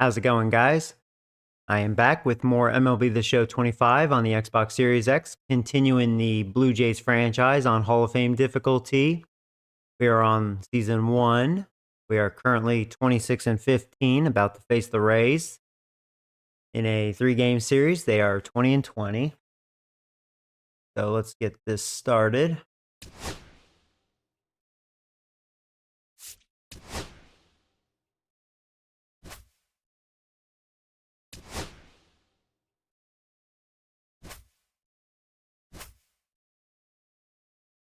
How's it going, guys? I am back with more MLB The Show 25 on the Xbox Series X, continuing the Blue Jays franchise on Hall of Fame difficulty. We are on Season 1. We are currently 26-15, about to face the Rays. In a 3-game series, they are 20-20. So let's get this started.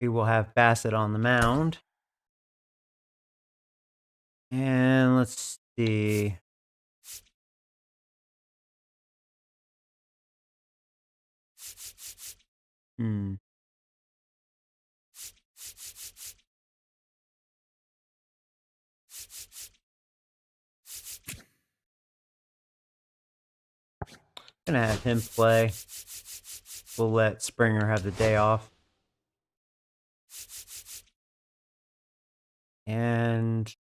We will have Bassett on the mound. And let's see. Gonna have him play. We'll let Springer have the day off. And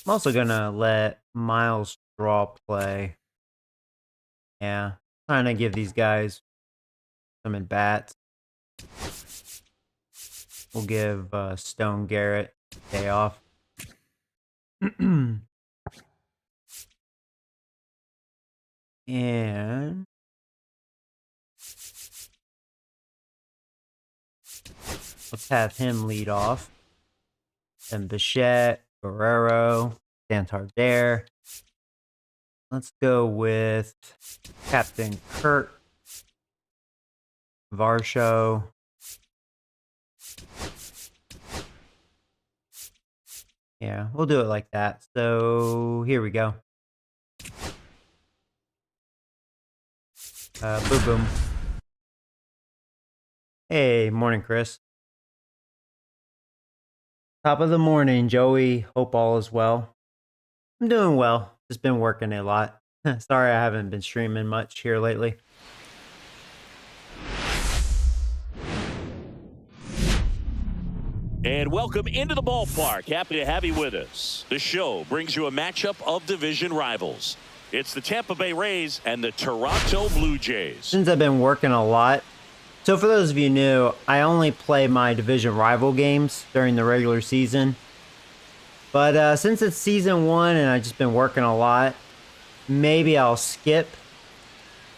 I'm also gonna let Miles Straw play. Yeah, trying to give these guys some at bats. We'll give Stone Garrett a day off. And let's have him lead off. Then Bichette, Guerrero, Santander. Let's go with Captain Kurt, Varsho. Yeah, we'll do it like that. So here we go. Boom, boom. Hey, morning, Chris. Top of the morning, Joey. Hope all is well. I'm doing well. Just been working a lot. Sorry I haven't been streaming much here lately. And welcome into the ballpark. Happy to have you with us. The show brings you a matchup of division rivals. It's the Tampa Bay Rays and the Toronto Blue Jays. Since I've been working a lot, so for those of you new, I only play my division rival games during the regular season. But since it's season 1 and I've just been working a lot, maybe I'll skip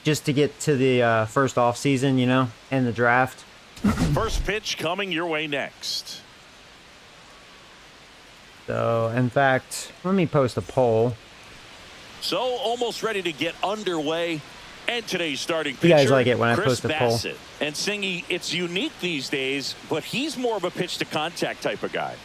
just to get to the first off season, you know, and the draft. First pitch coming your way next. So, in fact, let me post a poll. So, almost ready to get underway. And today's starting pitcher, you guys like it when I Chris post a poll. Bassett. And Singy, it's unique these days, but he's more of a pitch-to-contact type of guy.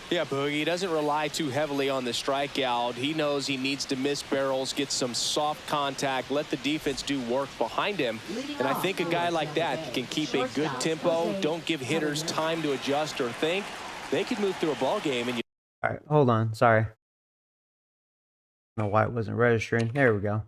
Yeah, Boogie, he doesn't rely too heavily on the strikeout. He knows he needs to miss barrels, get some soft contact, let the defense do work behind him. And I think a guy like that can keep a good tempo, don't give hitters time to adjust or think. They could move through a ball game. And All right, hold on. Sorry. I don't know why it wasn't registering. There we go.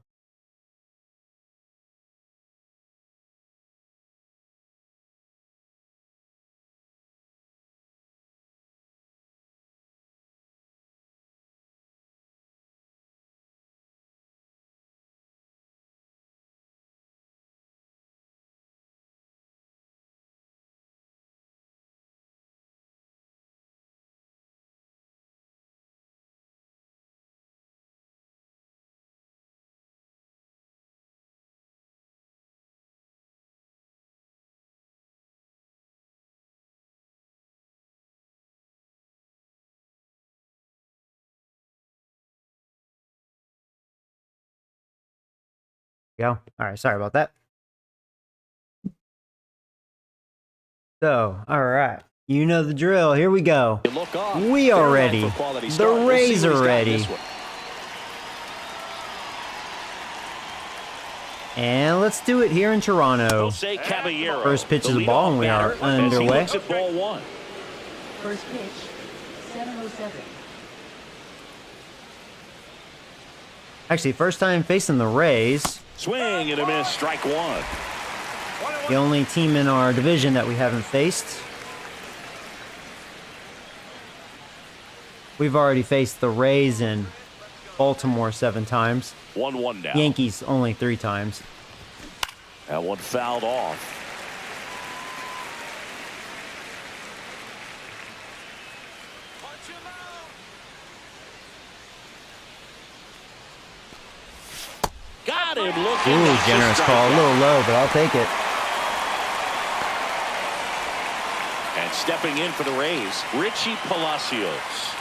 Go. All right, sorry about that. So, all right. You know the drill. Here we go. We are ready. The Rays are ready. And let's do it here in Toronto. First pitch is a ball, and we are underway. First pitch, 7:07. Actually, first time facing the Rays. Swing and a miss, strike one. The only team in our division that we haven't faced. We've already faced the Rays and Baltimore 7 times. 1-1 now. Yankees only 3 times. That one fouled off. Got him looking. Ooh, generous call. A little low, but I'll take it. And stepping in for the Rays, Richie Palacios.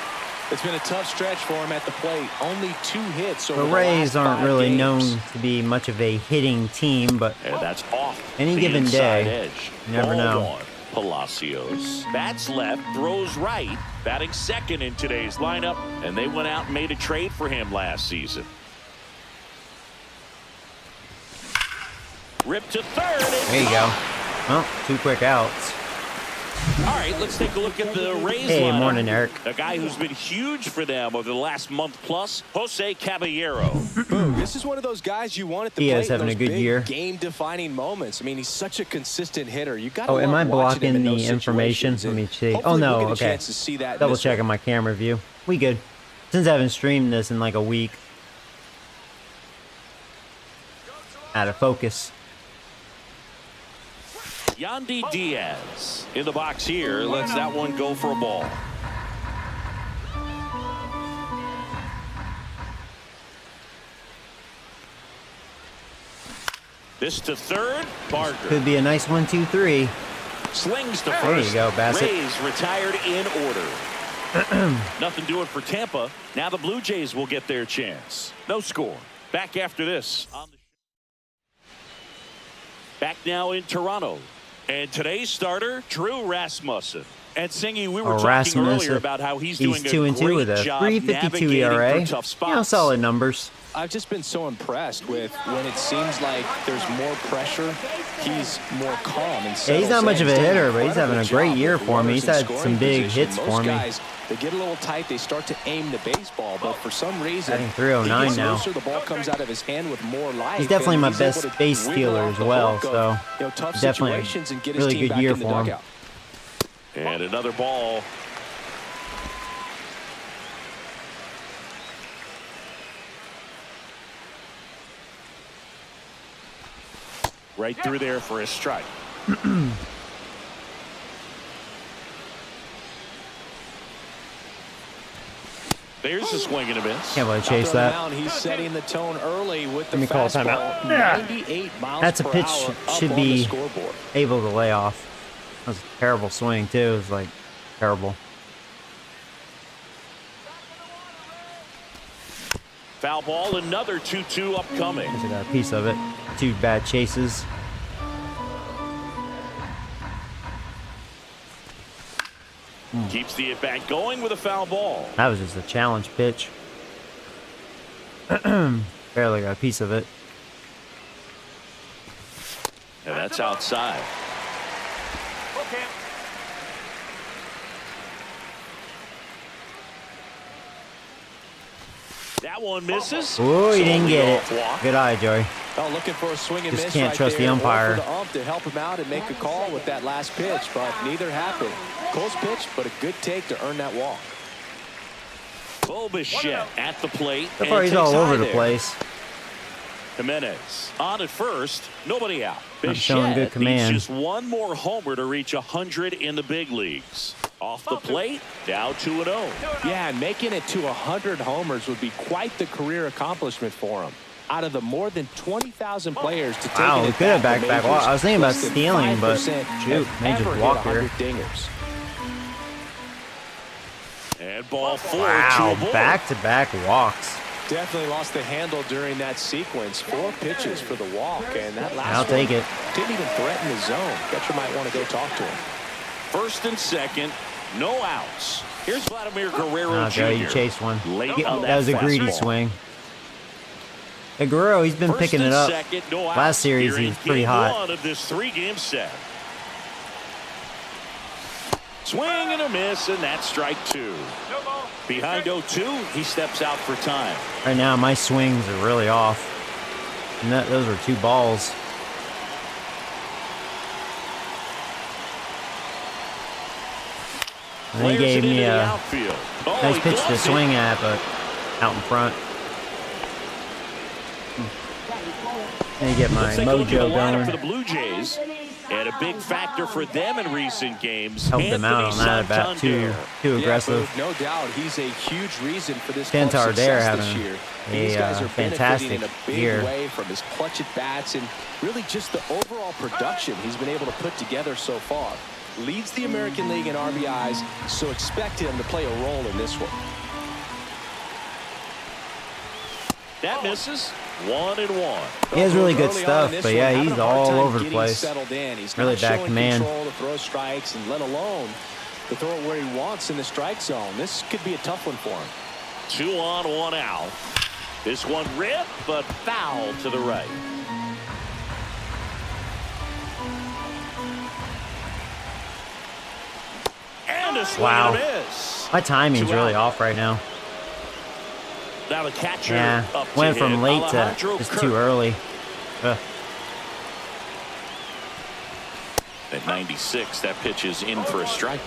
It's been a tough stretch for him at the plate. Only 2 hits over The the Rays last aren't 5 really games. known to be much of a hitting team, but And that's off any the given inside day, edge. you never Ball know. 1. Palacios bats left, throws right, batting second in today's lineup, and they went out and made a trade for him last season. Ripped to third. There you go. Well, 2 quick outs. All right, let's take a look at the Rays Hey, lineup. morning, Eric. A guy who's been huge for them over the last month plus, Jose Caballero. This is one of those guys you want at the He plate. is having those a good big year. Game-defining moments. I mean, he's such a consistent hitter. You got. Oh, am I blocking the information? Let me see. Oh, no, okay. Double checking my camera view. We good. Since I haven't streamed this in like a week. Out of focus. Yandy Diaz in the box here. Lets that one go for a ball. This to third. Barker Could be a nice 1-2-3. slings to first. There you go, Bassett. Rays retired in order. Nothing doing for Tampa. Now the Blue Jays will get their chance. No score. Back after this. Back now in Toronto. And today's starter, Drew Rasmussen. And Singy, we were talking earlier about how he's doing a 2-2 great with a job 3.52 navigating ERA. through tough spots. You know, solid numbers. I've just been so impressed with when it seems like there's more pressure, he's more calm and Yeah, he's not much of a hitter, but he's having a great year for me. He's had Scoring some big position. hits Most for me. guys, they get a little tight, they start to aim the baseball, but for some reason, Batting 309 he gets now. looser, the ball comes out of his hand with more life. He's definitely and my he's best able to base wiggle stealer off as the well, hook of, so tough definitely a situations and get his really team good back year in the for him. dugout. And another ball. Right through there for a strike. There's a swing and a miss. Can't really Out chase there on the that. mound, he's setting the tone early with the Let me call a fastball. timeout. 98 miles That's a per pitch hour up should on be the scoreboard. able to lay off. That was a terrible swing, too. It was like terrible. Foul ball, another 2-2 upcoming. I got a piece of it. 2 bad chases. Keeps the at-bat going with a foul ball. That was just a challenge pitch. Barely got a piece of it. And that's outside. That one misses. Oh, he So didn't a get leadoff it. walk. Good eye, Joey. Oh, looking for a swing and Just miss can't right trust the there. Or umpire. for the ump to help him out and make a call with that last pitch, but neither happened. Close pitch, but a good take to earn that walk. Bo Bichette at the plate. So far, and he's all takes over high the there. place. Jimenez on at first, nobody out. I'm showing good Bichette command. needs just one more homer to reach 100 in the big leagues. Off the plate, now 2-0. Yeah, and making it to 100 homers would be quite the career accomplishment for him. Out of the more than 20,000 players to take Wow, it we at could have bat in the back-to-back walk. majors, I was thinking about less than stealing, but 5% shoot, have may just ever hit walk here. 100 dingers. And ball 4 to Wow, a ball. back-to-back walks. Definitely lost the handle during that sequence. 4 pitches for the walk, and that last I'll take one it. didn't even threaten the zone. Catcher might want to go talk to him. First and second, no outs. Here's Vladimir Guerrero Oh, Jr. Joey, you chased one. Late on That was a greedy fastball. swing. Hey, Guerrero, he's been First picking and it up. second, no outs. Last series, Here he in was pretty game hot. 1 of this 3-game set. Swing and a miss, and that's strike 2. Behind 0-2, he steps out for time. Right now, my swings are really off. And those were 2 balls. And he Flares gave it me into the a outfield. Oh, nice he pitch to gloves it. swing at, but out in front. Let me get my Let's take a look at the mojo lineup for the going. Blue Jays. And a big factor for them in recent games. Helped them out Anthony on that about too Yeah, aggressive. Booth, no doubt. He's a huge reason for this Santander club's success having this year. a, These guys are benefiting in a fantastic big year. way from his clutch at bats and really just the overall production he's been able to put together so far. Leads the American League in RBIs, so expect him to play a role in this one. That misses. 1-1. He has really good Early on in stuff, this but one, yeah, having he's a hard all time over the getting place. settled in. He's Really not bad showing command. control to throw strikes and let alone to throw it where he wants in the strike zone. This could be a tough one for him. 2 on, 1 out. This one ripped, but foul to the right. And a swing Wow. and a miss. My timing's 2 really out. off right now. Now the catcher Yeah, up to went from hit. late to Alejandro just Kirk. too early. Ugh. At 96, that pitch is in for a strike.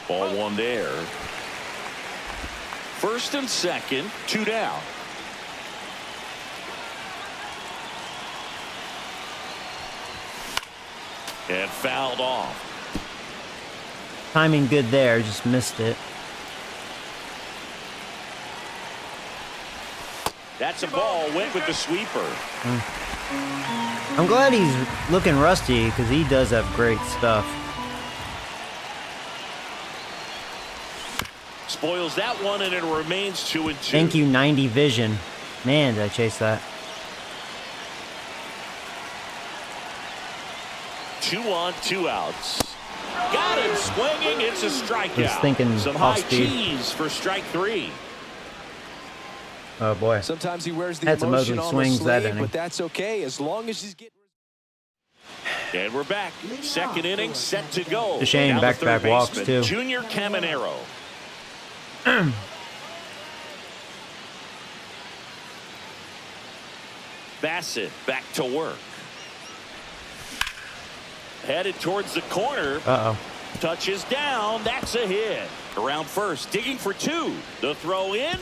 Ball 1 there. First and second, 2 down. And fouled off. Timing good there, just missed it. That's a ball. Went with the sweeper. I'm glad he's looking rusty because he does have great stuff. Spoils that one, and it remains 2-2. Thank you, 90 vision. Man, did I chase that. 2 on, 2 outs. Got him swinging. It's a strikeout. Just thinking Some off high speed. cheese for strike 3. Oh boy. Sometimes he wears the Had some emotion ugly on swings the that sleeve, inning. but that's okay as long as he's getting. And we're back. Second inning set to go. It's a shame Now the back-to-back third walks, baseman, too. Junior Caminero. Bassett back to work. Headed towards the corner. Uh-oh. Touches down. That's a hit. Around first. Digging for 2. The throw in.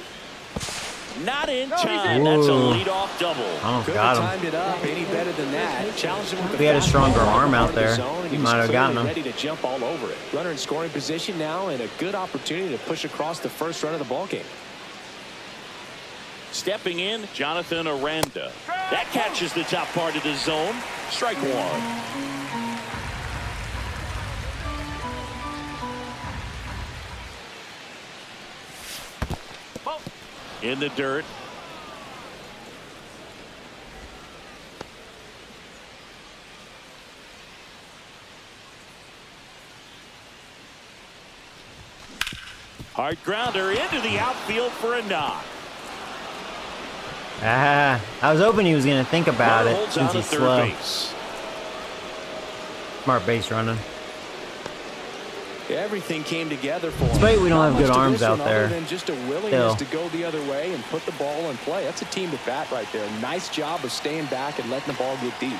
Not in time. That's a Whoa. leadoff double. Almost Could got have him. timed it up any better than that. Challenged him with the If he had a fastball stronger on arm part out of the there, zone, and he was might have gotten clearly him. ready to jump all over it. Runner in scoring position now, and a good opportunity to push across the first run of the ballgame. Stepping in, Jonathan Aranda. That catches the top part of the zone. Strike 1. In the dirt. Hard grounder into the outfield for a knock. Ah, I was hoping he was going to think about Runner it holds since out at he's third slow. base. Smart base running. Everything came together for him. Despite we don't Not have good much to arms this out one there, other than just a willingness still. to go the other way and put the ball in play. That's a team to bat right there. Nice job of staying back and letting the ball get deep.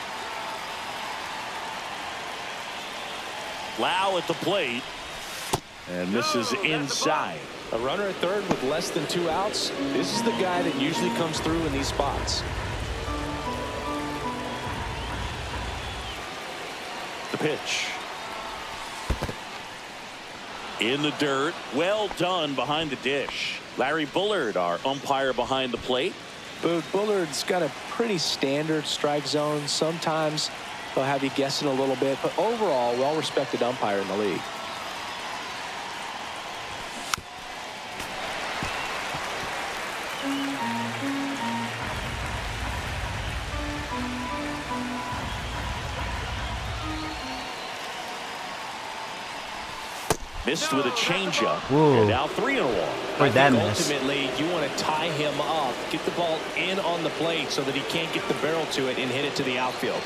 Lau at the plate. And this is inside. A runner at third with less than 2 outs. This is the guy that usually comes through in these spots. The pitch. In the dirt. Well done behind the dish. Larry Bullard, our umpire behind the plate. But Bullard's got a pretty standard strike zone. Sometimes they'll have you guessing a little bit, but overall, well-respected umpire in the league. Missed with a changeup. Whoa. And now 3-1. Where'd that miss? Ultimately, you want to tie him up, get the ball in on the plate so that he can't get the barrel to it and hit it to the outfield.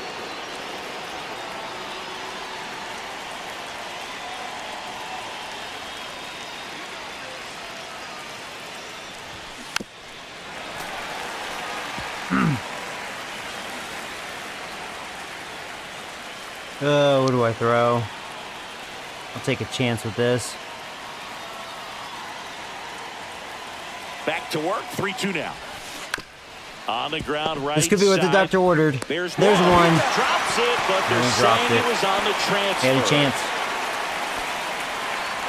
What do I throw? I'll take a chance with this. Back to work. 3-2 now. On the ground, right. This could be what the doctor ordered. There's one. Drops it, but And they're he dropped saying it. it was on the transfer. He had a chance.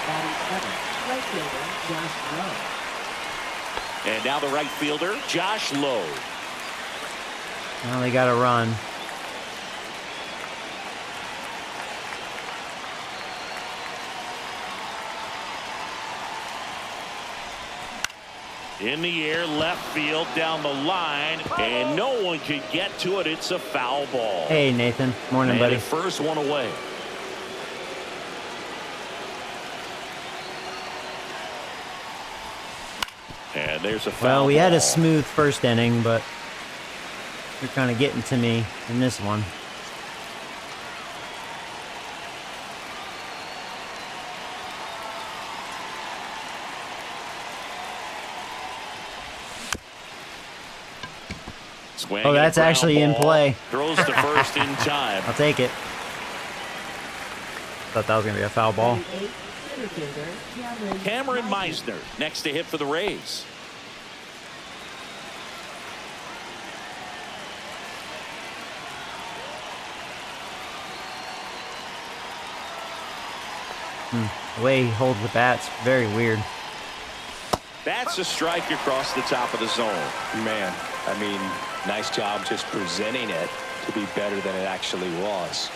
Batting seventh, right fielder, Josh Lowe. And now the right fielder, Josh Lowe. Well, they got to run. In the air, left field, down the line, and no one can get to it. It's a foul ball. Hey, Nathan. Morning, And buddy. the first one away. And there's a foul Well, we had ball. a smooth first inning, but you're kind of getting to me in this one. Swinging Oh, that's ground actually in ball. play. Throws to first in time. I'll take it. Thought that was going to be a foul ball. Batting eighth, center fielder, Cameron Meisner next to hit for the Rays. The way he holds the bat's very weird. That's a strike across the top of the zone. Man, I mean, nice job just presenting it to be better than it actually was.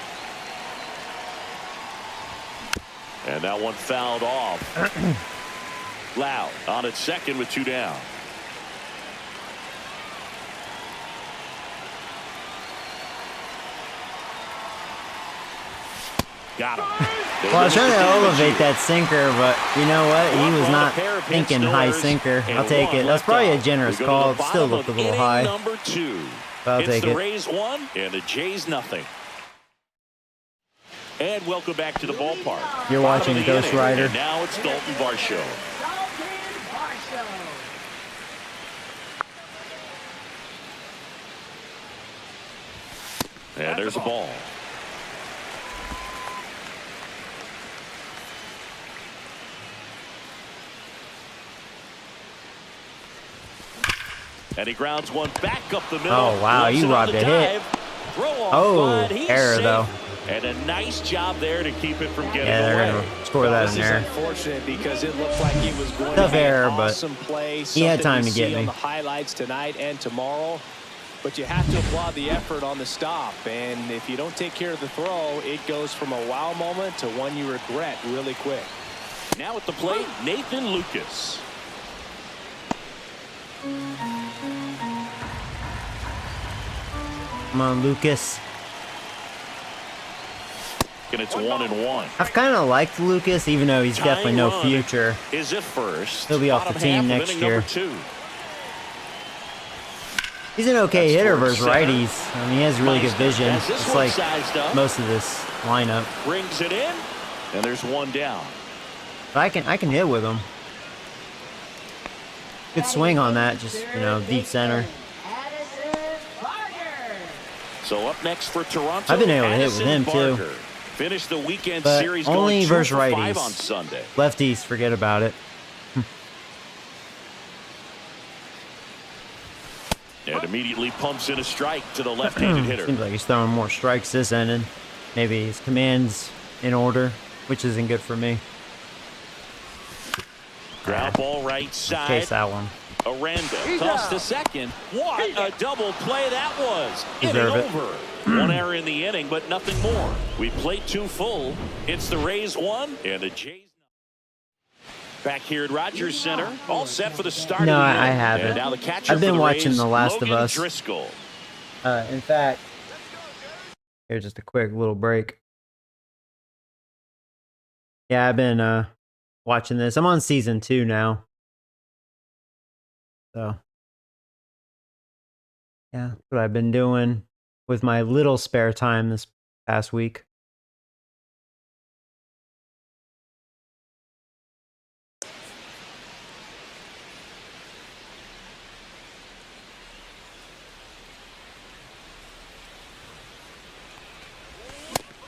And that one fouled off. Loud on its second with 2 down. Got him. Well, I was trying to elevate that sinker, but you know what? He was not thinking high sinker. I'll take it. That's probably a generous call. It still looked a little high. Number 2. But I'll It's take the it. Rays 1 and the Jays nothing. And welcome back to the ballpark. You're watching Bottom of the Ghost inning, Rider. And now it's Dalton Varsho. Dalton Varsho. And there's a ball. And he grounds one back up the middle. Oh, wow, Loves you it on robbed the a hit. dive. Throw off Oh, line. He's error, safe. though. And a nice job there to keep it from getting Yeah, they're away. going to score that This in is there. unfortunate because it looked like he was going Tough to be error, an but awesome play. he had something time we to get see me. on the highlights tonight and tomorrow. But you have to applaud the effort on the stop. And if you don't take care of the throw, it goes from a wow moment to one you regret really quick. Now at the plate, Nathan Lucas. Come on, Lucas. And it's 1-1. I've kind of liked Lucas, even though he's definitely no Tying run future. Is it first? He'll be off the Bottom team half of next inning year. number 2. He's an okay That's hitter towards versus center. righties. I mean, he has really good vision. Has this It's one like sized up. most of this lineup. Brings it in, and there's one down. But I can hit with him. Good swing on that, just, deep center. Addison Barger. So up next for Toronto, I've been able to hit with Addison him, too. Barger. Finished the weekend But series only going 2 versus for 5 righties. on Sunday. Lefties, forget about it. And immediately pumps in a strike to the left-handed hitter. Seems like he's throwing more strikes this inning. Maybe his command's in order, which isn't good for me. Ground ball right side. Case that one. Aranda toss to second. What a double play that was. Deserve Inning it. over. One error in the inning, but nothing more. We played 2 full. It's the Rays 1 and the Jays. Back here at Rogers Center, all set for the start No, of the I year. haven't. And now the catcher I've been for the watching Rays, The Last of Logan Us. Driscoll. In fact, here's just a quick little break. Yeah, I've been watching this. I'm on season 2 now. So, yeah, that's what I've been doing with my little spare time this past week.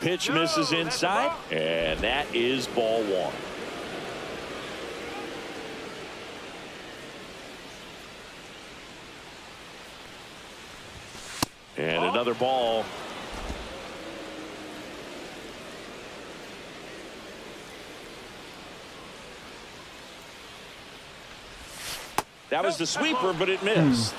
pitch misses inside, and that is ball one. And another ball. That was the sweeper, but it missed.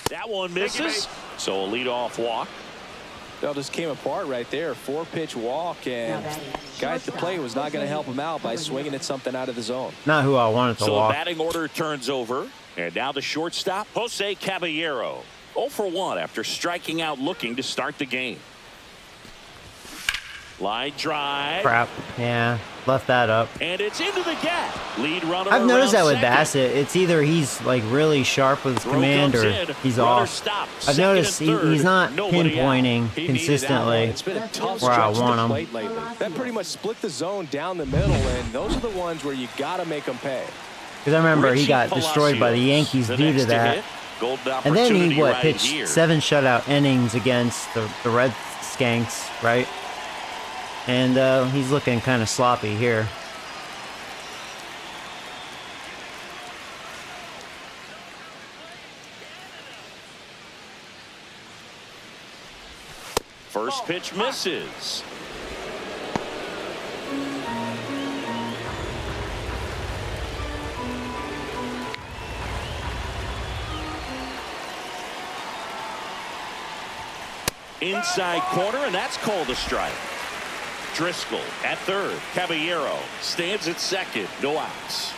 That one misses. So a leadoff walk. That just came apart right there. 4-pitch walk, and guy at the plate was not going to help him out by swinging at something out of the zone. Not who I wanted to So walk. the batting order turns over, and now the shortstop, Jose Caballero. 0 for 1 after striking out looking to start the game. Line drive. Crap. Yeah, left that up. And it's into the gap. Lead runner. I've noticed that around with second. Bassett. It's either he's like really sharp with his Throw command comes or in. he's Runner off. stopped. I've Second noticed and third. he's not Nobody out. pinpointing He needed that one. consistently It's been a tough where I stretch to want the him. plate lately. That pretty much split the zone down the middle, and those are the ones where you got to make them pay. Because I remember he Richie got destroyed by the Palacios, Yankees the due next to that. hit. Golden And then he, opportunity right pitched here. 7 shutout innings against the Red Skanks, right? And he's looking kind of sloppy here. First pitch misses. Inside corner, and that's called a strike. Driscoll at third. Caballero stands at second. No outs.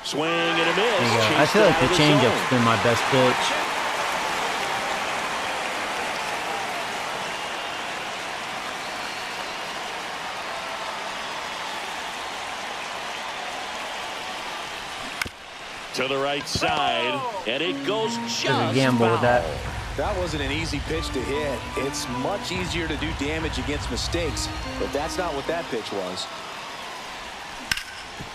Swing and a miss. There you go. I Chased feel like out the of changeup's zone. been my best pitch. To the right side, and it goes just Took a gamble with that. foul. That wasn't an easy pitch to hit. It's much easier to do damage against mistakes, but that's not what that pitch was.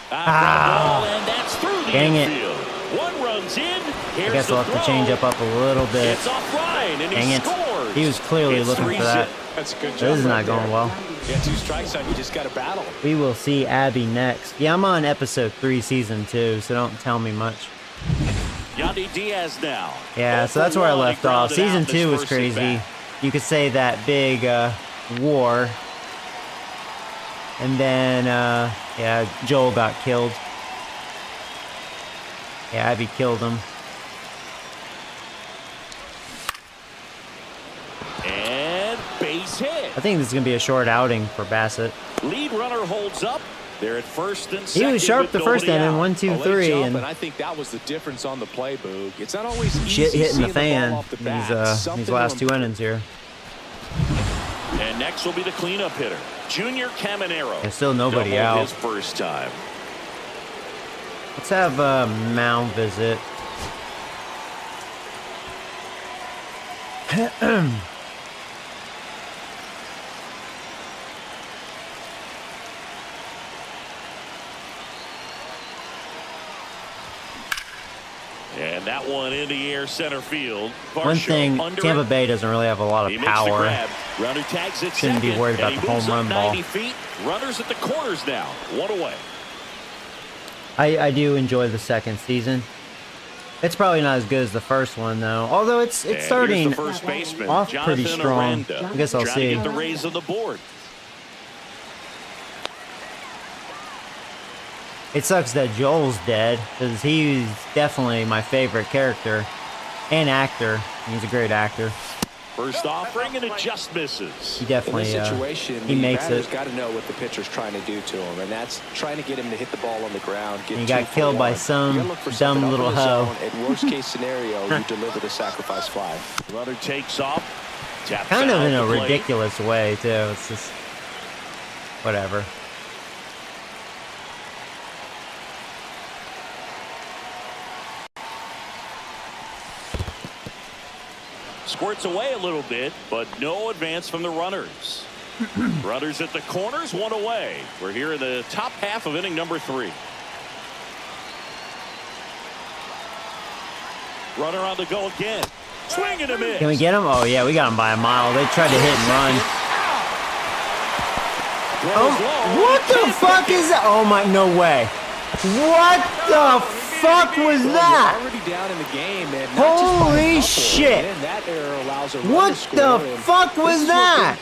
Ball, and that's through the Dang it. infield. One runs in. Here's I guess I'll the have to throw. change up a little bit. It's offline, and Dang he it. scores. He was clearly It's looking for 3-0. that. That's a good job. This is right not going there. well. Yeah, 2 strikes on you. Just got to battle. We will see Abby next. Yeah, I'm on episode 3, season 2, so don't tell me much. Yandy Diaz now. Yeah, 0 so that's for where I 1. left He off. grounded Season out 2 his was first crazy. at-bat. You could say that big war. And then, yeah, Joel got killed. Yeah, Abby killed him. And base hit. I think this is going to be a short outing for Bassett. Lead runner holds up. They're at first and He second. was sharp with the first nobody inning, out. 1, 2, A late 3, jump, and I think that was the difference on the play, Boog. It's not always easy shit hitting seeing the fan ball off the bat. these Something last to 2 innings here. And next will be the cleanup hitter, Junior Caminero. There's still nobody Doubled out. his first time. Let's have a mound visit. And that one in the air center field. One Varsho thing, under Tampa it. Bay doesn't really have a lot of He makes the power. grab. Runner tags at Shouldn't be second, worried about and the he moves home up run ball. 90 feet. Runners at the corners now. 1 away. I do enjoy the second season. It's probably not as good as the first one, though. Although it's And here's starting the first baseman, off Jonathan pretty strong. Aranda, I guess I'll trying see. to get the Rays on the board. It sucks that Joel's dead, because he's definitely my favorite character and actor. He's a great actor. First offering, and it just misses. He In definitely this situation, he the makes batter's it. got to know what the pitcher's trying to do to him, and that's trying to get him to hit the ball on the ground. Get He 2 got for killed by 1. some You gotta look for dumb something up little in the hoe. zone. At worst case scenario, you deliver the sacrifice fly. Runner takes off. Taps Kind of out in a the plate. ridiculous way, too. It's just whatever. Squirts away a little bit, but no advance from the runners. Runners at the corners, one away. We're here in the top half of inning number 3. Runner on the go again. Swing and a miss. Can we get him? Oh, yeah, we got him by a mile. They tried to hit and run. Oh, what the fuck is that? Oh, my, no way. What the fuck was that? Already down in the game, and holy shit. What the fuck was that?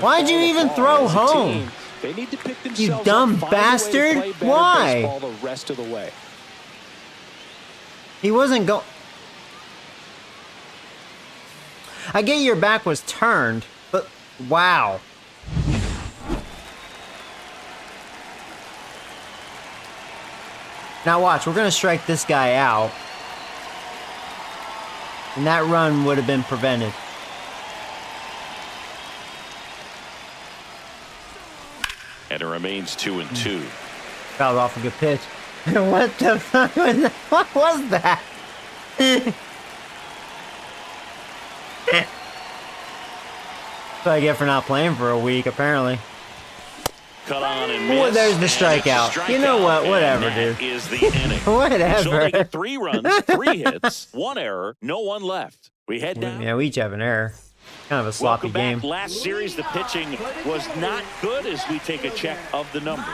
Why'd you even throw home? They need to pick you dumb bastard. Why? The rest of the way. He wasn't going. I get your back was turned, but wow. Now watch, we're going to strike this guy out. And that run would have been prevented. And it remains 2-2. Fouled off a good pitch. What the fuck was that? What was that? That's what I get for not playing for a week, apparently. Cut on and Well, miss. there's the strikeout. You know what? Whatever, dude. Is the inning. Whatever. So they get 3 runs, 3 hits, 1 error, no one left. We head down. Yeah, we each have an error. Kind of a sloppy Welcome game. back. Last series, the pitching was not good as we take a check of the numbers.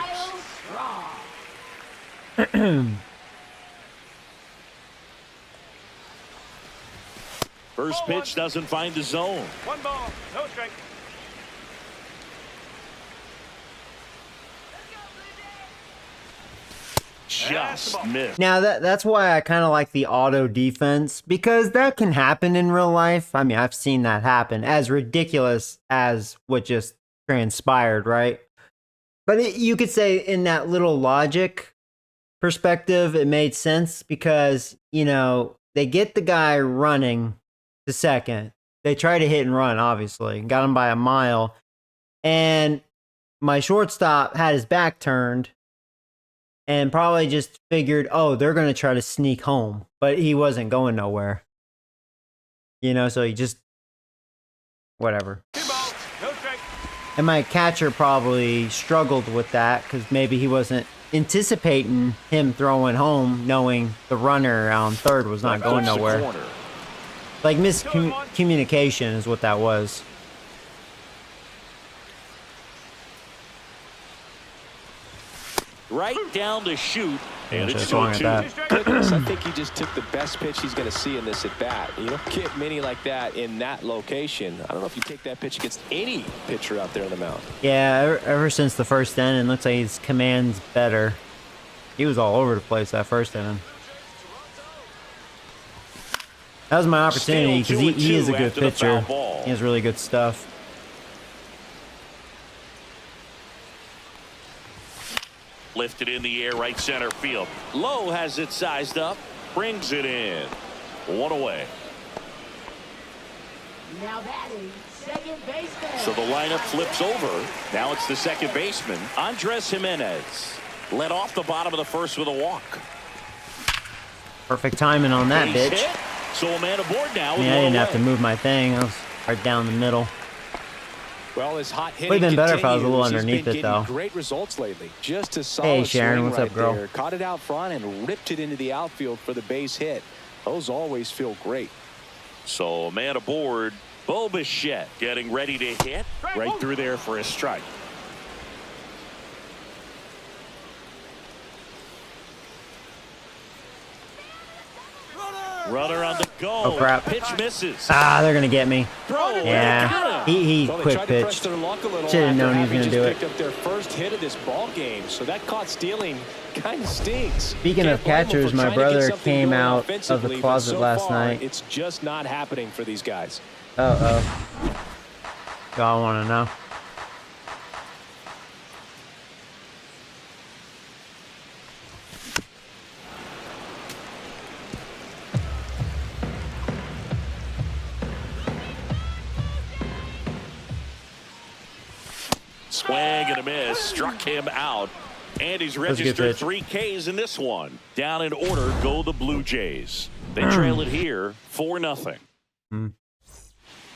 First pitch doesn't find the zone. 1 ball, no strike. Just missed. Now that's why I kind of like the auto defense, because that can happen in real life. I mean, I've seen that happen, as ridiculous as what just transpired, right? But you could say in that little logic perspective, it made sense because, you know, they get the guy running to second. They try to hit and run, obviously. Got him by a mile. And my shortstop had his back turned and probably just figured, oh, they're going to try to sneak home. But he wasn't going nowhere. You know, so he just... whatever. 2 balls, no strike. And my catcher probably struggled with that because maybe he wasn't anticipating him throwing home, knowing the runner on third was not going nowhere. Like miscommunication is what that was. Right down the chute. And it's swung at that. Goodness, I think he just took the best pitch he's going to see in this at bat. You don't get many like that in that location. I don't know if you take that pitch against any pitcher out there on the mound. Yeah, ever since the first inning, looks like his command's better. He was all over the place that first inning. That was my opportunity because he is a good pitcher. He has really good stuff. Lifted in the air, right center field. Lowe has it sized up, brings it in. 1 away. Now batting, second baseman. So the lineup flips over. Now it's the second baseman, Andres Jimenez. Led off the bottom of the first with a walk. Perfect timing on that, Base bitch. hit. So a man aboard now. I mean, I didn't have to move my thing. I was right down the middle. Well, his hot hitting Would have been better if I was a little continues. underneath He's been it, though. getting great results lately. Just a solid Hey, Sharon, swing what's right up, girl? there. Caught it out front and ripped it into the outfield for the base hit. Those always feel great. So a man aboard, Bo Bichette getting ready to hit. Right through there for a strike. Runner on the go. Oh, crap. Pitch misses. Ah, they're going to get me. Throw. Yeah, he Well, they quick tried to press pitched. their luck a little Should've after known he was having gonna just do it. picked up their first hit of this ball game, so that caught stealing kind of stinks. Speaking Can't of blame them catchers, for my trying to get brother something came going out of the offensively, but closet so last far, night. It's just not happening for these guys. Uh-oh. Y'all want to know? Swing and a miss. Struck him out. And he's was a good registered pitch. 3 Ks in this one. Down in order go the Blue Jays. They trail it here 4-0.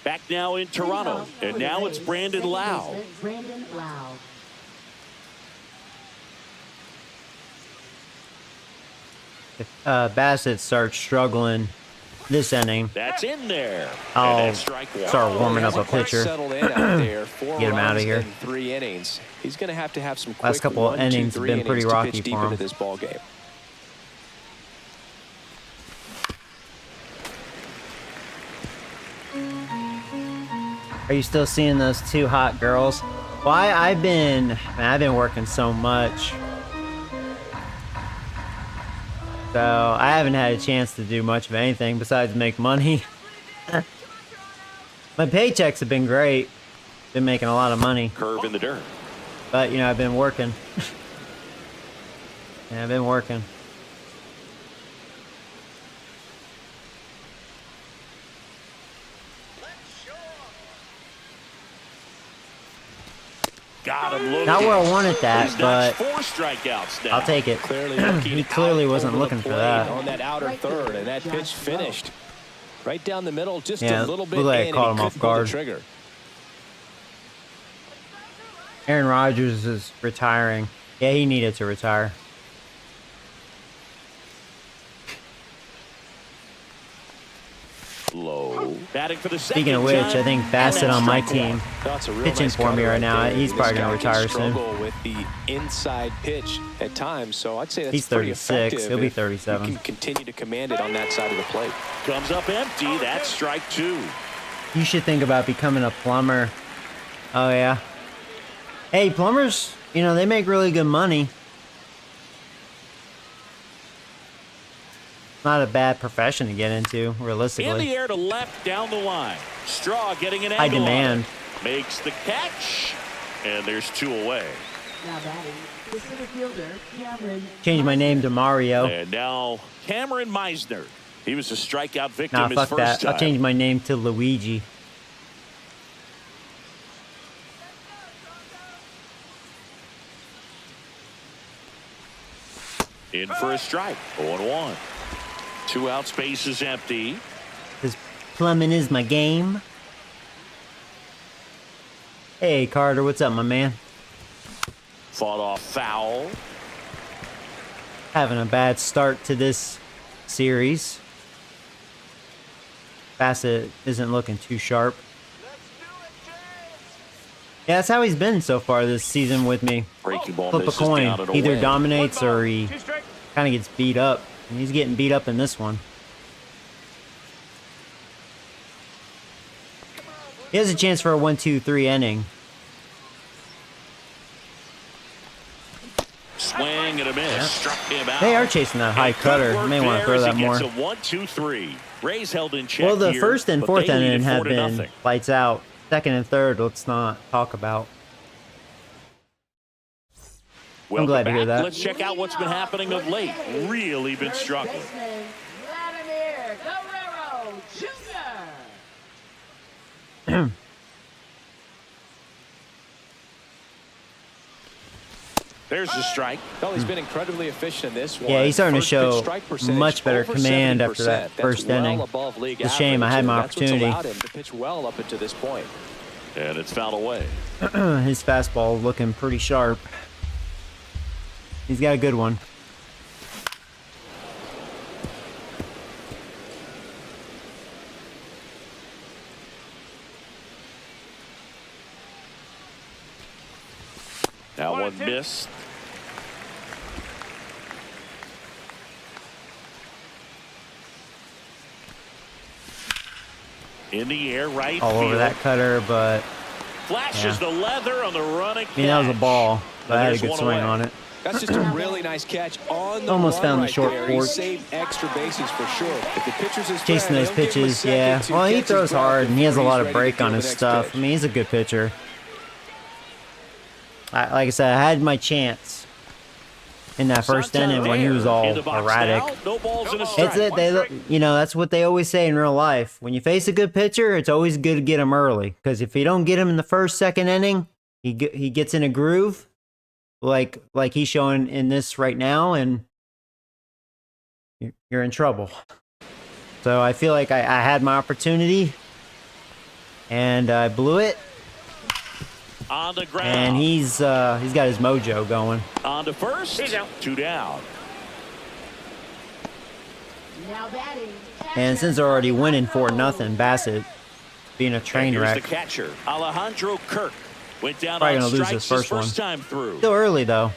Back now in Toronto, and now it's Brandon Lau. Brandon Lau. If Bassett starts struggling this inning, That's in there. I'll And that's strike one. start warming up a Hasn't quite pitcher. settled in out there. 4 Get him outta runs here. in 3 innings. He's going to have some quick Last couple of 1, 2, innings have 3 been pretty innings to rocky pitch deep for him. into this ball game. Are you still seeing those 2 hot girls? Why I've been working so much, so I haven't had a chance to do much of anything besides make money. My paychecks have been great. Been making a lot of money, Curve in the dirt. but you know I've been working. Yeah, I've been working. Got him looking. Not where I wanted that, He's but notched 4 strikeouts now. I'll take it. Clearly looking He clearly out wasn't over the looking for plate that. on that outer third, and that pitch finished right down the middle, just Yeah, a little bit looked like it in, caught and him he off couldn't pull the guard. trigger. Aaron Rodgers is retiring. Yeah, he needed to retire. Low. Batting for the second Speaking of which, time, I think and Bassett that's on my strike one. team That's a real pitching nice for me cutter right now. there. He's This probably guy gonna can retire soon. struggle with the inside pitch at times, so I'd say that's He's pretty 36. effective He'll be if 37. You can continue to command it on that side of the plate. Comes up empty. That's strike 2. You should think about becoming a plumber. Oh, yeah. Hey, plumbers, you know, they make really good money. Not a bad profession to get into, In the realistically. air to left down the line. Straw getting an High angle on demand. it. Makes the catch. And there's 2 away. Now batting, the center fielder, Cameron. Change my name to Mario. And now Cameron Meisner. He was a strikeout victim Nah, his fuck first that. time. I'll change my name to Luigi. In for a strike. 0-1. 2 out, space is empty. Because plumbing is my game. Hey, Carter, what's up, my man? Fought off foul. Having a bad start to this series. Bassett isn't looking too sharp. Yeah, that's how he's been so far this season with me. Breaking ball Flip a misses coin. down and Either away. dominates One ball, or he 2 strikes. kind of gets beat up. And he's getting beat up in this one. He has a chance for a 1-2-3 inning. Swing and a miss. Struck him out. They are chasing that high And good cutter. work May want to there throw as that he more. gets a 1-2-3. Rays held in check Well, the here, first and but fourth they lead inning it have 4-0. been lights out. Second and third, let's not talk about. Welcome glad to hear back. that. Let's check out what's been happening of late. Really been First struggling. baseman, Vladimir Guerrero Jr. There's the strike. Well, he's been incredibly efficient in this one. Yeah, he's starting to First show pitch strike percentage, much better over command 70%. after that That's first well inning. above league It's a shame I average, had my and that's what's opportunity. allowed him to pitch well up until this point. And it's fouled away. His fastball looking pretty sharp. He's got a good one. Now 1 1-2. missed. In the air, right All field. over that cutter, but Flashes the leather on the running I mean, that was a catch. ball. But I had a there's good one swing away. on it. That's just a really nice catch on the Almost run found the right short there. porch. He saved extra bases for sure. If the pitcher's his Chasing friend, those he'll give him a pitches, second yeah. to Well, he catch his throws breath hard, and he has a before lot he's of ready break to on deal his the next stuff. pitch. I mean, he's a good pitcher. Like I said, I had my chance in that first inning when he was all In the box erratic. now, no balls and a It's strike. it. They, you know, that's what they always say in real life. When you face a good pitcher, it's always good to get him early. Because if you don't get him in the first, second inning, he gets in a groove, like he's showing in this right now, and you're in trouble. So I feel like I had my opportunity, And I blew it. On the ground. And he's got his mojo going. On to first. He's out. 2 down. Now batting. And since they're already winning 4-0, Bassett being a train Here's wreck. the catcher, Alejandro Kirk. Went down Probably on gonna lose strikes his first time through. Still early though.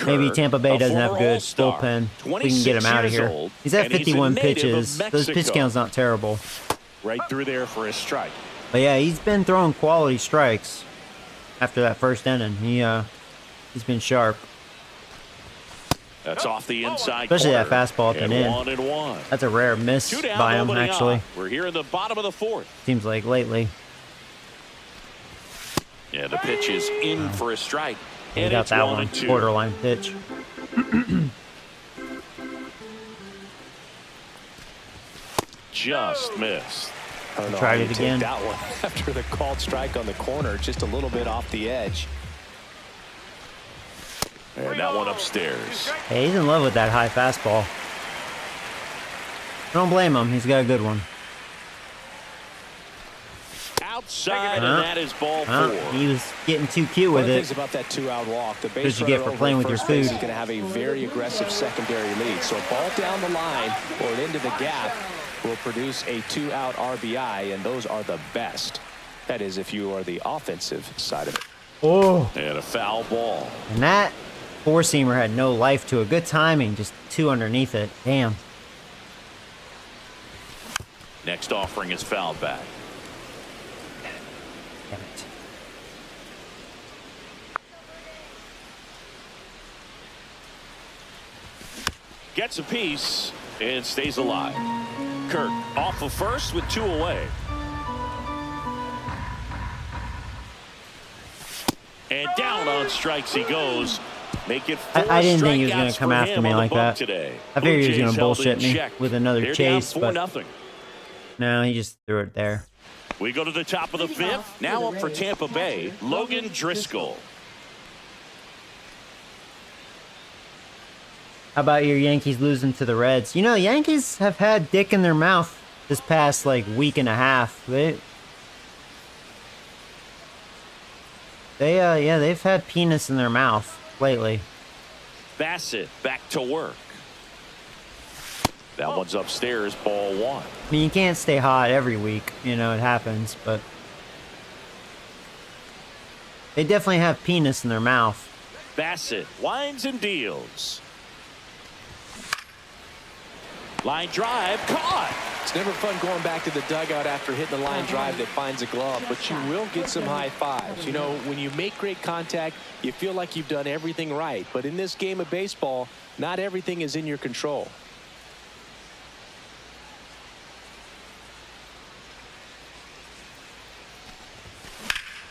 Maybe Kirk, Tampa Bay a doesn't have former good All-Star, bullpen. We can get him 26 out of years here. old, He's at and he's a 51 native of pitches. Those pitch Mexico. count's not terrible. Right through there for a strike. But yeah, he's been throwing quality strikes after that first inning. He's been sharp. That's off the inside Especially that corner. fastball at the And end. 1-1. That's a rare miss 2 down, by him, nobody actually. on. We're here in the bottom of the 4th. Seems like lately. Yeah, the pitch is in for a strike. He And got it's that 1 one. and 2. Borderline pitch. Just missed. I don't know Tried how you it take again. That one after the called strike on the corner, just a little bit off the edge. And that one upstairs. Hey, he's in love with that high fastball. Don't blame him. He's got a good one. Outside, Huh? and that is ball 4. He was getting too cute One with of the it. things about that 2-out walk, the base What you get runner for over playing at with your first base food. is going to have a very aggressive secondary lead. So a ball down the line or into the gap will produce a 2-out RBI, and those are the best. That is, if you are the offensive side of it. Oh. And a foul ball. And that four-seamer had no life to it. Good timing. Just 2 underneath it. Damn. Next offering is fouled back. Damn it. Gets a piece and stays alive. Kirk off of first with 2 away. And down on strikes he goes. Make it 4 I didn't think he was strikeouts going to come for after him me on the like bump that. Today. I figured he was Blue going Jays to held in bullshit me check. with another They're chase, down but 4-0. no, he just threw it there. We go to the top of the 5th. Now up for Tampa Bay, Logan Driscoll. How about your Yankees losing to the Reds? You know, Yankees have had dick in their mouth this past, like, week and a half. They've had penis in their mouth lately. Bassett back to work. That one's upstairs, ball 1. I mean, you can't stay hot every week. You know, it happens, but they definitely have penis in their mouth. Bassett winds and deals. Line drive, caught. It's never fun going back to the dugout after hitting a line drive that finds a glove, but you will get some high fives. You know, when you make great contact, you feel like you've done everything right. But in this game of baseball, not everything is in your control.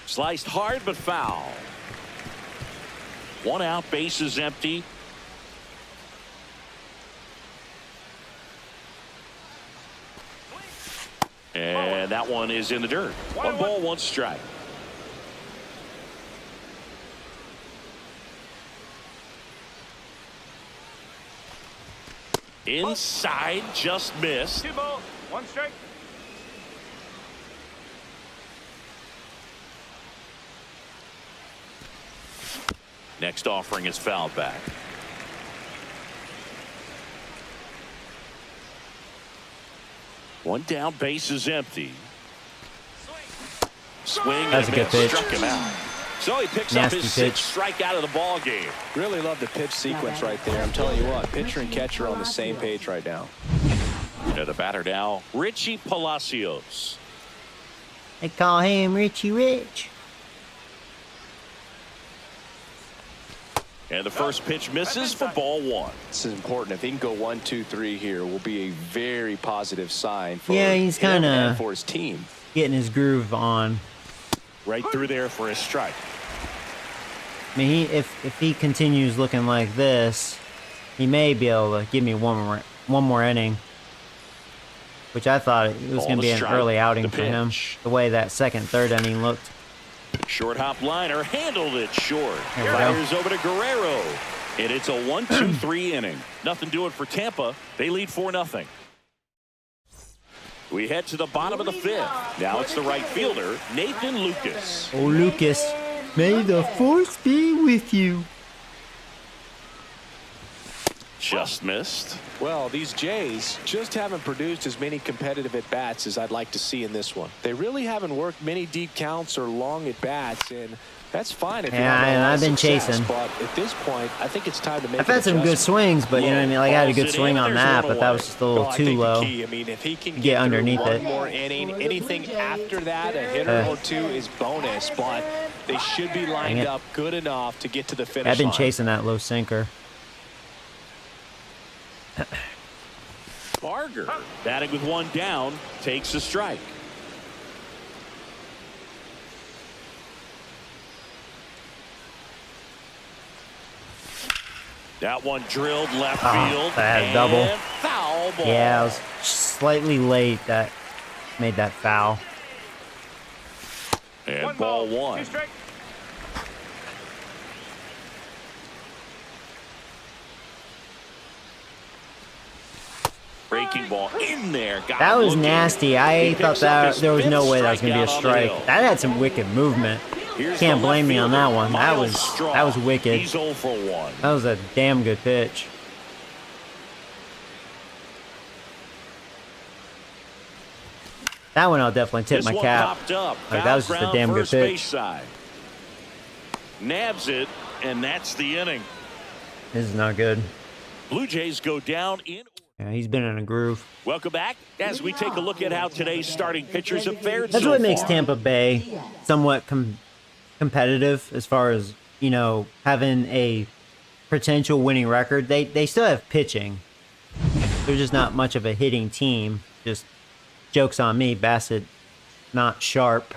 Sliced hard but foul. 1 out, base is empty. And that one is in the dirt. 1 ball, 1 strike. Inside, just missed. 2 balls, 1 strike. Next offering is fouled back. One down, base is empty. Swing That's and a good miss. pitch. Struck him out. So he picks Nasty up his pitch. 6th strikeout of the ball game. Really love the pitch sequence right there. I'm telling you what, pitcher and catcher are on the same page right now. To the batter now, Richie Palacios. They call him Richie Rich. And the first pitch misses for ball 1. This is important. If he can go 1, 2, 3 here, will be a very positive sign for Yeah, he's him kinda- and for his team. Getting his groove on. Right through there for a strike. I mean, if he continues looking like this, he may be able to give me one more inning. Which I thought it was Ball going to to be an strike. early outing The for him. pitch. The way that second, third inning looked. Short hop liner handled it short. There we go. Fires over to Guerrero. And it's a 1-2-3 inning. Nothing doing for Tampa. They lead 4-0. We head to the bottom of the fifth. Now it's the right fielder, Nathan Lucas. Oh, Lucas, may the force be with you. Just missed. Well, these Jays just haven't produced as many competitive at-bats as I'd like to see in this one. They really haven't worked many deep counts or long at-bats, and that's fine if you're not and I've been success, chasing. But at this point, I think it's time to make I've had some good swings, but you know what I mean? Like, I had a good swing on that, but that was just a little too low. I mean, if he can get underneath one it. more inning, anything after that, a hitter or two is bonus, but they should be lined up good enough to get to the finish line. I've been chasing that low sinker. Barger, batting with one down, takes a strike. That one drilled left field. Bad double. Foul ball. Yeah, I was slightly late. That made that foul. And ball one. 2 strikes. Breaking ball in there. Got That was looking. nasty. I He thought picks up that his there was no fifth way that was going to be a strikeout on the strike. hill. That had some wicked movement. Here's Can't the blame left me on that fielder, one. Miles That was wicked. He's 0 for 1. That was a damn good pitch. That one I'll definitely tip This my one cap. popped up. Like, that was just a Foul damn ground, good first base pitch. side. Nabs it, and that's the inning. This is not good. Blue Jays go down in. Yeah, he's been in a groove. Welcome back as we take a look at how today's starting pitchers have fared That's so what makes far. Tampa Bay somewhat competitive as far as, you know, having a potential winning record. They still have pitching. They're just not much of a hitting team. Just joke's on me, Bassett not sharp.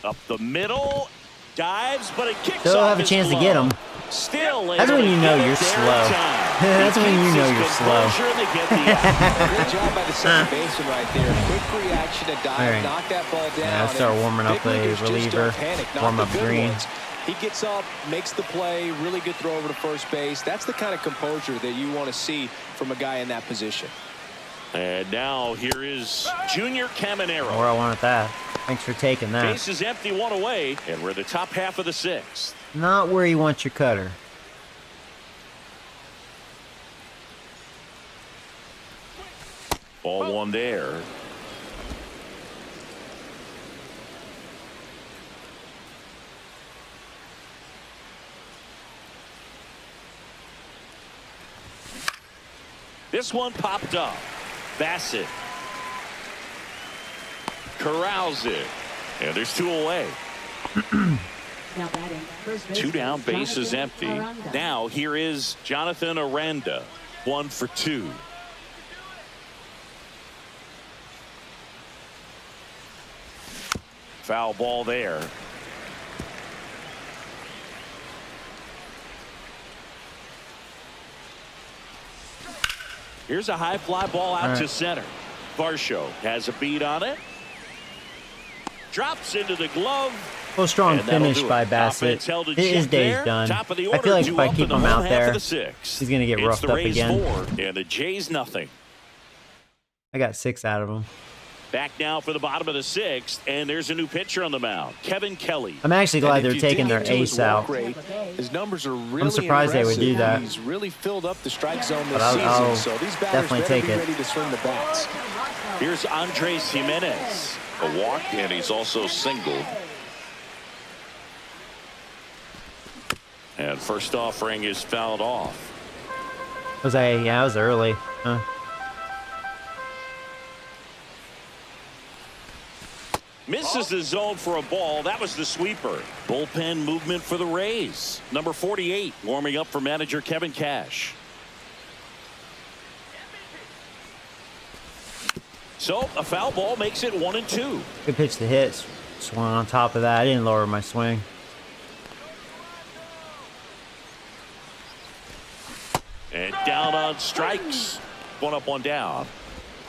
Up the middle, dives, but it kicks Still off have a his chance to glove. get him. Still That's able when to you know get it you're there in slow. time. That's He when you keeps know his you're slow. composure, and they get the out. Great job by the second baseman right there. Quick reaction to dive, All right. knock that ball down. Yeah, I'll start warming up Big leaguers a just reliever, don't panic, not warm the up good Green. ones. He gets up, makes the play, really good throw over to first base. That's the kind of composure that you want to see from a guy in that position. And now here is Junior Caminero. Where I wanted that. Thanks for taking that. Base is empty, one away, and we're the top half of the sixth. Not where you want your cutter. Ball one there. This one popped up. Bassett corrals it, and there's 2 away. Now batting, first 2 down, baseman, base is empty. Jonathan Aranda. Now here is Jonathan Aranda, 1 for 2. Foul ball there. Here's a high fly ball out to center. Varsho has a beat on it. Drops into the glove. Well, strong And that'll finish do it. by Bassett. Offense held in His check day's there. done. Top of the I order, feel like due if I up keep in the him home out half there, of the sixth. he's going to get It's roughed the up Rays again. 4 and the Jays nothing. I got 6 out of him. Back now for the bottom of the sixth, and there's a new pitcher on the mound, Kevin Kelly. I'm actually glad And they're if you taking dig their into his ace walk out. rate, his numbers are really surprised they would do impressive. that. He's really filled up the strike zone this But I'll season, so these batters definitely better take be it. ready to swing the bats. Here's Andres Jimenez. A walk, and he's also singled. And first offering is fouled off. Yeah, I was early. Huh. Misses the zone for a ball. That was the sweeper. Bullpen movement for the Rays. Number 48 warming up for manager Kevin Cash. So a foul ball makes it 1-2. Good pitch to hit. Swung on top of that. I didn't lower my swing. And down on strikes. 1 up, 1 down.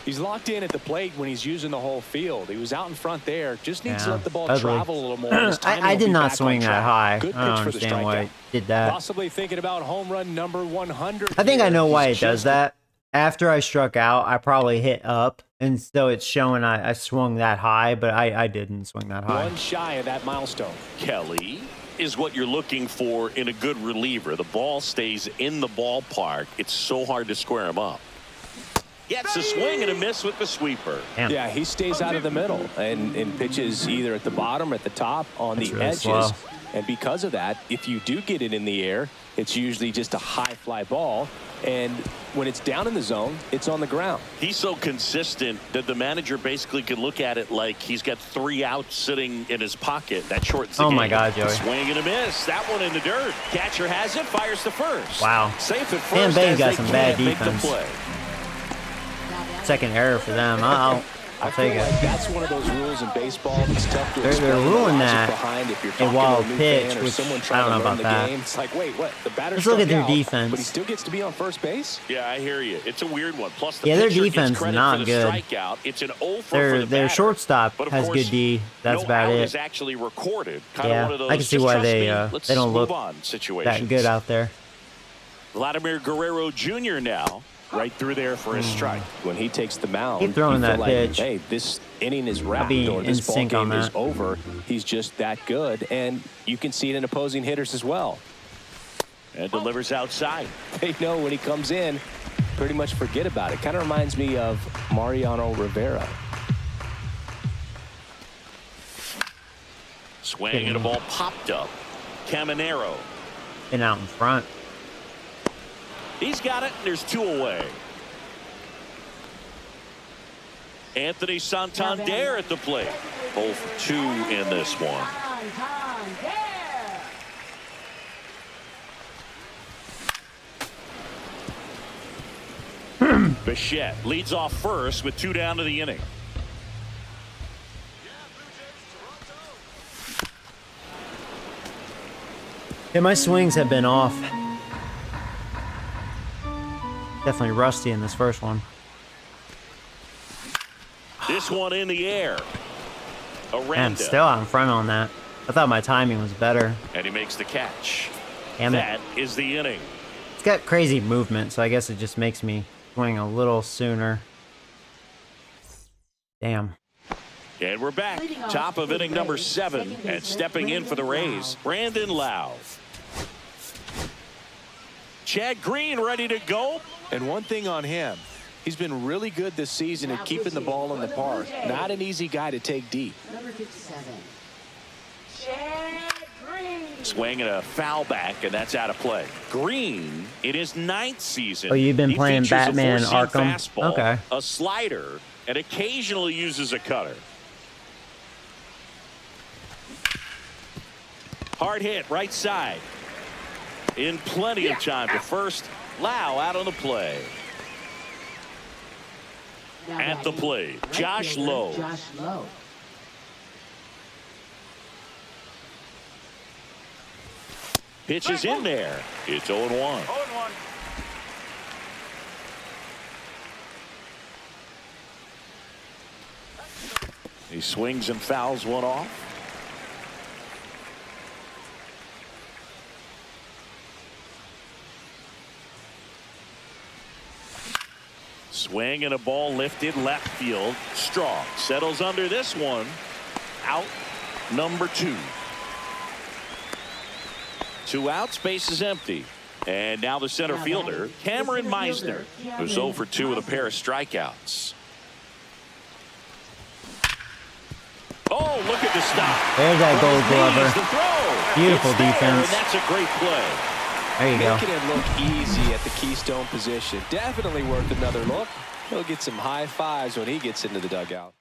He's locked in at the plate when he's using the whole field. He was out in front there. Just needs to let the ball ugly. travel a little more. His timing I will did be not back on swing that track. high. Good I don't pitch for the understand why strikeout. it did that. Possibly thinking about home run number 100. I think I know why He's it does just- that. After I struck out, I probably hit up, and so it's showing I swung that high, but I didn't swing that high. One shy of that milestone. Kelly is what you're looking for in a good reliever. The ball stays in the ballpark. It's so hard to square him up. Gets a swing and a miss with the sweeper. Damn. Yeah, he stays out of the middle and pitches either at the bottom or at the top on That's the really edges. slow. And because of that, if you do get it in the air, it's usually just a high fly ball. And when it's down in the zone, it's on the ground. He's so consistent that the manager basically could look at it like he's got 3 outs sitting in his pocket. That shortens the Oh game. my God, Joey. Swing and a miss. That one in the dirt. Catcher has it. Fires to first. Wow. Safe at Dan first. Bay's as got they some bad can't make the defense. play. Second error for them. I'll feel take like it. that's one of those rules in baseball that's tough to They're explain the ruling logic that behind if you're a talking wild to a new pitch, fan or which someone I trying don't know to learn about the that. game. It's like, wait, what? The batter Let's look at struck their out, defense. but he still gets to be on first base? Yeah, I hear you. It's a weird one. Plus, the Yeah, their pitcher gets defense is credit not for the good. strikeout. It's an 0 for the Their batter. shortstop But of has course, good D. That's no about out it. is actually recorded. Kind Yeah, of one of those, I can see just why trust they me, let's don't move look on situations. that good out there. Vladimir Guerrero Jr. now right through there for his strike. When he takes the mound, Keep throwing you feel that like, pitch. hey, this inning is wrapped be or in this ball sync on game is that. over. He's just that good, and you can see it in opposing hitters as well. And delivers outside. They know when he comes in, pretty much forget about it. Kind of reminds me of Mariano Rivera. Swing and a ball popped up. Caminero. Been out in front. He's got it. There's 2 away. Anthony Santander at the plate. 0 for 2 in this one. Bichette leads off first with 2 down to the inning. Yeah, my swings have been off. Definitely rusty in this first one. This one in the air. Man, Aranda. still out in front on that. I thought my timing was better. And he makes the catch. Damn it. That is the inning. It's got crazy movement, so I guess it just makes me swing a little sooner. Damn. And we're back. Top of inning number 7. And stepping in for the Rays, Brandon Lau. Chad Green ready to go. And one thing on him, he's been really good this season at keeping the ball in the park. Not an easy guy to take deep. Number 57. Chad Green. Swing and a foul back, and that's out of play. Green, in his 9th season. Oh, you've been he playing features Batman a 4-seam Arkham? fastball, Okay. a slider, and occasionally uses a cutter. Hard hit, right side. In plenty of time to first. Lau out on the play. Now At the batting, plate, right Josh fielder, Lowe. Josh Lowe. Pitch is in there. It's 0-1. 0-1. He swings and fouls one off. Swing and a ball lifted left field. Strong settles under this one. Out number 2. 2 outs, base is empty. And now the center fielder, Cameron Meisner, who's 0 for 2 with a pair of strikeouts. Oh, look at the stop. There's that Gold Knees, Glover. the throw. Beautiful It's there, defense. And that's a great play. There you go. Making it look easy at the keystone position. Definitely worth another look. He'll get some high fives when he gets into the dugout.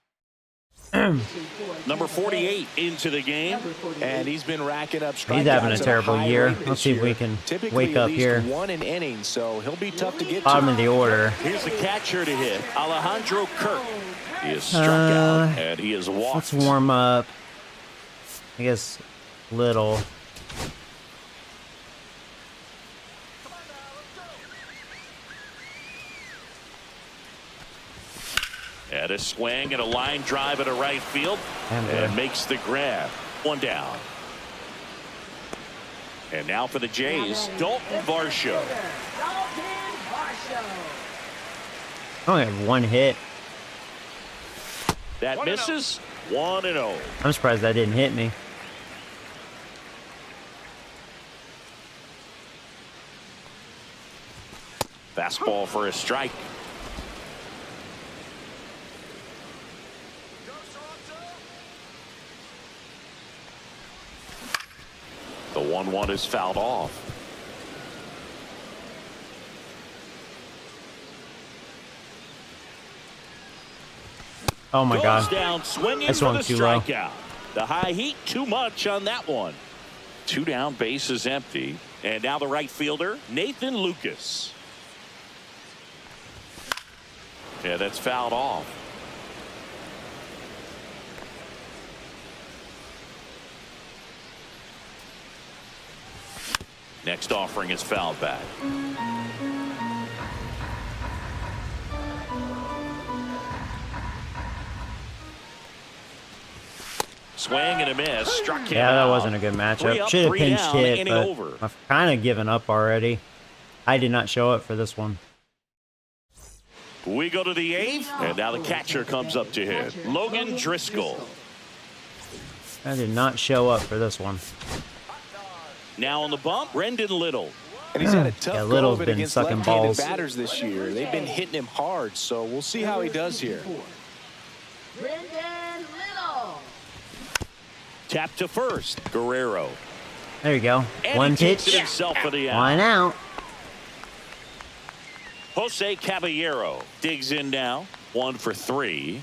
Number 48 into the game. And he's been racking up strikeouts. He's having a at terrible high year. rate Let's this see if we year. can Typically wake up at least here. 1 an inning, so he'll be tough to get Bottom to. of the order. Here's the catcher to hit, Alejandro Kirk. He is struck out, and he is walked. Let's warm up. I guess little. And a swing and a line drive at a right field. And makes the grab. One down. And now for the Jays, Dalton Varsho. I only have one hit. That misses. 1-0. I'm surprised that didn't hit me. Fastball for a strike. The 1-1 is fouled off. Oh my God. Down swinging This for one's the too low. strikeout. The high heat too much on that one. 2 down, base is empty. And now the right fielder, Nathan Lucas. Yeah, that's fouled off. Next offering is fouled back. Swing and a miss. Struck him Yeah, that out. wasn't a good 3 matchup. up, Should have 3 pinch down, hit, inning but over. I've kind of given up already. I did not show up for this one. We go to the 8th, and now the catcher comes up to hit. Logan Driscoll. I did not show up for this one. Now on the bump, Brendan Little. And he's had a tough Yeah, go Little's of it been against sucking left-handed balls. batters this year. They've been hitting him hard, so we'll see how he does here. Brendan Little. Tap to first, Guerrero. There you go. And One he takes pitch. it himself for the out. One out. Jose Caballero digs in now. 1 for 3.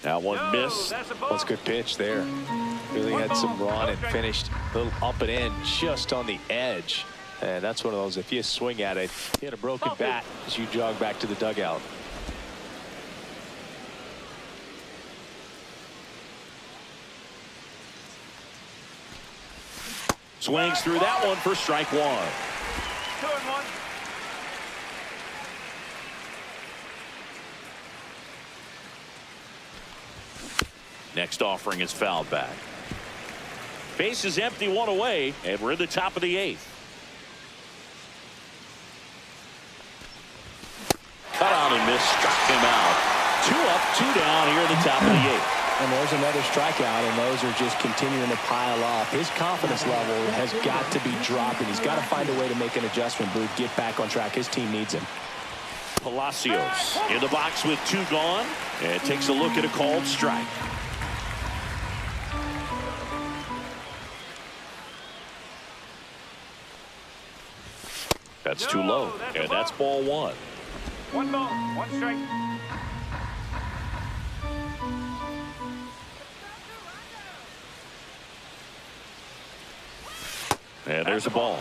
Now one miss. That's a ball. That's a good pitch there. Really had some run and finished a little up and in just on the edge. And that's one of those, if you swing at it, you had a broken bat as you jog back to the dugout. Swings through that one for strike 1. 2-1. Next offering is fouled back. Base is empty, 1 away, and we're in the top of the 8th. Cut out and miss, struck him out. 2 up, 2 down here in the top of the 8th. And there's another strikeout, and those are just continuing to pile up. His confidence level has got to be dropping. He's got to find a way to make an adjustment, Booth, get back on track. His team needs him. Palacios in the box with 2 gone, and takes a look at a called strike. That's too low, and that's ball 1. 1 ball, 1 strike. And there's a ball.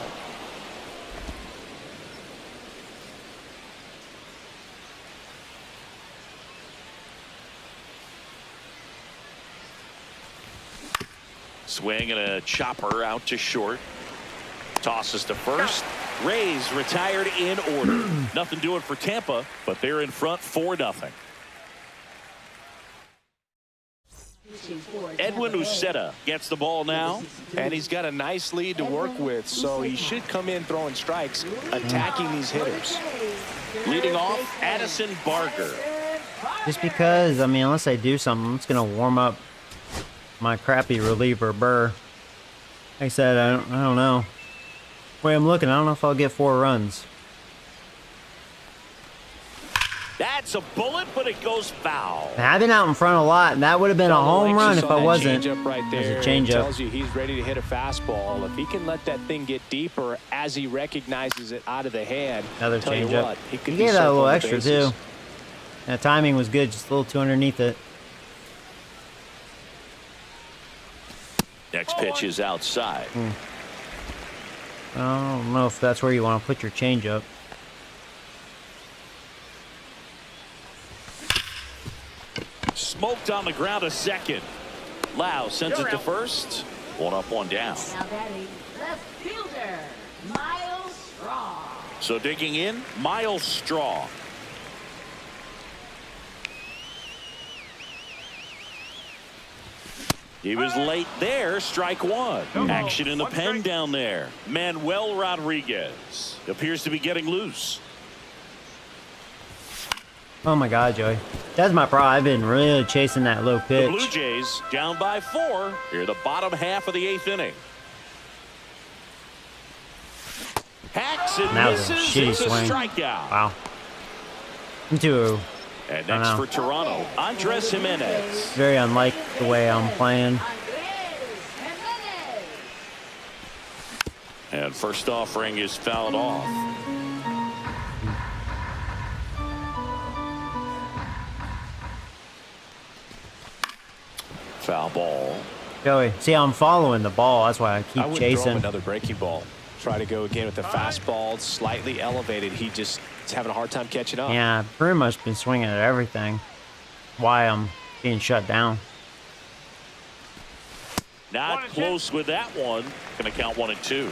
Swing and a chopper out to short. Tosses to first. Rays retired in order. Nothing doing for Tampa, but they're in front 4-0. Edwin Uceta gets the ball now. And he's got a nice lead to work with, so he should come in throwing strikes, attacking these hitters. Leading off, Addison Barger. Just because, I mean, unless I do something, it's going to warm up my crappy reliever, Burr. Like I said, I don't know. The way I'm looking, I don't know if I'll get 4 runs. That's a bullet, but it goes foul. And I've been out in front a lot, and that would have been a home run if I wasn't. Changeup right there. There's a changeup. Tells you he's ready to hit a fastball. If he can let that thing get deeper as he recognizes it out of the hand, Another tell you changeup. what, he could He be gave that a little circling the extra, bases. too. And the timing was good, just a little too underneath it. Next pitch is outside. I don't know if that's where you want to put your changeup. Smoked on the ground a second. Lau sends it to first. 1 up, 1 down. Now batting left fielder, Miles So digging in, Miles Straw. He was late there. Strike one. Action in the pen down there. Manuel Rodriguez appears to be getting loose. Oh my God, Joey. That's my problem. I've been really chasing that low The Blue pitch. Jays down by 4 here the bottom half of the 8th inning. Hacks and That was a misses. shitty It's a swing. strikeout. Wow. Me too. And next for Toronto, Andres Jimenez. Very unlike the way I'm playing. And first offering is fouled off. Foul ball. Joey, see, I'm following the ball. That's why I keep I would throw him chasing. another breaking ball. Try to go again with the fastball, slightly elevated. He just is having a hard time catching up. Yeah, I've pretty much been swinging at everything. Why I'm being shut down. Not close with that one. Going to count 1 and 2.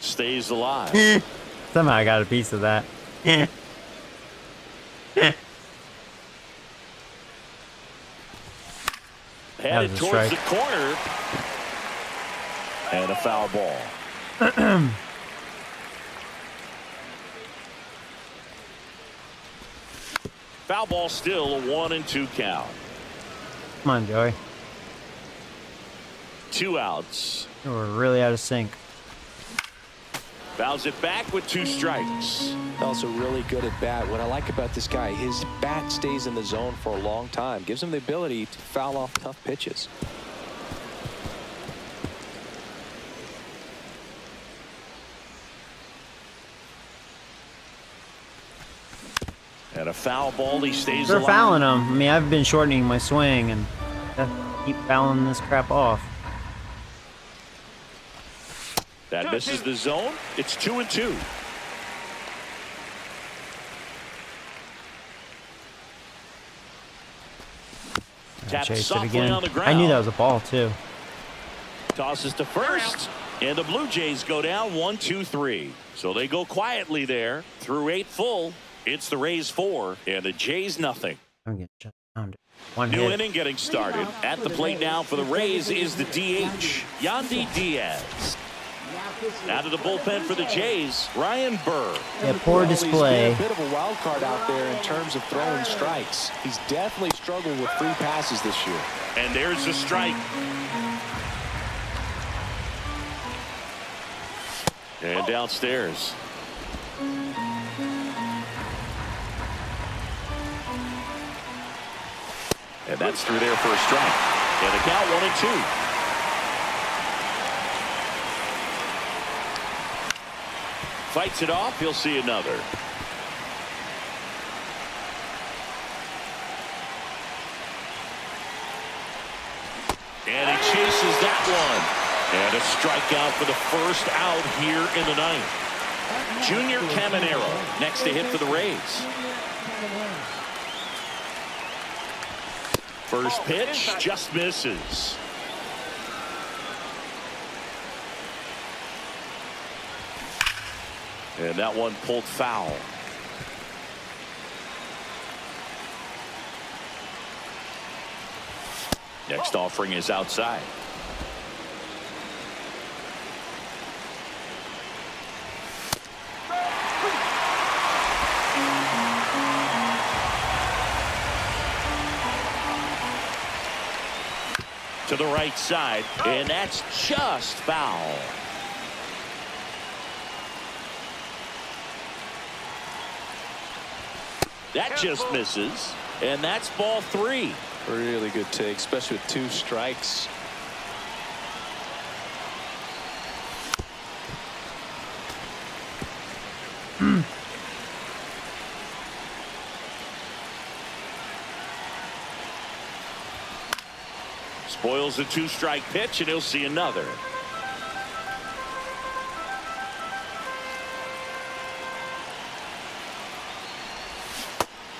Stays alive. Somehow I got a piece of that. Headed was a towards the strike. corner. And a foul ball. Foul ball, still a 1 and 2 count. Come on, Joey. 2 outs. We're really out of sync. Fouls it back with 2 strikes. Also really good at bat. What I like about this guy, his bat stays in the zone for a long time. Gives him the ability to foul off tough pitches. And a foul ball, he stays They're alive. fouling him. I mean, I've been shortening my swing and keep fouling this crap off. That misses the zone. It's 2 and 2. Tapped Chase it softly again. on the ground. I knew that was a ball too. Tosses to first. And the Blue Jays go down 1, 2, 3. So they go quietly there through 8 full. It's the Rays 4 and the Jays nothing. I'm getting shut down. One New hit. inning getting started. At the plate now for the Rays is the DH, Yandy Diaz. Out of the bullpen for the Jays, Ryan Burr. Yeah, poor Well, he's display. been a bit of a wild card out there in terms of throwing strikes. He's definitely struggled with free passes this year. And there's a strike. And downstairs. And that's through there for a strike. And the count 1 and 2. Fights it off. He'll see another. And he chases that one. And a strikeout for the first out here in the ninth. Junior Caminero next to hit for the Rays. First pitch just misses. And that one pulled foul. Next offering is outside. To the right side, and that's just foul. That just misses, and that's ball 3. Really good take, especially with 2 strikes. Spoils the 2-strike pitch, and he'll see another.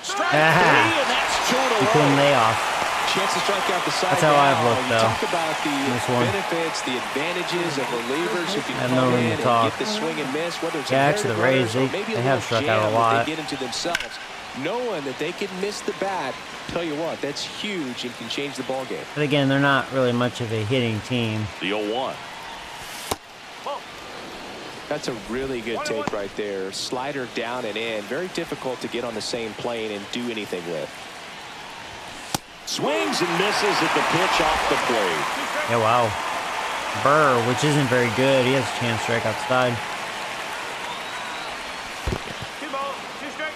Strike 3, and that's 2 in a You couldn't row. lay off. chance to strike out the side. That's how I've looked, You though. talk about the This one. benefits, the advantages of relievers who can I have come no room in to and talk. get the swing and miss, whether it's Yeah, actually, the Rays, they have struck out a lot. They get into themselves, knowing that they can miss the bat. Tell you what, that's huge and can change the ball game. But again, they're not really much of a hitting team. The 0-1. That's a really good take right there. Slider down and in. Very difficult to get on the same plane and do anything with. Swings and misses at the pitch off the plate. Yeah, wow. Burr, which isn't very good. He has a chance to strike outside. 2 balls, 2 strikes.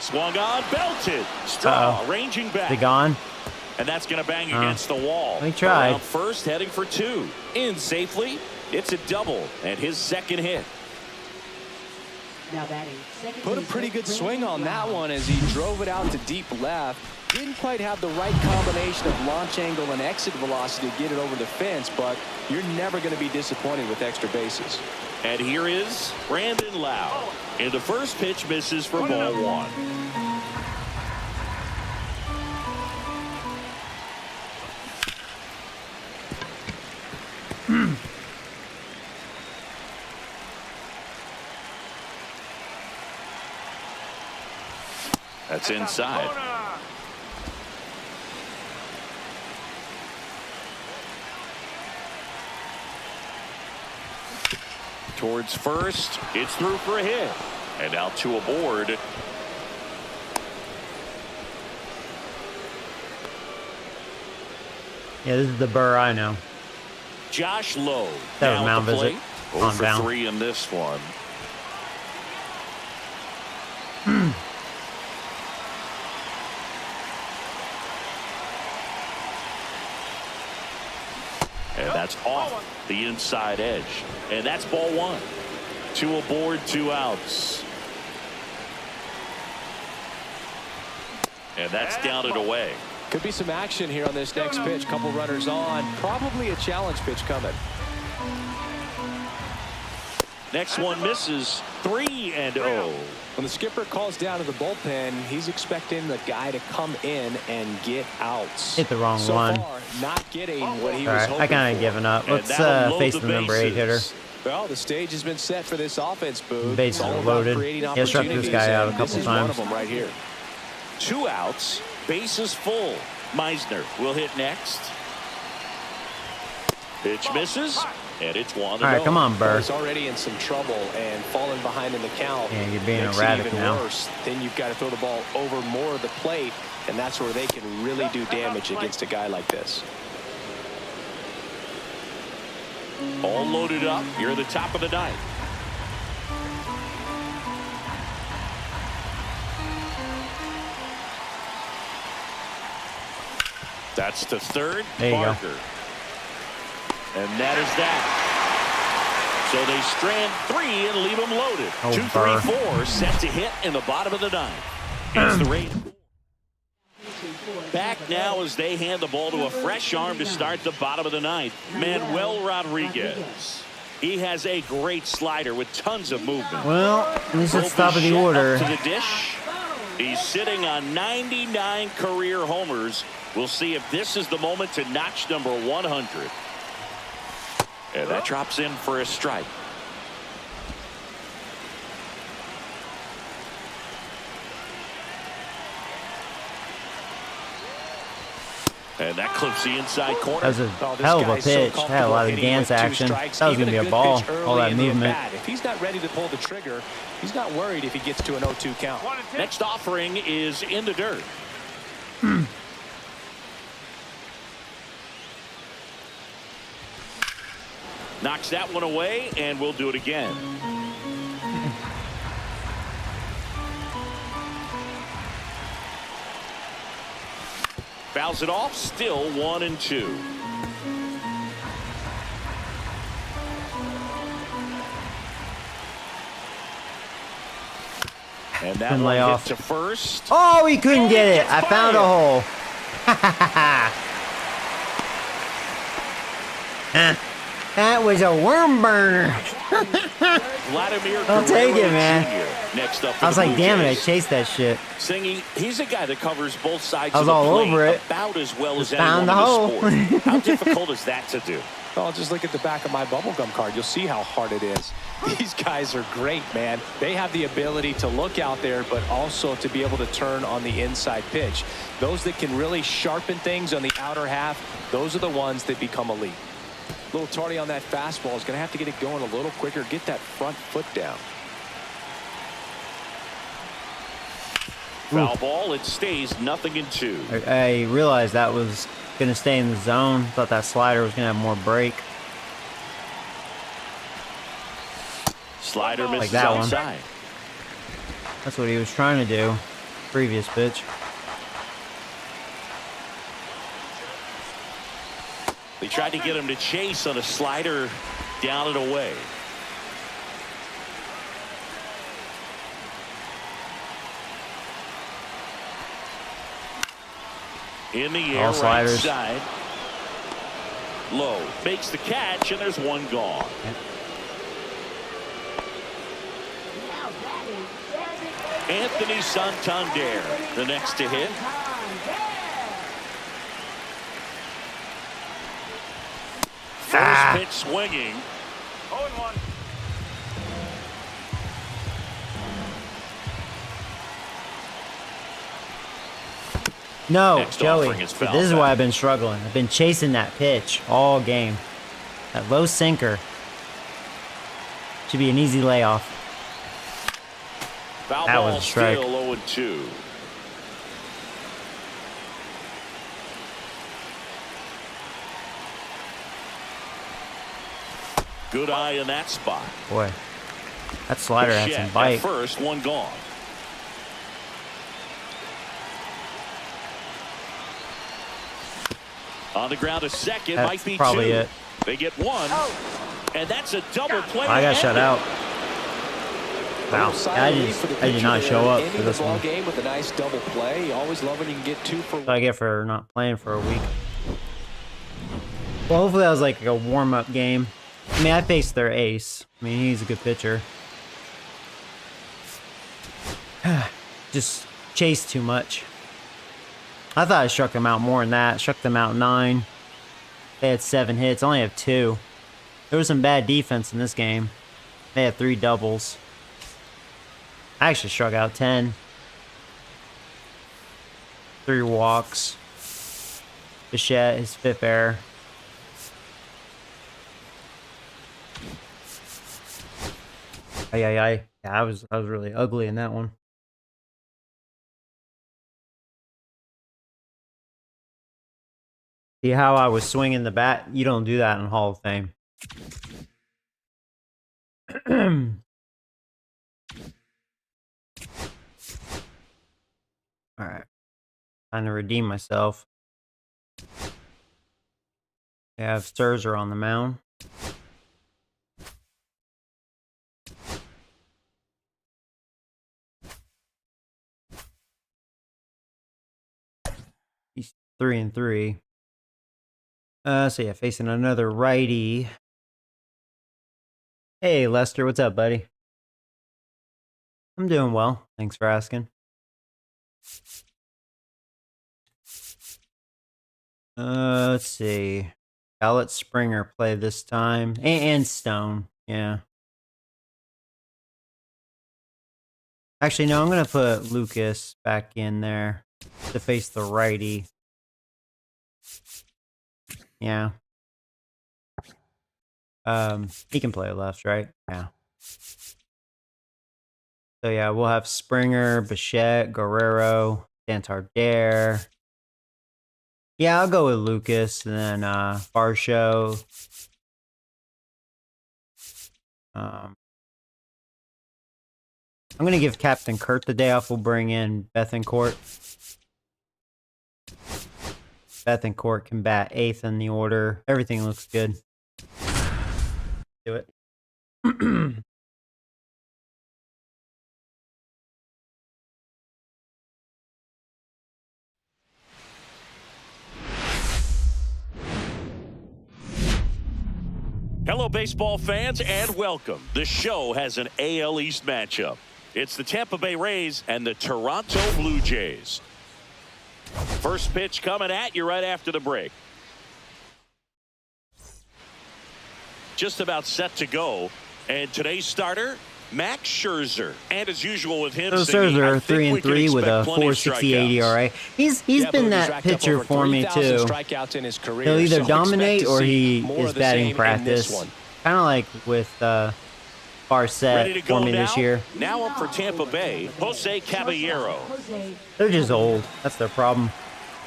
Swung on, belted. Straw ranging back. Is he gone? And that's going to bang against the wall. He tried. Around first, heading for 2. In safely. It's a double and his second hit. Now batting. Put a pretty good swing on that one as he drove it out to deep left. Didn't quite have the right combination of launch angle and exit velocity to get it over the fence, but you're never going to be disappointed with extra bases. And here is Brandon Lau. And the first pitch misses for ball 1. That's inside. Towards first. It's through for a hit. And now 2 aboard. Yeah, this is the Burr I know. Josh Lowe. That was now mound at the visit. plate. On 0 for down. 3 in this one. And that's off the inside edge. And that's ball 1. 2 aboard, 2 outs. And that's down and away. Could be some action here on this next pitch. Couple runners on. Probably a challenge pitch coming. Next one misses. 3-0. When the skipper calls down to the bullpen, he's expecting the guy to come in and get outs. Hit the wrong so one. Far, not getting what he All was right, hoping I kind for. of given up. And Let's that'll load face the the number 8 hitter. bases. Well, the stage has been set for this offense, Booth. Bases It's all are about loaded. creating Yeah, struck this opportunities, guy out a and couple this is one times. of them right here. 2 outs. Bases full. Meisner will hit next. Pitch misses. And it's 1-0. All right, come on, Burr. He's already in some trouble and falling behind in the count. Yeah, you're being Makes erratic it even now. worse. Then you've got to throw the ball over more of the plate, and that's where they can really do damage against a guy like this. All loaded up. You're at the top of the 9th. That's to third. There you go. Parker. And that is that. So they strand 3 and leave them loaded. Oh, 2, Burr. 3, 4 set to hit in the bottom of the 9th. It's the Rays. Back now as they hand the ball to a fresh arm to start the bottom of the 9th. Manuel Rodriguez. He has a great slider with tons of movement. Well, at least it's top of the Bichette order. up to the dish. He's sitting on 99 career homers. We'll see if this is the moment to notch number 100. And that drops in for a strike. And that clips the inside corner. That was a Oh, this hell of a guy's so pitch. Had a lot of comfortable dance hitting with 2 action. strikes. That was Even going to be a good ball. pitch All early that in the movement. at-bat. If he's not ready to pull the trigger, he's not worried if he gets to an 0-2 count. 1 and 2. Next offering is in the dirt. Knocks that one away, and we'll do it again. Fouls it off, still 1 and 2. And that Couldn't lay one hit off. to first. Oh, he couldn't get it. I found a hole. That was a worm burner. Vladimir I'll take it, Guerrero man. Jr. Next up for I was the like, Blue damn it, I Jays. chased that shit. Singy, he's a guy that covers both sides I of was the all plate over it. about as well Just as anyone found the in hole. the sport. How difficult is that to do? Oh, just look at the back of my bubblegum card. You'll see how hard it is. These guys are great, man. They have the ability to look out there, but also to be able to turn on the inside pitch. Those that can really sharpen things on the outer half, those are the ones that become elite. A little tardy on that fastball. Is going to have to get it going a little quicker. Get that front foot down. Foul ball. It stays 0-2. I realized that was going to stay in the zone. Thought that slider was going to have more break. Slider misses that one. outside. That's what he was trying to do. Previous pitch. They tried to get him to chase on a slider down and away. In the air, All right sliders. side. Low makes the catch, and there's one gone. Anthony Santander, the next to hit. First pitch swinging. 0-1. No, Next Joey. offering is foul This is back. why I've been struggling. I've been chasing that pitch all game. That low sinker. Should be an easy layoff. Foul That was ball a strike. still 0-2. Good eye in that spot. Boy, that slider had Bichette some at bite. first, one gone. On the ground, a second That's might be probably two. it. They get one, and that's a double play. I got to shut end it. out. Wow, Silent I lead for the did pitcher not there, show up ending for this the ball one. game with a nice double play. You always love when you can get 2 for What I get for not playing for a week. Well, hopefully that was like a warm-up game. I mean, I faced their ace. I mean, he's a good pitcher. Just chased too much. I thought I struck them out more than that. Struck them out 9. They had 7 hits. I only have 2. There was some bad defense in this game. They had 3 doubles. I actually struck out 10. 3 walks. Bichette, his 5th error. Yeah, I was really ugly in that one. See how I was swinging the bat? You don't do that in Hall of Fame. All right. Time to redeem myself. I have Scherzer on the mound. He's 3-3. So yeah, facing another righty. Hey, Lester, what's up, buddy? I'm doing well. Thanks for asking. Let's see. I'll let Springer play this time. And Stone. Yeah. Actually, no, I'm going to put Lucas back in there to face the righty. Yeah. He can play left, right? Yeah. So yeah, we'll have Springer, Bichette, Guerrero, Santander. Yeah, I'll go with Lucas and then Barshow. I'm gonna give Captain Kurt the day off. We'll bring in Bethancourt. Bethancourt can bat 8th in the order. Everything looks good. Do it. Hello, baseball fans, and welcome. The show has an AL East matchup. It's the Tampa Bay Rays and the Toronto Blue Jays. First pitch coming at you right after the break. Just about set to go. And today's starter, Max Scherzer. And as usual with him, So Scherzer 3-3 with a 4.68 ERA. He's been that pitcher for me too. He'll either dominate or he is batting practice. Kind of like with Barcett for me this year. Now up for Tampa Bay, Jose Caballero. They're just old. That's their problem.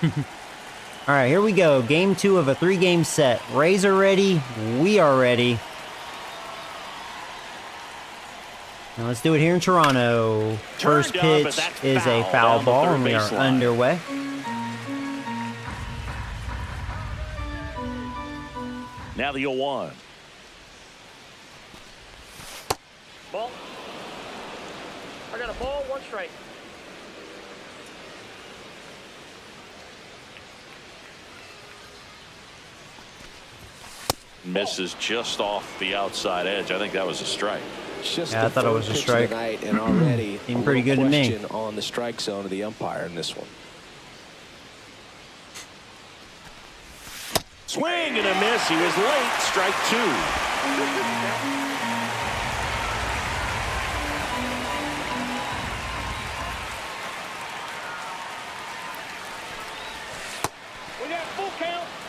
All right, here we go. Game 2 of a 3-game set. Rays are ready. We are ready. Now let's do it here in Toronto. First pitch is a foul ball, and we are underway. Now the 0-1. Ball. I got a ball, 1 strike. Misses just off the outside edge. I think that was a strike. Yeah, I thought it was a strike. And already seemed pretty good to me. On the strike zone of the umpire in this one. Swing and a miss. He was late. Strike 2.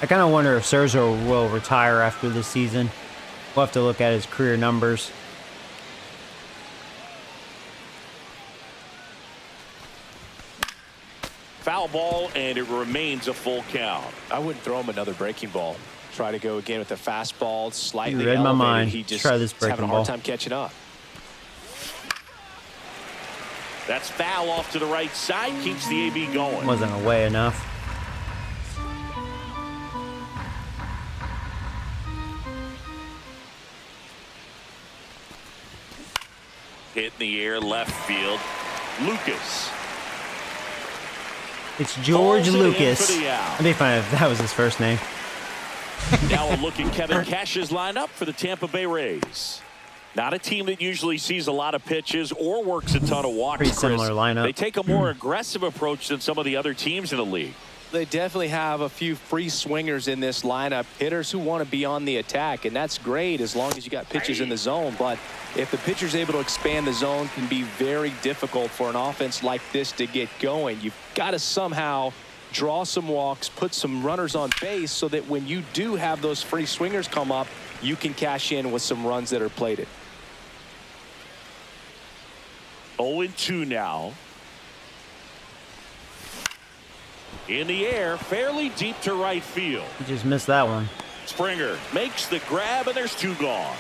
I kind of wonder if Scherzer will retire after this season. We'll have to look at his career numbers. Foul ball, and it remains a full count. I wouldn't throw him another breaking ball. Try to go again with the fastball, slightly You read my mind. He just try this breaking having a ball. hard time catching up. That's foul off to the right side. Keeps the AB going. Wasn't away enough. Hit in the air, left field. Lucas. It's George Pulls it in Lucas. for the out. I'd be fine if that was his first name. Now a look at Kevin Cash's lineup for the Tampa Bay Rays. Not a team that usually sees a lot of pitches or works a ton of walks. Pretty similar lineup. They take a more aggressive approach than some of the other teams in the league. They definitely have a few free swingers in this lineup. Hitters who want to be on the attack, and that's great as long as you got pitchers in the zone. But if the pitcher's able to expand the zone, it can be very difficult for an offense like this to get going. You've got to somehow draw some walks, put some runners on base so that when you do have those free swingers come up, you can cash in with some runs that are plated. 0-2 now. In the air, fairly deep to right field. You just missed that one. Springer makes the grab, and there's 2 gone.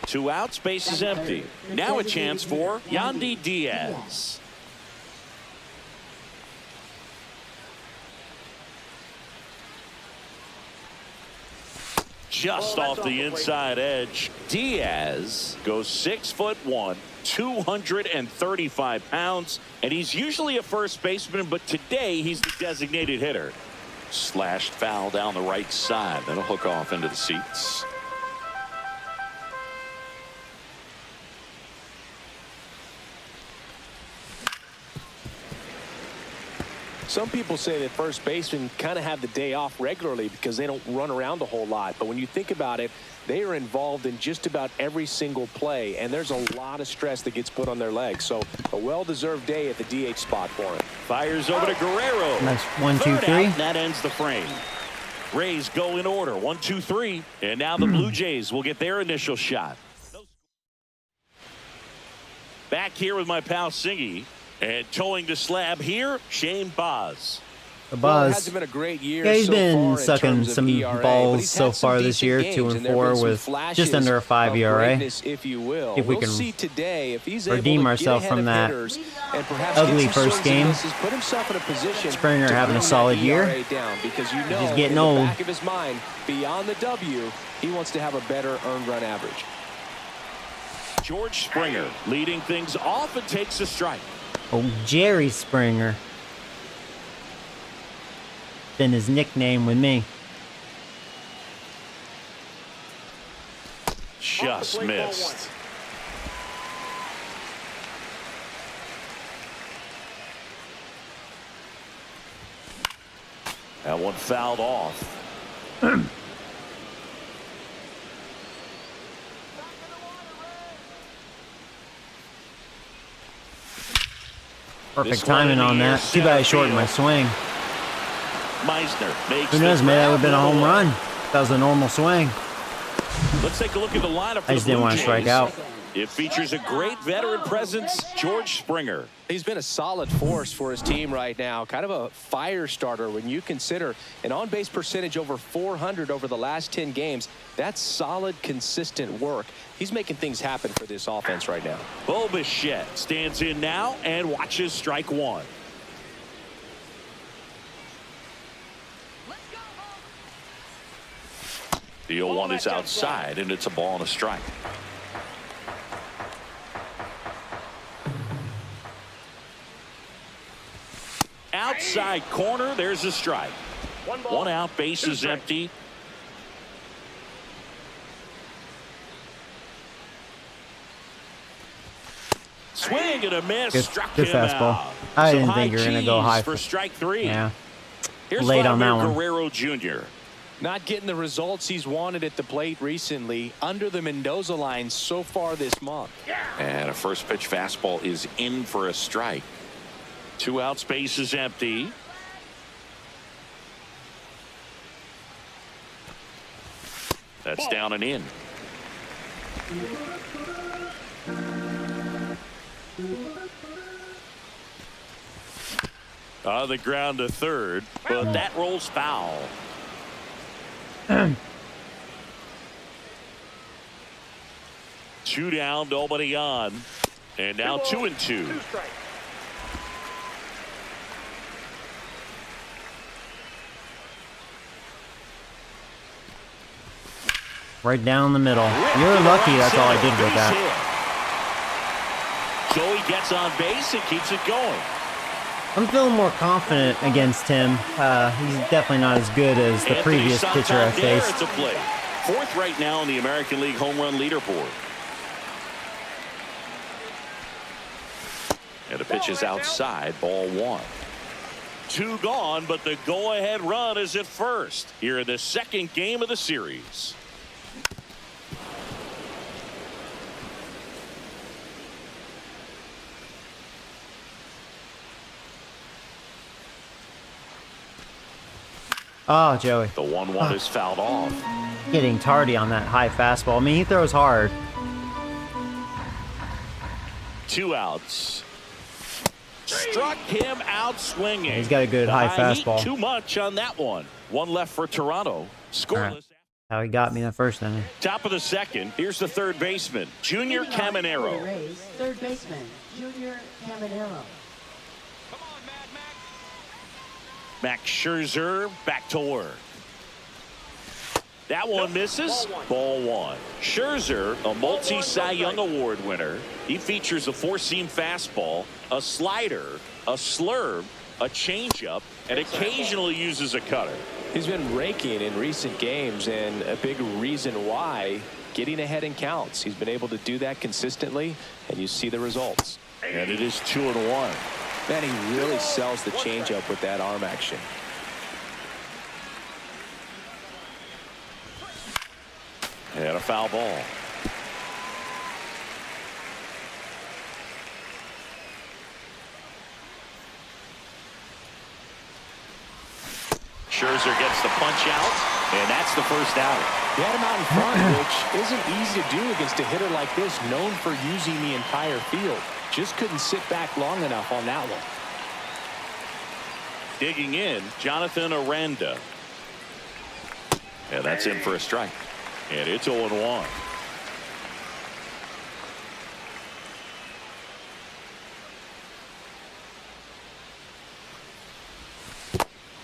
2 outs, base is empty. Now a chance for Yandy Diaz. Just off the inside edge. Diaz goes 6'1", 235 pounds, and he's usually a first baseman, but today he's the designated hitter. Slashed foul down the right side. That'll hook off into the seats. Some people say that first basemen kind of have the day off regularly because they don't run around a whole lot. But when you think about it, they are involved in just about every single play, and there's a lot of stress that gets put on their legs. So a well-deserved day at the DH spot for him. Fires over to Guerrero. Nice 1, 2, 3. Third out, that ends the frame. Rays go in order. 1, 2, 3. And now the Blue Jays will get their initial shot. Back here with my pal Singy. And towing the slab here, Shane Baz. The Well, it Buzz. hasn't been a great year Yeah, he's so been far in sucking terms of some ERA, but balls he's so had some far this decent year, games, 2 and and there have 4 been some with flashes just under a 5 of ERA. greatness, if you will. If we We'll can see today if he's redeem able to ourselves get ahead from of that hitters and perhaps ugly get some first swings and game. misses, put himself in a position Springer to having a bring solid that year. ERA down, because you know He's getting in the old. back of his mind, beyond the W, he wants to have a better earned run average. George Springer leading things off and takes a strike. Oh, Jerry Springer. Been his nickname with me. just missed. That one fouled off. Perfect timing on that. Too bad I shortened my swing. Meisner makes Who knows, man? That would have been a home run. That was a normal swing. Let's take a look at the lineup for I just the didn't Blue want to strike Jays. out. It features a great veteran presence, George Springer. He's been a solid force for his team right now. Kind of a fire starter when you consider an on-base percentage over 400 over the last 10 games. That's solid, consistent work. He's making things happen for this offense right now. Bo Bichette stands in now and watches strike one. The 0-1 is outside, and it's a ball and a strike. Outside corner, there's a strike. One out, base is empty. Swing and a miss. Struck Good him fastball. out. I Some didn't think you were going to go high for strike three. Yeah. Here's Late on that Vladimir one. Guerrero Jr. Not getting the results he's wanted at the plate recently under the Mendoza line so far this month. And a first pitch fastball is in for a strike. 2 outs, base is empty. That's down and in. On the ground to third, but that rolls foul. Two down, nobody on, and now 2-2. Right down the middle. You're lucky that's all I did with that. Joey gets on base and keeps it going. I'm feeling more confident against him. He's definitely not as good as the previous pitcher I faced. It's a play. Fourth right now in the American League home run leaderboard. And the pitch is outside, ball one. 2 gone, but the go-ahead run is at first here in the second game of the series. Oh, Joey. The 1-1 is fouled off. Getting tardy on that high fastball. I mean, he throws hard. 2 outs. Struck him out swinging. He's got a good high Heat fastball. too much on that one. 1 left for Toronto. Scoreless. How he got me that first inning. Top of the second. Here's the third baseman, Junior Caminero. Rays, third baseman, Junior Caminero. Max Scherzer back to work. That one misses. Ball one. Scherzer, a multi-Cy Young Award winner. He features a four-seam fastball, a slider, a slurve, a changeup, and occasionally uses a cutter. He's been raking in recent games, and a big reason why, getting ahead in counts. He's been able to do that consistently, and you see the results. And it is 2-1. Man, he really sells the changeup with that arm action. And a foul ball. Scherzer gets the punch out, and that's the first out. He had him out in front, which isn't easy to do against a hitter like this, known for using the entire field. Just couldn't sit back long enough on that one. Digging in, Jonathan Aranda. And that's in for a strike. And it's 0-1.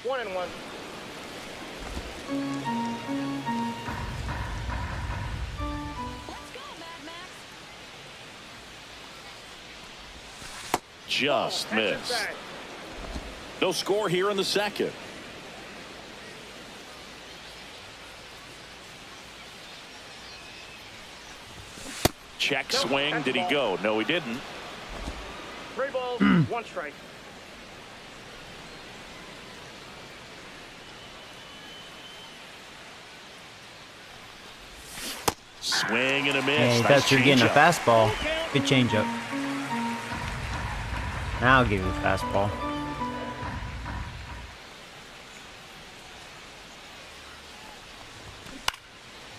One and one. Just missed. No score here in the second. Check swing. Did he go? No, he didn't. 3 balls, 1 strike. Swing and a miss. Hey, Nice thought you were getting a changeup. fastball. Good changeup. Now I'll give you a fastball.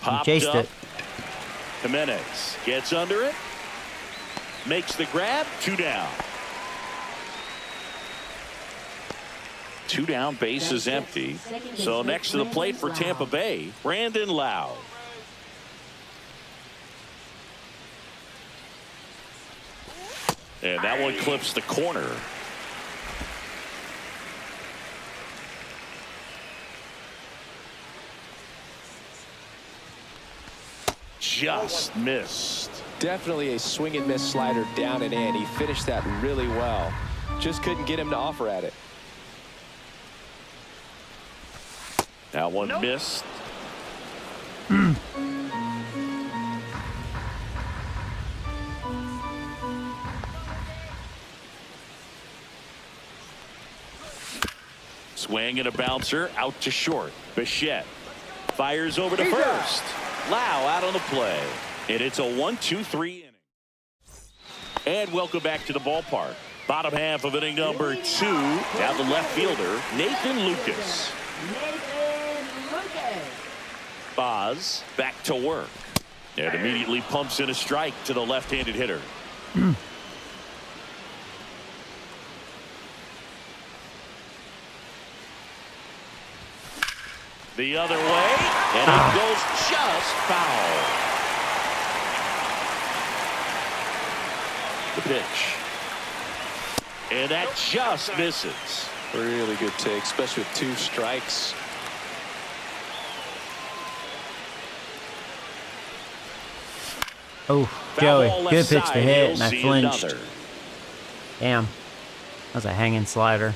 Popped chased up. it. Jimenez gets under it. Makes the grab. 2 down. 2 down, base is empty. So next to the plate for Tampa Bay, Brandon Lau. And that one clips the corner. Just missed. Definitely a swing and miss slider down and in. He finished that really well. Just couldn't get him to offer at it. That one missed. Swing and a bouncer out to short. Bichette fires over to first. Lau out on the play. And it's a 1-2-3 inning. And welcome back to the ballpark. Bottom half of inning number 2. Down the left fielder, Nathan Lucas. Boz back to work. And immediately pumps in a strike to the left-handed hitter. The other way, and it goes just foul. The pitch. And that just misses. Really good take, especially with 2 strikes. Oh, Joey, good pitch to hit, and I flinched. Another. Damn. That was a hanging slider.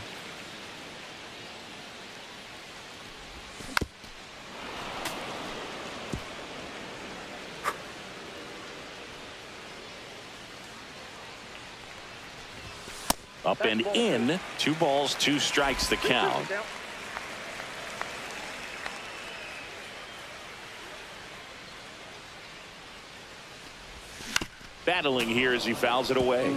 Up and in. 2 balls, 2 strikes the count. Battling here as he fouls it away.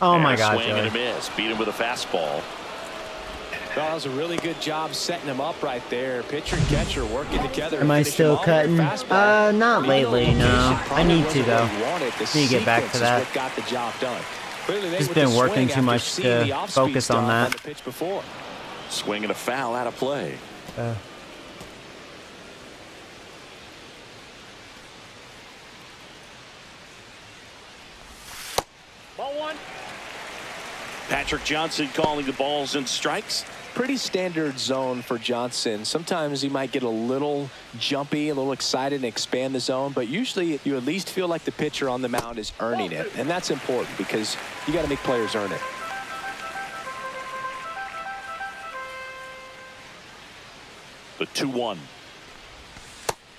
Oh my And a God, swing and a Joey. miss. Beat him with a fastball. That was a really good job setting him up right there. Pitcher and catcher working together. Am I still cutting? Not lately, no. I need to, though. Need to get back to that. Got the job done. Clearly, Just been working too much to focus on that. Pitch before. Swing and a foul out of play. Ball 1. Patrick Johnson calling the balls and strikes. Pretty standard zone for Johnson. Sometimes he might get a little jumpy, a little excited and expand the zone, but usually you at least feel like the pitcher on the mound is earning it, and that's important because you got to make players earn it. The 2-1.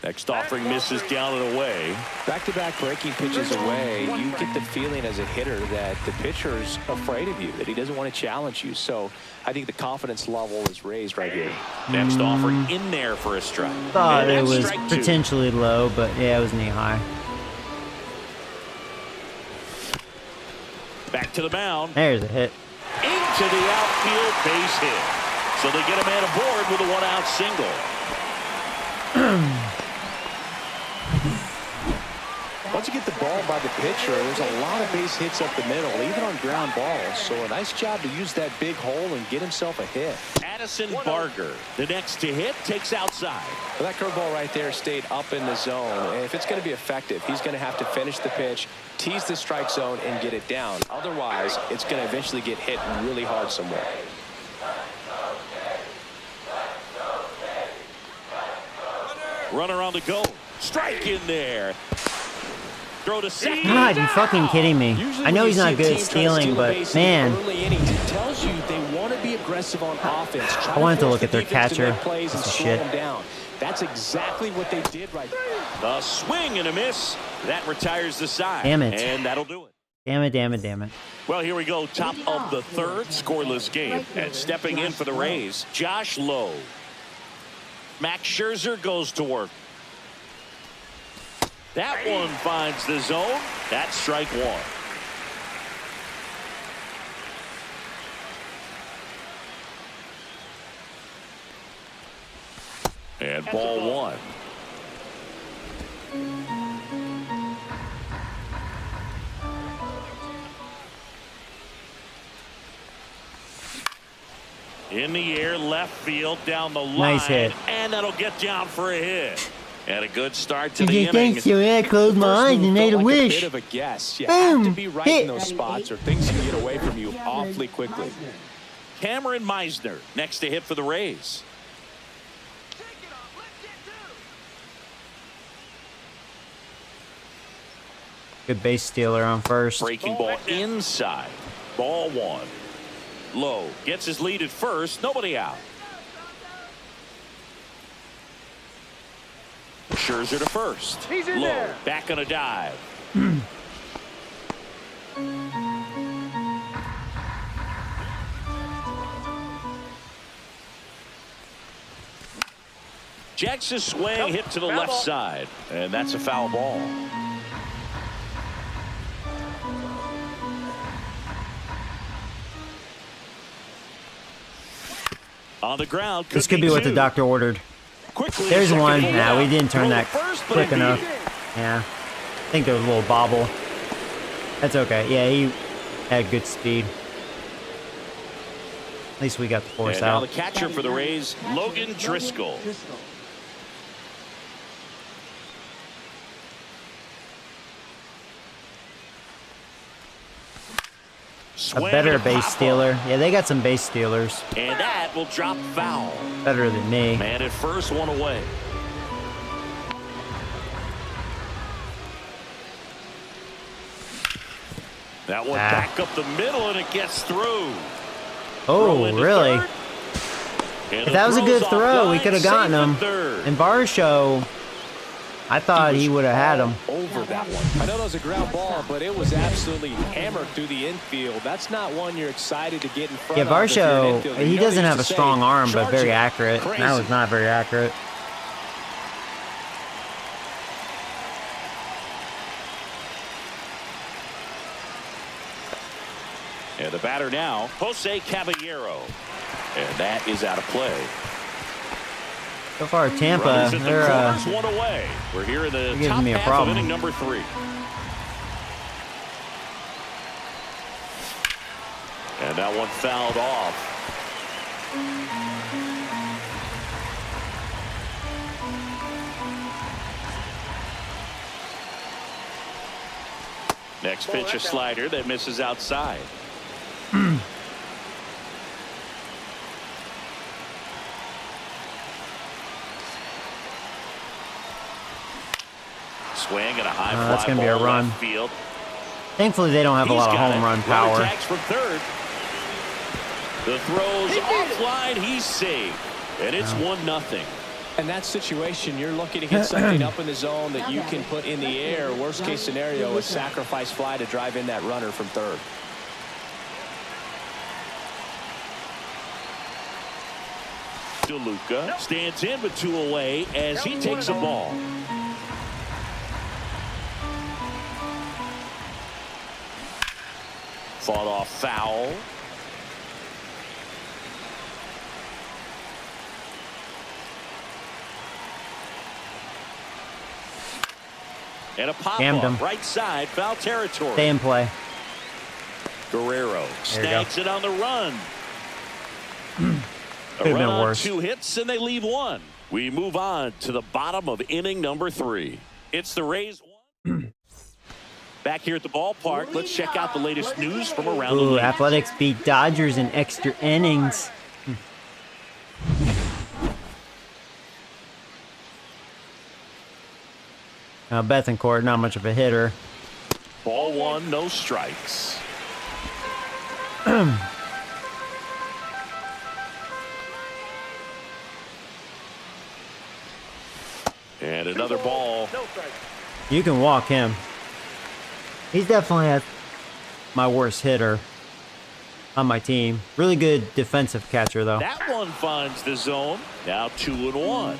Next offering misses down and away. Back-to-back breaking pitches away, you get the feeling as a hitter that the pitcher's afraid of you, that he doesn't want to challenge you. So I think the confidence level is raised right here. Next offering in there for a strike. Thought And it that's was strike 2. potentially low, but yeah, it was knee high. Back to the mound. There's a hit. Into the outfield, base hit. So they get a man aboard with a 1-out single. Once you get the ball by the pitcher, there's a lot of base hits up the middle, even on ground balls. So a nice job to use that big hole and get himself a hit. Addison Barger, the next to hit, takes outside. Well, that curveball right there stayed up in the zone. And if it's going to be effective, he's going to have to finish the pitch, tease the strike zone, and get it down. Otherwise, it's going to eventually get hit really hard somewhere. Runner on the go. Strike in there. Throw to second. God, you fucking kidding me? Usually I know when he's you see not a good team at try to stealing, steal a but base in the man, early innings, it tells you they want to be aggressive on offense. Try I wanted to force look the at their defense to catcher. make plays and Piece of slow shit. them down. That's exactly what they did right there. A swing and a miss. That retires the side. Damn it. And that'll do it. Damn it, damn it, damn it. Well, here we go. Top of the third, scoreless game. And stepping in for the Rays, Josh Lowe. Max Scherzer goes to work. That one finds the zone. That's strike one. And ball one. In the air, left field, down the line. Nice hit. And that'll get down for a hit. And a good start to the Gee, inning. thanks, you. I closed my eyes and made a Felt like wish. A bit of a guess. You have to Boom. be right Hit. in those spots or things can get away from you awfully quickly. Cameron Meisner next to hit for the Rays. Good base stealer on first. Breaking ball inside. Ball one. Lowe gets his lead at first. Nobody out. Scherzer to first. He's in Lowe there. back on a dive. Jackson's swing hit to the left side. And that's a foul ball. On the ground. This could be what the doctor ordered. Quickly, There's second one. ball Nah, we down. didn't turn Throw that to first, but quick it enough. beat it. Yeah. I think there was a little bobble. That's okay. Yeah, he had good speed. At least we got the force And now out. the catcher for the Rays, Logan Driscoll. A Swing better and a base pop-up. stealer. Yeah, they got some base stealers. And that will drop foul. Better than me. Man at first, one away. That one back up the middle, and it gets through. Oh, into really? third. And If the that was a good throw's throw, we offline, could have gotten safe him. at third. And Barshow, I thought he would have had him. Over that one. I know that was a ground ball, but it was absolutely hammered through the infield. That's not one you're excited to get in front Yeah, of. if you're an Barshow, infielder. he You know doesn't they have a used to strong say, arm, but "Charge very it." accurate. Crazy. That was not very accurate. And the batter now, Jose Caballero. And that is out of play. So far, Tampa, Runners at the they're corners, one away. We're here in the giving top me a half problem. of inning number 3. And that one fouled off. Next pitch, a slider that misses outside. Swing and a high fly that's gonna be a ball run. left field. thankfully they don't have a lot of home run power. Attacks from third. The throw's offline. He's safe, and it's 1-0. In that situation, you're looking to get something up in the zone that you can put in the air. Worst case scenario, a sacrifice fly to drive in that runner from third. DeLuca stands in with 2 away as he takes a ball. Fought off foul. And a pop Jammed him. off right side, foul territory. Stay in play. Guerrero snags it on the run. A Could've run been on worse. 2 hits and they leave 1. We move on to the bottom of inning number 3. It's the Rays 1. Back here at the ballpark, let's check out the latest news from around the Ooh, league. Athletics beat Dodgers in extra innings. Bethencourt, not much of a hitter. Ball one, no strikes. And another ball. No strike. You can walk him. He's definitely my worst hitter on my team. Really good defensive catcher, though. That one finds the zone. Now 2-1.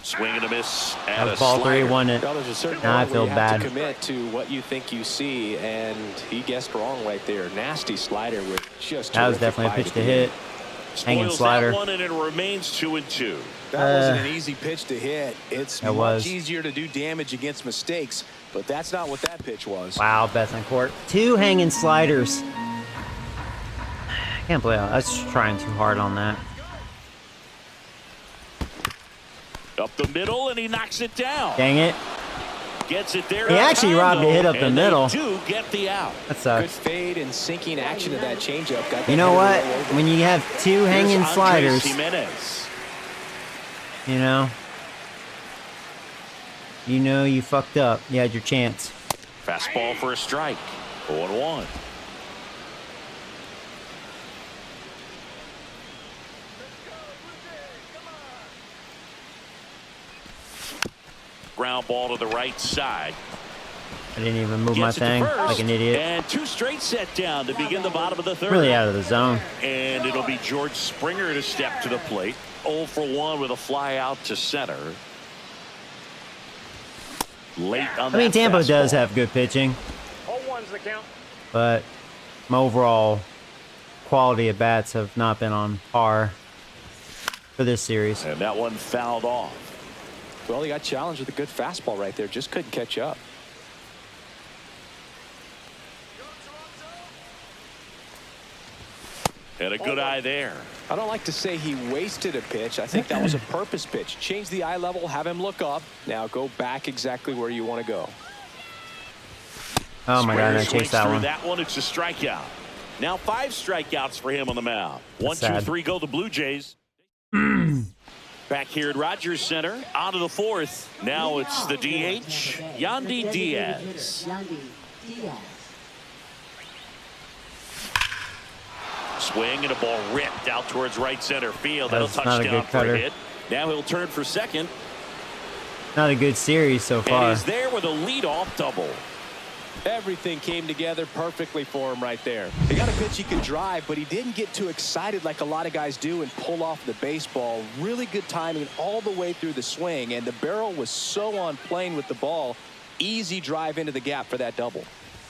Swing and a miss. That And was a ball 3, slider. wasn't it? Well, there's a certain Now I point where feel you have bad. to commit to what you think you see, and he guessed wrong right there. Nasty slider with just That was terrific definitely a bite pitch at to the hit. end. Hanging Spoils slider. that one, and it remains 2-2. That wasn't an easy pitch to hit. It's That much was. easier to do damage against mistakes, but that's not what that pitch was. Wow, Bethencourt. 2 hanging sliders. Can't believe I was trying too hard on that. Up the middle, and he knocks it down. Dang it. Gets it there. He on actually time, robbed a though, hit up the and middle. They do get the out. That Good sucks. fade and sinking action of that changeup. Got You that know header what? all over. When you have 2 hanging Here's Andres sliders, Jimenez. you know you fucked up. You had your chance. Fastball for a strike. 0-1. Ground ball to the right side. I didn't even move my Gets it to thing first, like an idiot. And 2 straight set down to begin the bottom of the third. Really out of the zone. And it'll be George Springer to step to the plate. 0 for 1 with a fly out to center. Late on I mean, that Tampa does fastball. have good pitching, 0-1's the count. but my overall quality of bats have not been on par for this series. And that one fouled off. Well, he got challenged with a good fastball right there. Just couldn't catch up. And a good eye there. I don't like to say he wasted a pitch. I think that was a purpose pitch. Change the eye level, have him look up. Now go back exactly where you want to go. Oh my God, I Springer swings chased that through one. that one. It's a strikeout. Now 5 strikeouts for him on the mound. 1, 2, sad. 3 go the Blue Jays. Back here at Rogers Center. On to the 4th. Now it's the DH, Yandy Diaz. Yandy Diaz. Swing and a ball ripped out towards right center field. That'll That's not a touchdown good for a cutter. hit. Now he'll turn for second. Not a good series so And far. he's there with a leadoff double. Everything came together perfectly for him right there. He got a pitch he could drive, but he didn't get too excited like a lot of guys do and pull off the baseball. Really good timing all the way through the swing, and the barrel was so on plane with the ball. Easy drive into the gap for that double.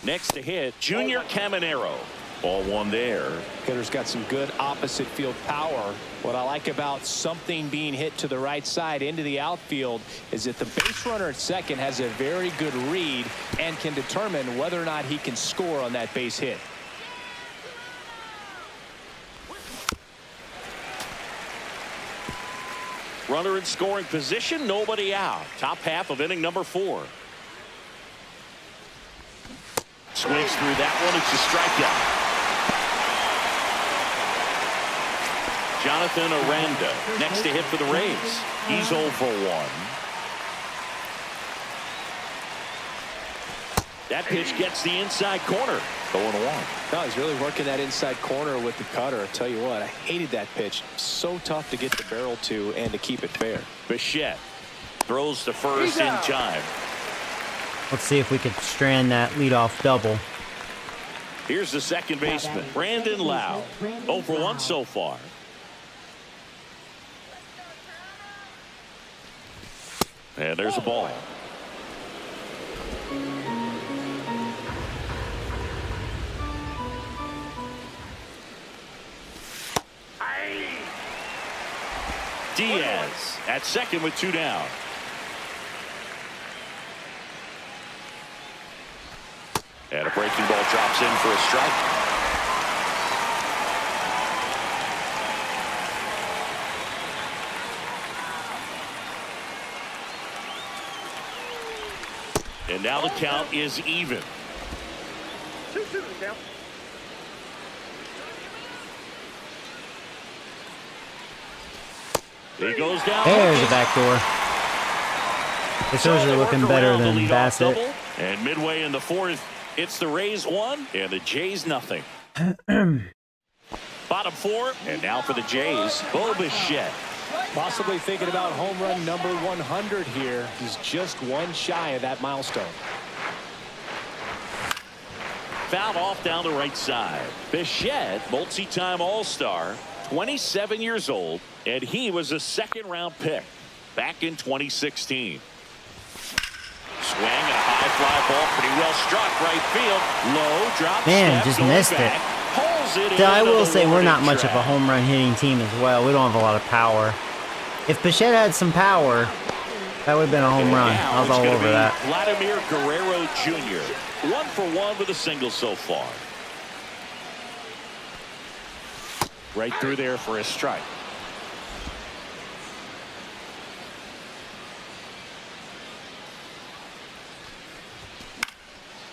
Next to hit, Junior Caminero. Ball 1 there. Hitter's got some good opposite field power. What I like about something being hit to the right side into the outfield is that the base runner at second has a very good read and can determine whether or not he can score on that base hit. Runner in scoring position, nobody out. Top half of inning number 4. Swings through that one. It's a strikeout. Jonathan Aranda next to hit for the Rays. He's 0 for 1. That pitch gets the inside corner. 0-1. No, he's really working that inside corner with the cutter. I tell you what, I hated that pitch. So tough to get the barrel to and to keep it fair. Bichette throws to first in time. Let's see if we can strand that leadoff double. Here's the second baseman, Brandon Lau. 0 for 1 so far. And there's a ball. Diaz at second with 2 down. And a breaking ball drops in for a strike. And now the count is even. 2-2 the count. He goes down. There's the back door. The Stars are looking better than Bassett. Double, and midway in the fourth, it's the Rays 1 and the Jays nothing. Bottom 4, and now for the Jays, Bo Bichette. Possibly thinking about home run number 100 here. He's just one shy of that milestone. Foul off down the right side. Bichette, multi-time All-Star, 27 years old, and he was a second-round pick back in 2016. Swing and a high fly ball, pretty well struck, right field. Low drop. Man, step, just going missed back, it. Pulls it So I in will on the say we're not warning much of a track. home run hitting team as well. We don't have a lot of power. If Bichette had some power, that would have been a home run. Now I was it's all gonna over be that. Vladimir Guerrero Jr. 1 for 1 with a single so far. Right through there for a strike.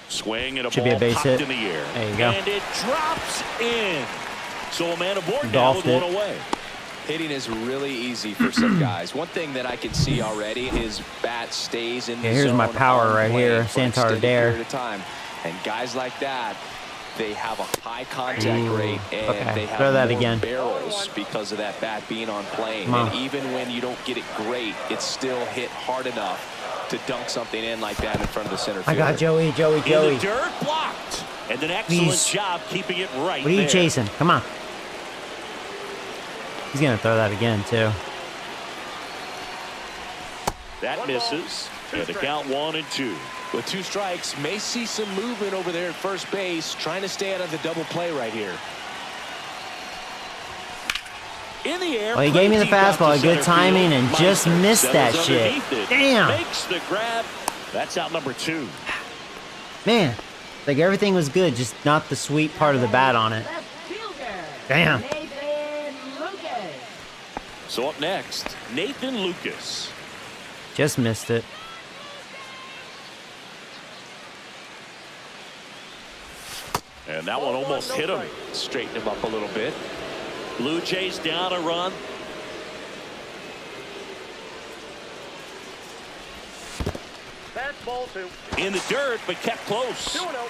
Swing and a Should be ball a base popped hit. in the air. There you go. And it drops in. So a man aboard now with Golfed it. one away. Hitting is really easy for some guys. One thing that I can see already, his bat stays in the here's zone my power on right plane here, for an Santander extended Dare. period of time. And guys like that, they have a high contact Ooh, rate, and okay, they have throw that more again. barrels because of that bat being on plane. Come on. And even when you don't get it great, it's still hit hard enough to dunk something in like that in front of the center fielder. I got Joey. In the dirt, blocked. And an excellent Please. job keeping it right What are you there. chasing? Come on. He's going to throw that again, too. That misses. And the count 1 and 2. With 2 strikes, may see some movement over there at first base, trying to stay out of the double play right here. In the air. Well, he gave me the pretty deep out fastball, to good center timing, field. and just Meisner missed that settles shit. underneath it. Damn. Makes the grab. That's out number 2. Man, like everything was good, just not the sweet part of the bat on it. Left fielder. Damn. Nathan Lucas. So up next, Nathan Lucas. Just missed it. And that one almost hit him. Straighten him up a little bit. Blue Jays down a run. That's ball 2. In the dirt, but kept close. 2-0.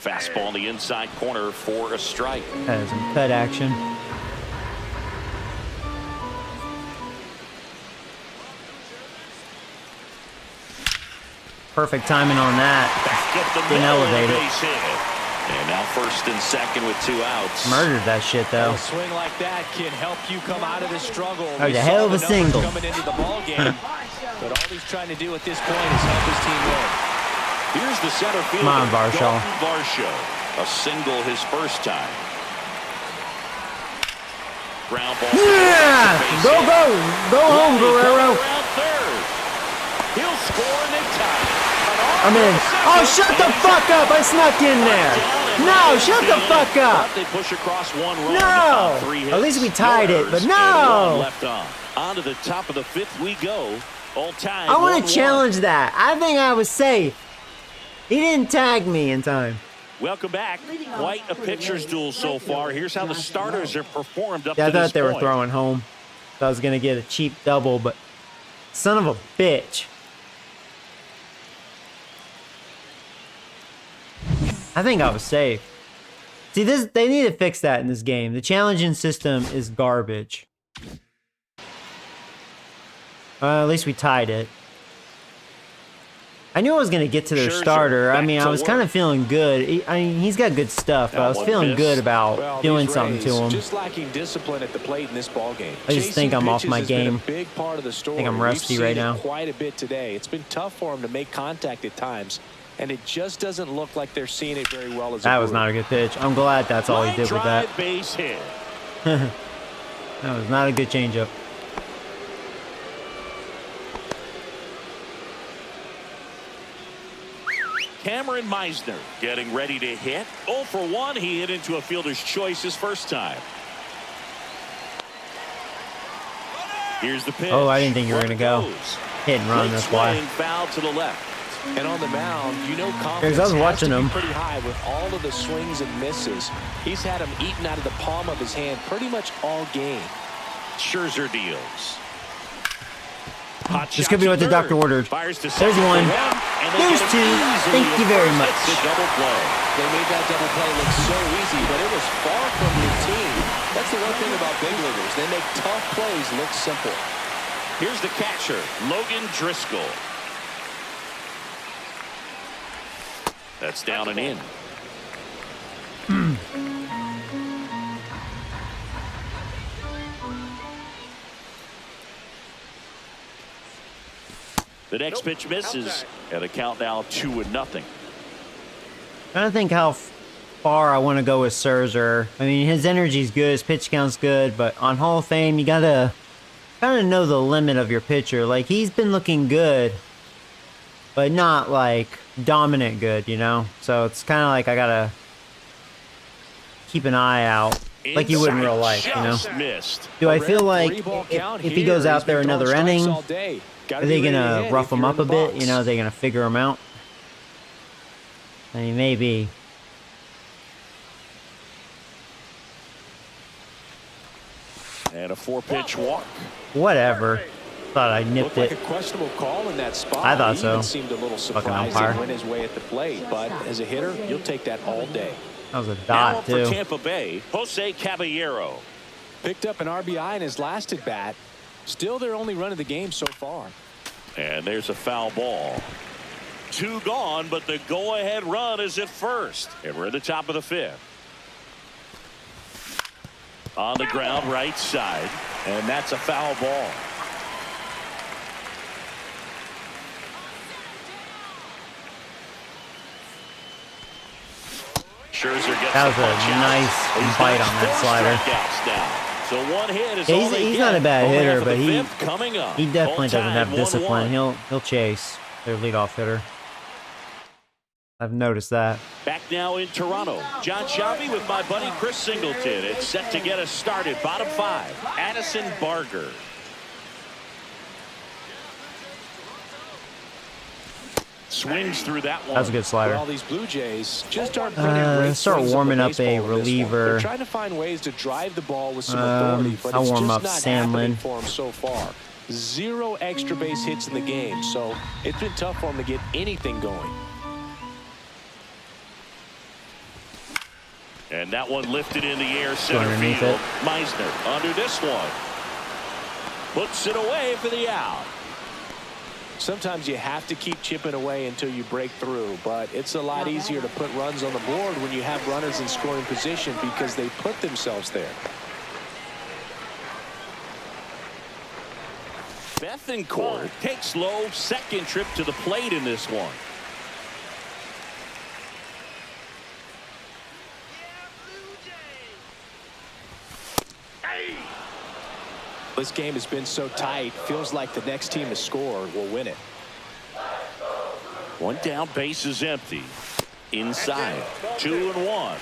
Fastball in the inside corner for a strike. That is some cut action. Perfect timing on that. Back up the Didn't middle, elevate it. base hit. And now first and second with 2 outs. Murdered that shit, though. A swing like that can help you come out of the struggle. That was We a hell saw of a the numbers single. coming into the ball game, but all he's trying to do at this point is help his team win. Here's the center fielder. Come on, Varsho. Dalton Varsho. A single his first time. Ground ball. Yeah! Base Go, hit. go! Go home, Lonnie coming Guerrero! around third. He'll score and they tie. I'm in. Oh, shut the fuck up! I snuck in there! No, shut the fuck up! They push across 1 run. No! The 3 hits, At least we no tied it, errors, but and no! 1 left on to the top of the 5th we go. All tied. I want 1-1. to challenge that. I think I was safe. He didn't tag me in time. Welcome back. Quite a pitcher's duel so far. Here's how the starters have performed up Yeah, I to this thought they were point. throwing home. Thought I was going to get a cheap double, but son of a bitch. I think I was safe. See, they need to fix that in this game. The challenging system is garbage. At least we tied it. I knew I was going to get to their Scherzer starter. I back mean, I to was kind work. of feeling good. He's got good stuff, but I was That one feeling missed. good about Well, doing these something Rays to him. just lacking discipline at the plate in this ball game. I just think I'm off my game. A big part of the story. I think I'm rusty We've seen right it now. Quite a bit today. It's been tough for him to make contact at times, and it just doesn't look like they're seeing it very well as That a was group. not a good pitch. I'm glad that's all he Line did with that. drive, base hit. That was not a good changeup. Cameron Meisner getting ready to hit. 0 for 1. He hit into a fielder's choice his first time. Here's the pitch. Oh, I didn't think you were going to go. Goes. Hit and run, Late that's why. swing, foul to the left. And on the mound, you know, Because confidence I was has watching to be him. pretty high with all of the swings and misses. He's had them eaten out of the palm of his hand pretty much all game. Scherzer deals. This could be what the doctor ordered. There's one. There's two. Thank you very much. Double play. They made that double play look so easy, but it was far from routine. That's the one thing about big leaguers. They make tough plays look simple. Here's the catcher, Logan Driscoll. That's down and in. The next pitch misses, and the count now 2-0. Trying to think how far I want to go with Scherzer. I mean, his energy's good, his pitch count's good, but on Hall of Fame, you gotta kind of know the limit of your pitcher. Like, he's been looking good, but not like dominant good, you know? So it's kind of like I gotta keep an eye out, like you would in real life, you know? Missed. Do I feel like if he goes out there another inning, are they gonna rough him up a bit? You know, are they gonna figure him out? I mean, maybe. And a 4-pitch walk. Whatever. Thought I nipped Looked like it. a questionable call in that spot. I thought He so. even seemed a little Fucking surprised umpire. he went his way at the plate, but as a hitter, you'll take that all day. That was a Now dot, up for too. Tampa Bay, Jose Caballero. Picked up an RBI in his last at bat. Still their only run of the game so far. And there's a foul ball. 2 gone, but the go-ahead run is at first. And we're at the top of the 5th. On the ground, right side. And that's a foul ball. Scherzer gets That was the a punch out. nice He's bite got on that 4 slider. strikeouts now. So 1 hit is Yeah, all they he's get. not a bad Over hitter, half of but the he 5th coming up. definitely doesn't have Full-time, discipline. 1-1. He'll chase their leadoff hitter. I've noticed that. Back now in Toronto, John Shelby with my buddy Chris Singleton. It's set to get us started. Bottom 5, Addison Barger. Swings through that one. That was a good slider. Well, these Blue Jays just aren't putting great Start swings on warming the up a baseball in this one. reliever. They're trying to find ways to drive the ball with some authority, but I'll it's warm just up not Sandlin. happening for him so far. 0 extra base hits in the game, so it's been tough for him to get anything going. And that one lifted in the air center Underneath field. it. Meisner under this one. Puts it away for the out. Sometimes you have to keep chipping away until you break through, but it's a lot easier to put runs on the board when you have runners in scoring position because they put themselves there. Bethancourt takes low, second trip to the plate in this one. This game has been so tight, feels like the next team to score will win it. 1 down, base is empty. Inside, 2-1.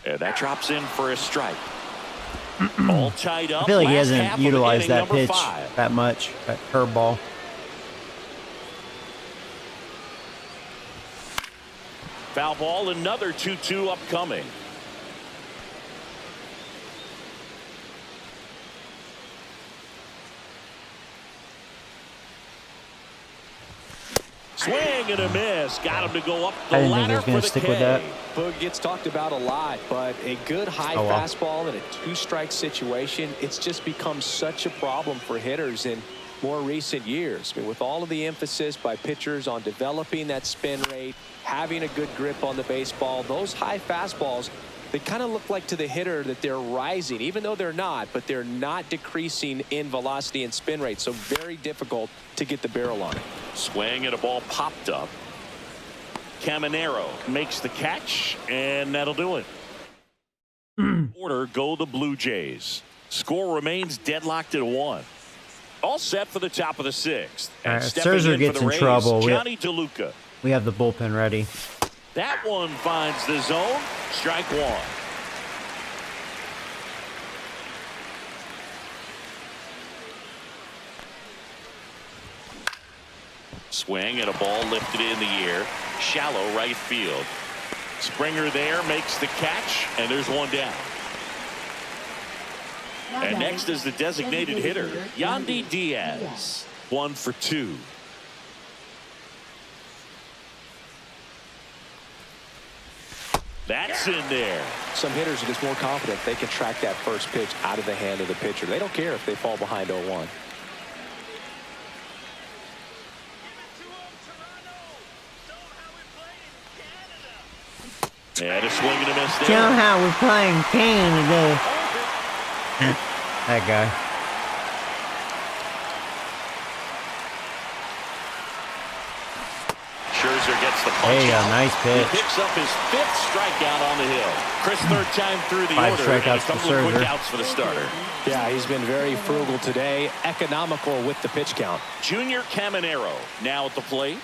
And that drops in for a strike. All tied up. I feel like he Last half hasn't of utilized inning that number pitch 5. that much, that curveball. Foul ball, another 2-2 upcoming. Swing and a miss. Got him to go up the I didn't think he ladder was gonna for the stick K. with that. Boog gets talked about a lot, but a good high Oh, well. fastball in a 2-strike situation, it's just become such a problem for hitters in more recent years. I mean, with all of the emphasis by pitchers on developing that spin rate, having a good grip on the baseball, those high fastballs, they kind of look like to the hitter that they're rising, even though they're not, but they're not decreasing in velocity and spin rate, so very difficult to get the barrel on it. Swing and a ball popped up. Caminero makes the catch, and that'll do it. Order go the Blue Jays. Score remains deadlocked at 1. All set for the top of the 6th. All And right, if stepping Scherzer in gets for the in Rays, trouble, Johnny DeLuca. We have the bullpen ready. That one finds the zone. Strike 1. Swing and a ball lifted in the air. Shallow right field. Springer there makes the catch, and there's one down. And next is the designated hitter, Yandy Diaz. 1 for 2. That's in there. Some hitters are just more confident they can track that first pitch out of the hand of the pitcher. They don't care if they fall behind 0-1. And a swing and a miss there. Show how we're playing Canada. That guy. Scherzer gets the punch. There you go, out. nice pitch. He picks up his 5th strikeout on the hill. Chris, 3rd time through the 5 order. strikeouts And a for couple of quick Scherzer. outs for the starter. Yeah, he's been very frugal today, economical with the pitch count. Junior Caminero now at the plate.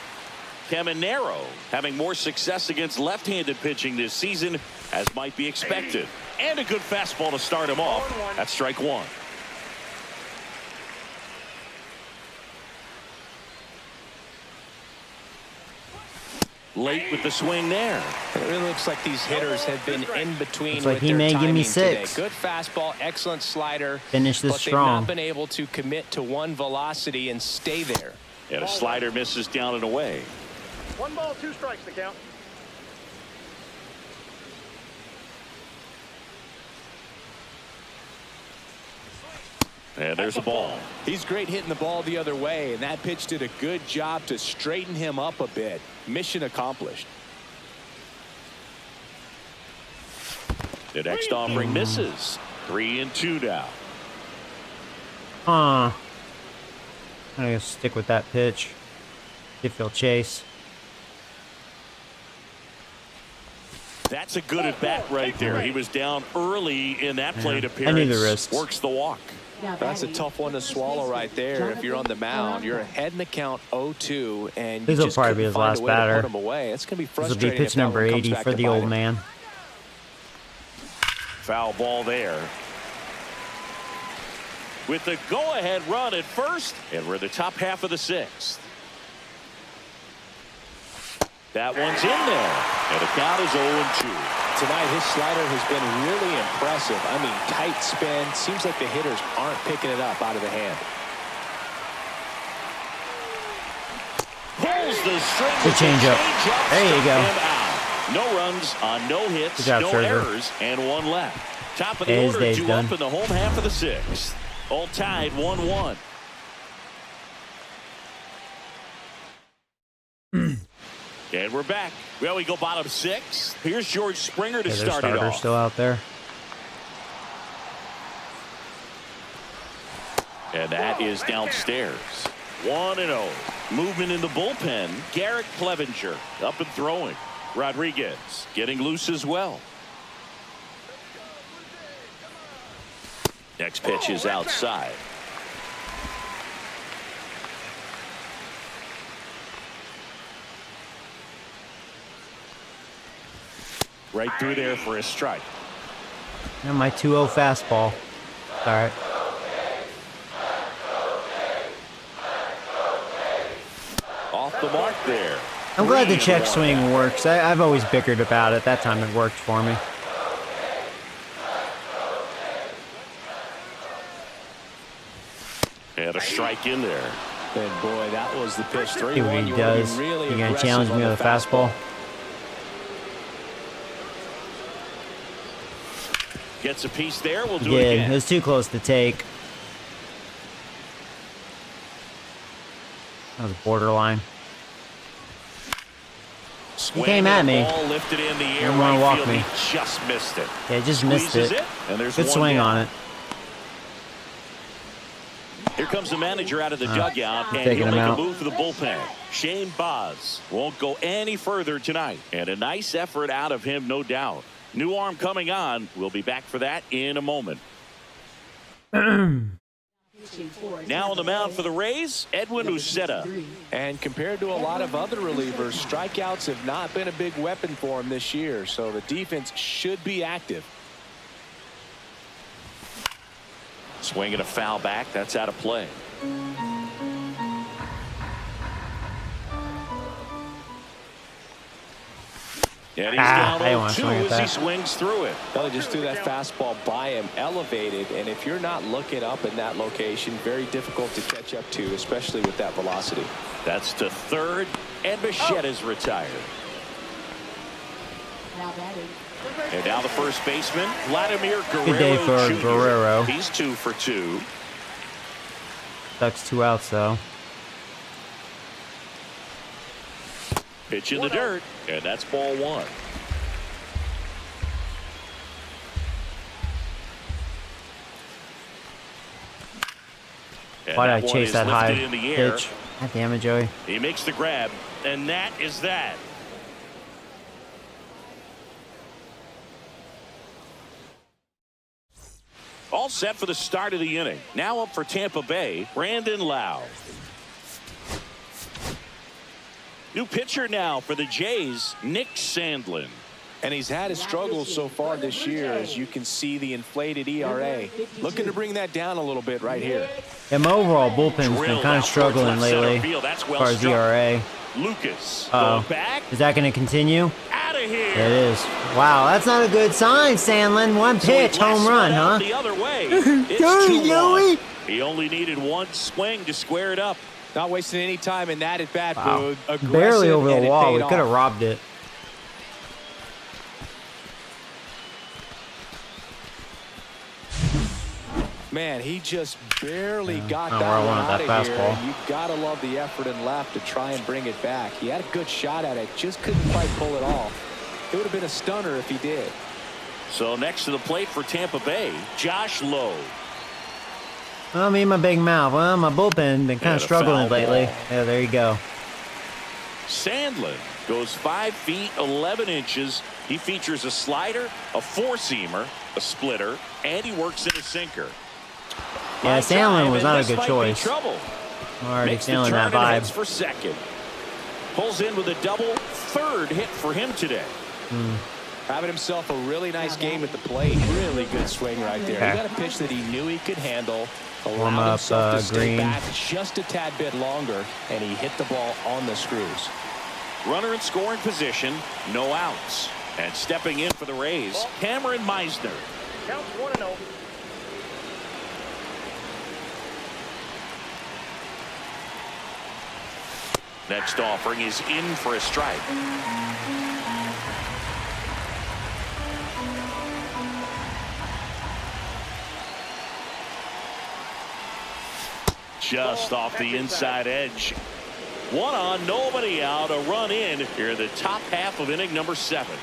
Caminero having more success against left-handed pitching this season, as might be expected. And a good fastball to start him off. That's strike 1. Late with the swing there. It really looks like these hitters have been in between Looks like with he their may give me timing today. 6. Good fastball, excellent slider. Finish this but strong. they've not been able to commit to one velocity and stay there. And a slider misses down and away. 1 ball, 2 strikes to count. And there's a ball. He's great hitting the ball the other way, and that pitch did a good job to straighten him up a bit. Mission accomplished. The next offering misses. 3-2 now. I'm gonna stick with that pitch. If he'll chase. That's a good at bat right there. He was down early in that plate appearance. I knew the risks. Works the walk. That's a tough one to swallow right there. If you're on the mound, you're ahead in the count 0-2, and This you will just probably be couldn't his find a last way to batter. put him away. It's going to be This will frustrating. be pitch if that number one comes 80 back for to the bite old him. man. Foul ball there. With the go-ahead run at first, and we're in the top half of the 6th. That one's in there, and the count is 0-2. Tonight, his slider has been really impressive. I mean, tight spin. Seems like the hitters aren't picking it up out of the hand. Pulls the string. Good changeup. There you go. No runs on no hits, Good job, no Scherzer. errors, and 1 left. Top of the His order, day's 2 done. up in the home half of the 6th. All tied 1-1. And we're back. Well, we go bottom 6. Here's George Springer to Their start it starter off. still out there. And that is downstairs. 1-0. Movement in the bullpen. Garrett Clevenger up and throwing. Rodriguez getting loose as well. Next pitch is outside. Right through there for a strike. And my 2-0 fastball. All right. Off the mark there. I'm glad the 3-1. check swing works. I've always bickered about it. That time it worked for me. And a strike in there. And boy, that was the pitch. See what 3-1. he You does. were really You gonna aggressive challenge me on with the a fastball? Gets a piece there. We'll do Yeah, it it again. was too close to take. That was borderline. Swing came at and me. Ball lifted in the air. Didn't wanna Right walk field. me. He just missed it. Yeah, just missed Squeezes it. And there's Good one swing down. on it. Here comes the manager out of the dugout, and taking he'll him make out. a move for the bullpen. Shane Baz won't go any further tonight, and a nice effort out of him, no doubt. New arm coming on. We'll be back for that in a moment. Now on the mound for the Rays, Edwin Uceta. And compared to a lot of other relievers, strikeouts have not been a big weapon for him this year, so the defense should be active. Swinging a foul back. That's out of play. And he's I down want to 0-2 swing at as he that. swings through it. Well, he just threw that fastball by him, elevated, and if you're not looking up in that location, very difficult to catch up to, especially with that velocity. That's to third, and Bichette is retired. Now batting. And now the first baseman, Vladimir Guerrero Good day for Jr. Guerrero. He's 2 for 2. Ducks 2 outs though. Pitch in the dirt, and that's ball 1. And Why did I one chase is that lifted high in the air. pitch? God damn it, Joey. He makes the grab, and that is that. All set for the start of the inning. Now up for Tampa Bay, Brandon Lau. New pitcher now for the Jays, Nick Sandlin. And he's had his struggles so far this year, as you can see the inflated ERA. Looking to bring that down a little bit right here. Yeah, my overall bullpen's been Drilled kind of out struggling towards left center lately field. That's as well far as struck. ERA. Lucas Uh-oh. going back, Is that going to continue? out of here. It is. Wow, that's not a good sign, Sandlin. One So he pitch, home blasts run, one out huh? The other way. It's Go, 2-1. Joey. He only needed one swing to square it up. Not wasting any time in that at bat, Wow. Boog. Aggressive, Barely over and the it wall. paid We could have off. robbed it. Man, he just barely got Not that where I one wanted out that of here. fastball. And you gotta love the effort and left to try and bring it back. He had a good shot at it, just couldn't quite pull it off. It would have been a stunner if he did. So next to the plate for Tampa Bay, Josh Lowe. Well, me and my big mouth. Well, my bullpen been kind And of a struggling foul lately. ball. Yeah, there you go. Sandlin goes 5 feet 11 inches. He features a slider, a four-seamer, a splitter, and he works in a sinker. Yeah, Line Sandlin drive, was and not a this good might be choice. trouble. I'm already Makes the feeling turn that and heads vibe. for second. Pulls in with a double, third hit for him today. Having himself a really nice game at the plate. Really good swing right there. Okay. He got a pitch that he knew he could handle. Warm Allowed up, himself to stay Green. back just a tad bit longer, and he hit the ball on the screws. Runner in scoring position, no outs. And stepping in for the Rays, Cameron Meisner. Counts 1-0. Next offering is in for a strike. Just off the inside edge. One on, nobody out, a run in here in the top half of inning number 7.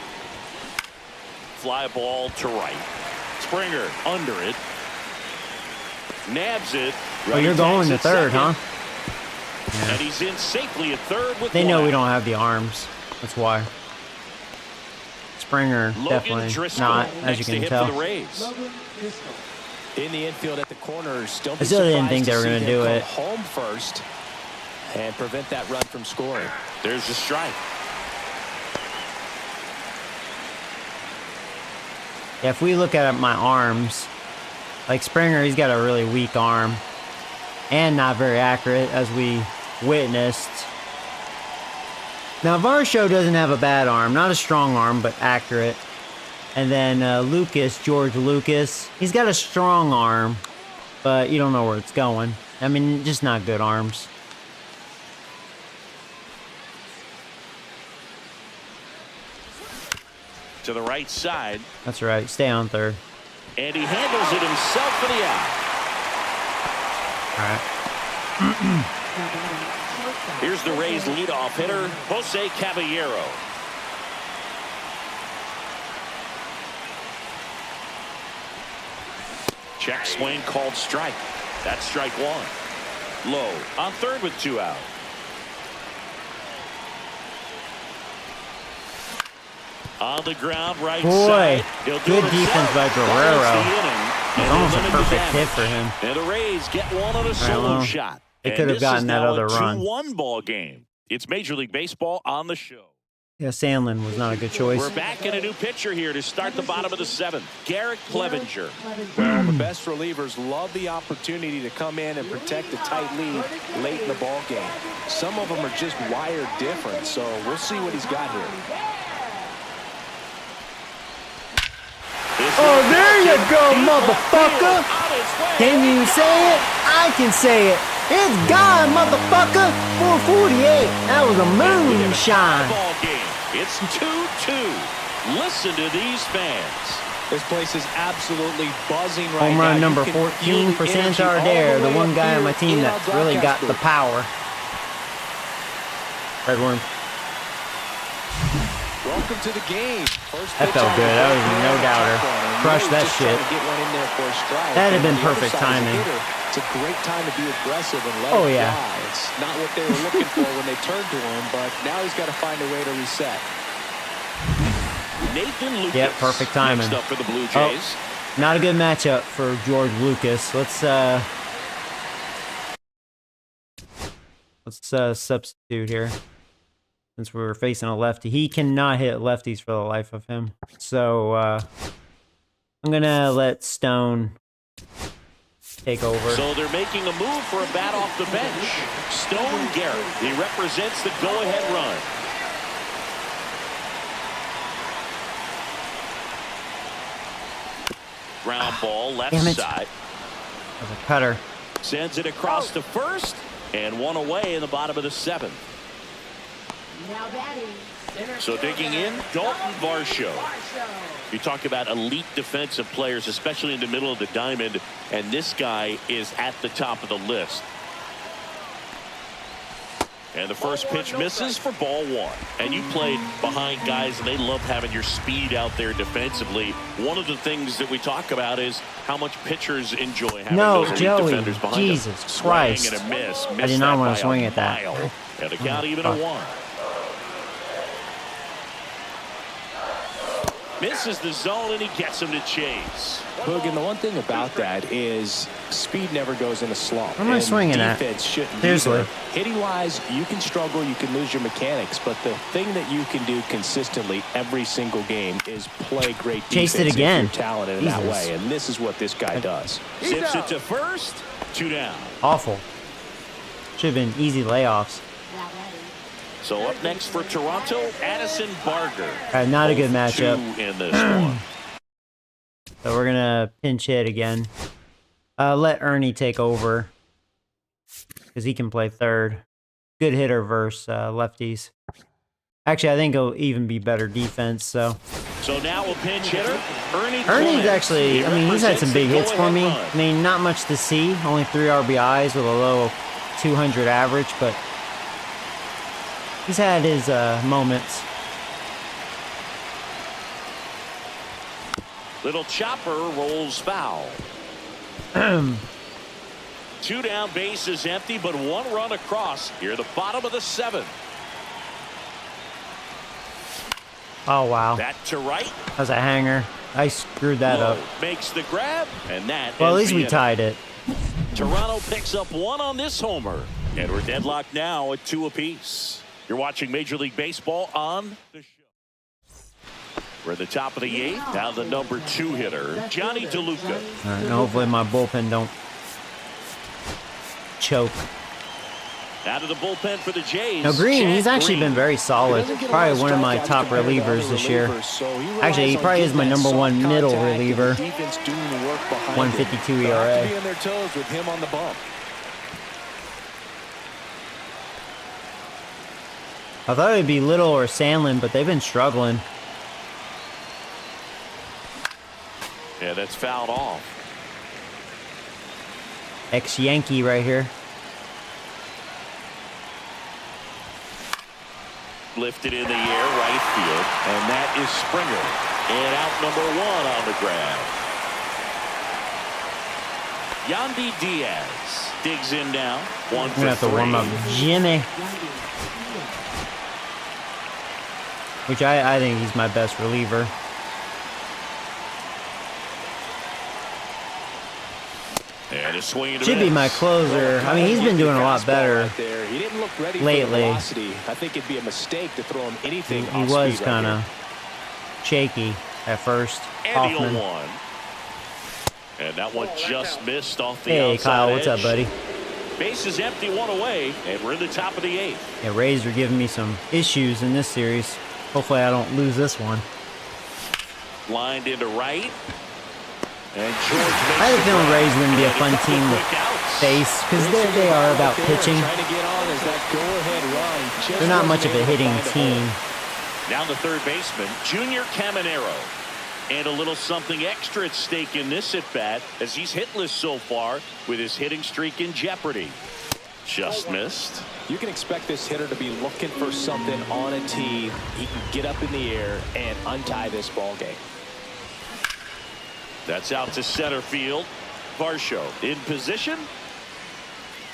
Fly ball to right. Springer under it. Nabs it. Oh, you're going to third, huh? And he's in safely at third with They know one we out. don't have the arms. That's why. Springer, Logan definitely Driscoll not, as next you to can hit tell. for the Rays. Logan Driscoll. In the infield at the corners. Don't I be still didn't surprised think they to were see gonna him do come it. home first and prevent that run from scoring. There's the strike. Yeah, if we look at my arms, like Springer, he's got a really weak arm and not very accurate, as we witnessed. Now, Varsho doesn't have a bad arm, not a strong arm, but accurate. And then George Lucas, he's got a strong arm, but you don't know where it's going. I mean, just not good arms. To the right side. That's right. Stay on third. And he handles it himself for the out. All right. Now batting. Shortstop. Here's the Rays leadoff hitter, Jose Caballero. Check swing called strike. That's strike 1. Low on third with 2 out. On the ground, right Boy, side. He'll do good it defense himself. by Guerrero. That is the inning. It's And almost a they limit the perfect hit damage. for him. And the Rays get one on a solo well, shot. they And could have this gotten is that now other a run. 2-1 ball game. It's Major League Baseball on the show. Yeah, Sandlin was not a good choice. We're back in a new pitcher here to start the bottom of the 7th. Garrett Clevenger. Well, the best relievers love the opportunity to come in and protect a tight lead late in the ball game. Some of them are just wired different, so we'll see what he's got here. Oh, there you go, motherfucker! Can you say it? I can say it. It's gone, motherfucker! 448. That was a moonshine. Ball game. It's 2-2. Listen to these fans. This place is absolutely buzzing right now. Home run number You can 14 feel for the energy all Santander, the way one up guy on here my team in that's our really got broadcast the booth. power. Red worm. Welcome to the game. That felt good. That was no doubter. Crushed that shit. That'd have been perfect timing. It's a great time to be aggressive and let Oh, it yeah. fly. It's not what they were looking for when they turned to him, but now he's got to find a way to reset. Lethan Lucas. Yep, perfect timing. Next up for the Blue Jays. Not a good matchup for George Lucas. Let's substitute here. Since we're facing a lefty. He cannot hit lefties for the life of him. So I'm gonna let Stone take over. So they're making a move for a bat off the bench. Stone Garrett. He represents the go-ahead run. Ground ball left Damn it. side. As a cutter. Sends it across to first. And one away in the bottom of the seventh. Now batting. So digging in, Dalton Varsho. You talk about elite defensive players, especially in the middle of the diamond, and this guy is at the top of the list. And the first pitch misses for ball one. And you played behind guys, and they love having your speed out there defensively. One of the things that we talk about is how much pitchers enjoy having those elite Joey, defenders behind Jesus them. Christ. Swing and a miss. I did not want to swing at that. Mile. And the count even a one. Misses the zone, and he gets him to chase. Boog, and the one thing about that is speed never goes in a slump. What am I swinging at? Defense shouldn't Seriously. either. Hitting-wise, you can struggle, you can lose your mechanics, but the thing that you can do consistently every single game is play great defense. Chased it again. If you're talented in that way, and this is what this guy does. Zips it to first. 2 down. Awful. Should have been easy layoffs. Now batting. So up next for Toronto, Addison Barger. Not a good Both matchup. 2 in this one. So we're gonna pinch hit again. Let Ernie take over because he can play third. Good hitter versus lefties. Actually, I think he'll even be better defense. So now a pinch hitter, Ernie's Ernie's actually, I mean, he's had some big hits for me. I mean, not much to see. Only 3 RBIs with a low 200 average, but he's had his moments. Little chopper rolls foul. 2 down, base is empty, but 1 run across. Here, the bottom of the 7th. Oh, wow. That to right. That was a hanger. I screwed that Low up. makes the grab, and that. Well, at is least the we inning. tied it. Toronto picks up 1 on this homer, and we're deadlocked now at 2 apiece. You're watching Major League Baseball on the show. We're at the top of the 8th. Now the number 2 hitter, Johnny DeLuca. All right, hopefully my bullpen don't choke. Out of the bullpen for the Jays. Now Green, Chad he's actually Green. been very solid. Probably one of my top relievers this year. Actually, he probably is my number 1 middle reliever. 152 ERA. Be on their toes with him on the bump. I thought it'd be Little or Sandlin, but they've been struggling. Yeah, that's fouled off. Ex-Yankee right here. Lifted in the air, right field. And that is Springer. And out number 1 on the grab. Yandy Diaz digs in now. 1 I'm for gonna have to 3. warm up Jimmy. Which I think he's my best reliever. And a swing and a Should be miss. my closer. I mean, he's been doing a lot better He didn't look ready lately. for the velocity. I think it'd be a mistake to throw him anything. He off was speed kind right of shaky at first. And Hoffman. 0-1. And that one just missed off the Hey, outside Kyle, what's up, edge. buddy? Base is empty, 1 away, and we're in the top of the 8th. Yeah, Rays are giving me some issues in this series. Hopefully I don't lose this one. Lined into right. And George I had a feeling Rays wouldn't be a fun team to face because they are about pitching. Trying to get on is that go-ahead run. Just They're not much wasn't of a able to hitting find team. hole. Down the third baseman, Junior Caminero. And a little something extra at stake in this at-bat as he's hitless so far with his hitting streak in jeopardy. Just missed. You can expect this hitter to be looking for something on a tee. He can get up in the air and untie this ball game. That's out to center field. Varsho in position.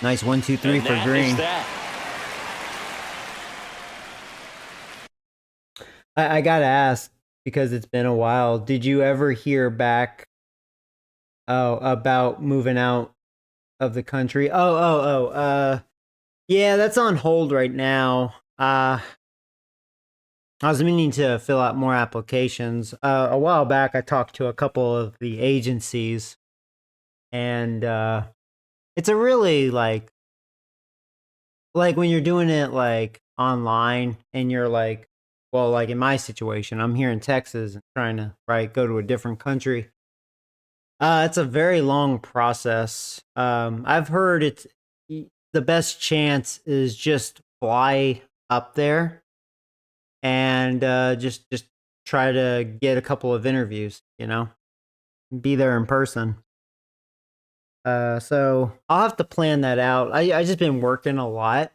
Nice 1-2-3 And for that Green. is that. I gotta ask because it's been a while. Did you ever hear back about moving out of the country? Yeah, that's on hold right now. I was meaning to fill out more applications. A while back, I talked to a couple of the agencies, and it's a really like when you're doing it like online, and you're like, well, like in my situation, I'm here in Texas and trying to go to a different country. It's a very long process. I've heard the best chance is just fly up there and just try to get a couple of interviews, be there in person. So I'll have to plan that out. I just been working a lot.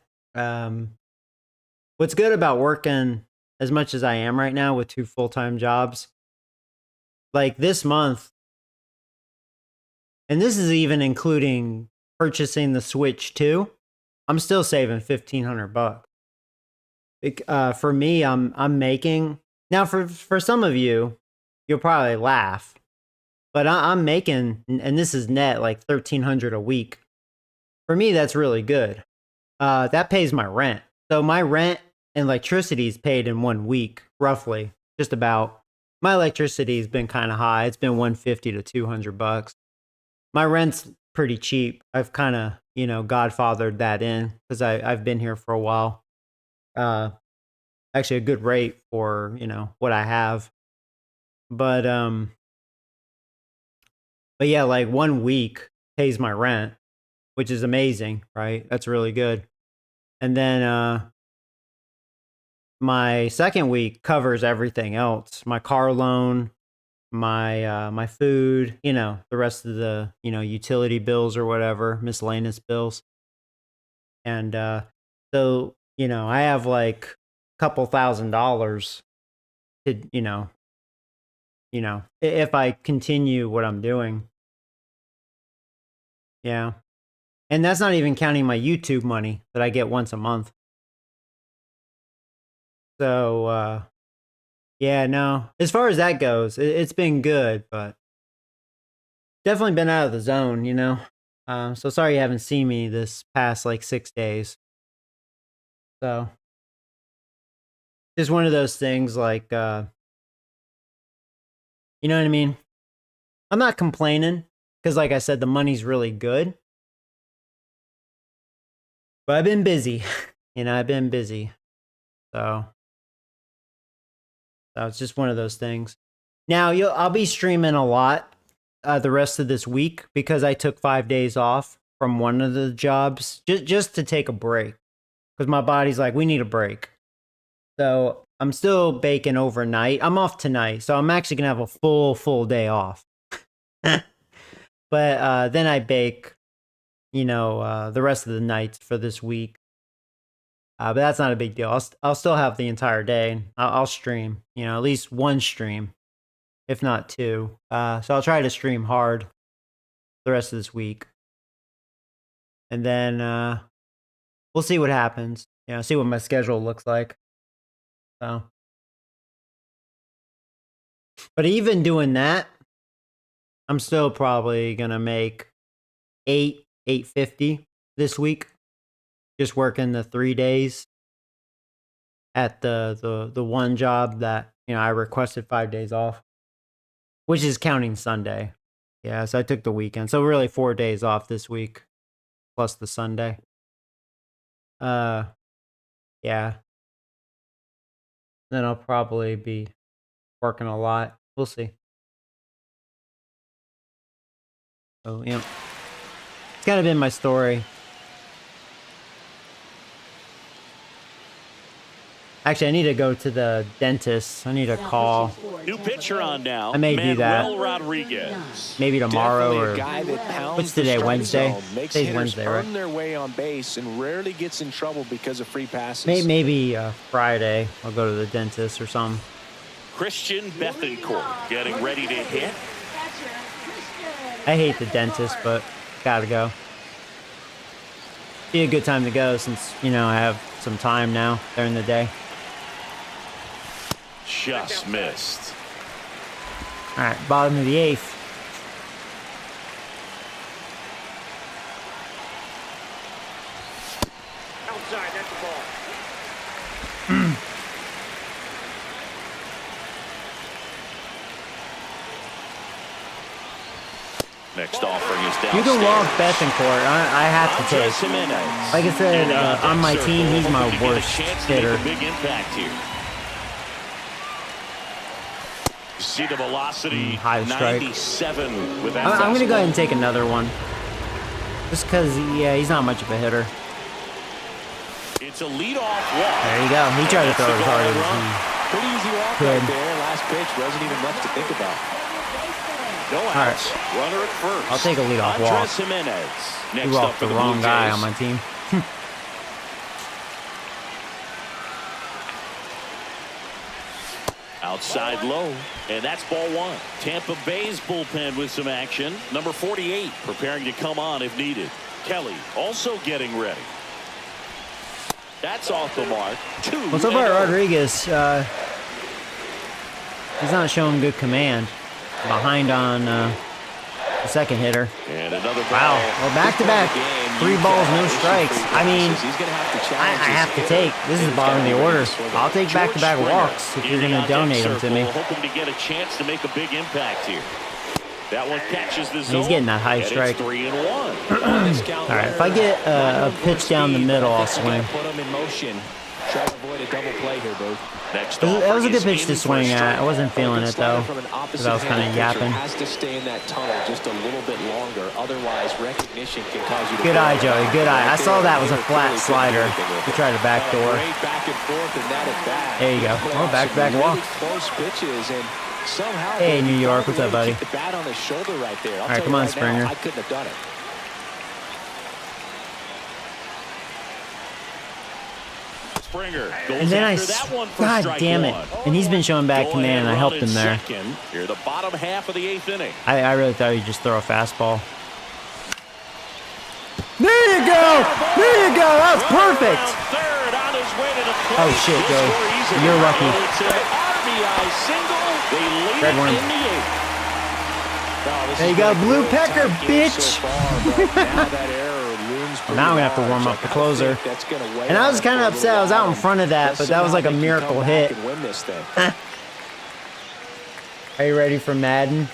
What's good about working as much as I am right now with 2 full-time jobs, like this month, and this is even including purchasing the Switch 2, I'm still saving $1,500. For me, I'm making now for some of you, you'll probably laugh, but I'm making, and this is net, like $1,300 a week. For me, that's really good. That pays my rent. So my rent and electricity is paid in 1 week, roughly, just about. My electricity has been kind of high. It's been $150 to $200. My rent's pretty cheap. I've kind of, godfathered that in because I've been here for a while. Actually a good rate for, what I have. But yeah, like 1 week pays my rent, which is amazing, right? That's really good. And then my second week covers everything else. My car loan, my food, the rest of the, utility bills or whatever, miscellaneous bills. And so, I have like a couple $1,000 to, if I continue what I'm doing. Yeah. And that's not even counting my YouTube money that I get once a month. So, yeah, no. As far as that goes, it's been good, but definitely been out of the zone, So sorry you haven't seen me this past like 6 days. So, just one of those things like, you know what I mean? I'm not complaining because, like I said, the money's really good. But I've been busy. I've been busy. So it's just one of those things. Now, I'll be streaming a lot the rest of this week because I took 5 days off from one of the jobs just to take a break because my body's like, we need a break. So I'm still baking overnight. I'm off tonight, so I'm actually going to have a full day off. But then I bake, the rest of the nights for this week. But that's not a big deal. I'll still have the entire day. I'll stream, at least 1 stream, if not 2. So I'll try to stream hard the rest of this week. And then we'll see what happens. See what my schedule looks like. So, but even doing that, I'm still probably gonna make $850 this week, just working the 3 days at the one job that I requested 5 days off, which is counting Sunday. Yeah, so I took the weekend, so really 4 days off this week, plus the Sunday. Yeah. Then I'll probably be working a lot We'll see. Oh, yeah. It's kind of been my story. Actually, I need to go to the dentist. I need to call. New pitcher on now. I may do that. Manuel Rodriguez. Maybe tomorrow Definitely or a guy that pounds what's the today? strike Wednesday? zone, makes Today's hitters Wednesday, right? earn their way on base and rarely gets in trouble because of free passes. Maybe Friday. I'll go to the dentist or something. Christian Bethancourt getting ready to hit. I hate the dentist, but gotta go. Be a good time to go since, you know, I have some time now during the day. Just missed. All right, bottom of the 8th. Outside, that's the ball. Next offering is downstairs. You can walk Bethancourt. I have to take. Jimenez. Like I said, Getting out on my that team, circle, he's my hoping to get a worst chance to make hitter. a big impact here. You see the velocity, high strike. 97 with that I'm going to go fastball. ahead and take another one. Just because, yeah, he's not much of a hitter. It's a leadoff walk. There you go. He tried to throw it as hard as he Pretty easy walk Good. right there. Last pitch wasn't even much to think about. No outs. Runner at first. I'll take a leadoff walk. Andres Jimenez. Next threw up off for the the wrong Blue guy Jays. on my team. Outside low, and that's ball one. Tampa Bay's bullpen with some action. Number 48 preparing to come on if needed. Kelly also getting ready. That's off the mark. Well, so far, Rodriguez, he's not showing good command. Behind on the second hitter. And another ball. Wow. Well, back-to-back. 3 balls, no strikes. I mean, He's going to have to I challenge have to take. This is the bottom of the order. I'll take back-to-back walks if you're going to donate them to me. Hoping to get a chance to make a big impact here. That one catches the zone. He's getting that high and strike. It's 3-1. All right, if I get a pitch down the middle, I'll swing. Put him in motion. Try to avoid a double play here, Booth. Next That was a offering good is pitch to in for a swing at. strike. I wasn't feeling it, though, because I was kind of yapping. Has to stay in that tunnel just a little bit longer. Otherwise, recognition can cause you to Good eye, Joey. Good eye. I saw that was a flat Really slider. couldn't do anything with He it. tried a backdoor. Great back and forth and that at bat. There you go. Put Oh, out back-to-back some walk. really close pitches and somehow Hey, he New York. found What's a up, way to buddy? keep the bat on his shoulder right there. All I'll right, tell come you on, right Springer. now, I couldn't have done it. Springer goes And then after that one for God strike damn it. one. And he's been showing bad Go command. ahead, I helped run him in there. Second. Here, the bottom half of the 8th inning. I really thought he'd just throw a fastball. There you go! There you go! That's perfect! Third on his way to the plate. Oh, shit, He'll Joey. score easily. You're lucky. It's an RBI single. They lead Red it one. in the 8th. There you go, Blue Pecker, bitch! Now I'm gonna have to warm up the closer. And I was kind of upset. I was out in front of that, but that was like a miracle hit. Are you ready for Madden?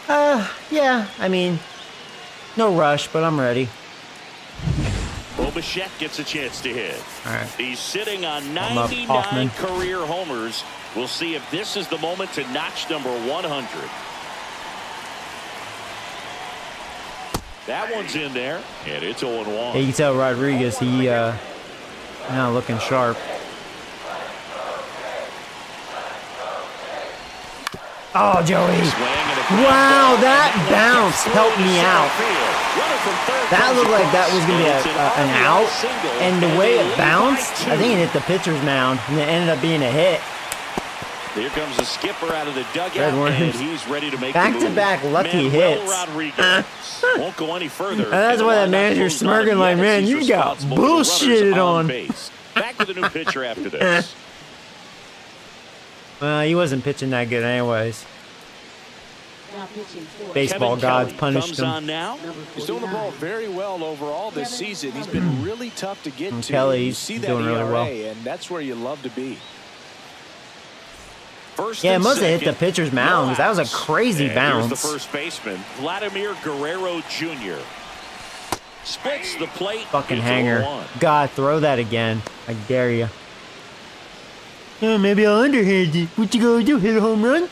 Yeah. I mean, no rush, but I'm ready. Bo Bichette gets a chance to hit. All right. He's sitting on I'm up, 99 Hoffman. career homers. We'll see if this is the moment to notch number 100. That one's in there, and it's 0-1. Yeah, you can tell Rodriguez, he not looking sharp. Oh, Joey. Wow, that bounce helped me out. That looked like that was going to be an out. And the way it bounced, I think it hit the pitcher's mound, and it ended up being a hit. Here comes the skipper out of the Red dugout, worms. and he's ready to make Back-to-back the move. lucky Manuel hits. Rodriguez won't go any further. And that's why that manager's smirking like, man, you got bullshitted on. Back to the new pitcher after this. Well, he wasn't pitching that good anyways. Now pitching for Baseball Kevin gods Kelly punished comes him. on now. number He's doing the ball 49. very well overall this season. He's been really tough to get to. Kelly, You he's see that doing really ERA, well. and that's where you love to be. First Yeah, it and must have hit the second, pitcher's mound, 'cause that was a outs. crazy And bounce. Here's the first baseman, Vladimir Guerrero Jr. Splits the plate. Fucking It's hanger. 0-1. God, throw that again. I dare you. Yeah, maybe I'll underhand it. What you gonna do? Hit a home run?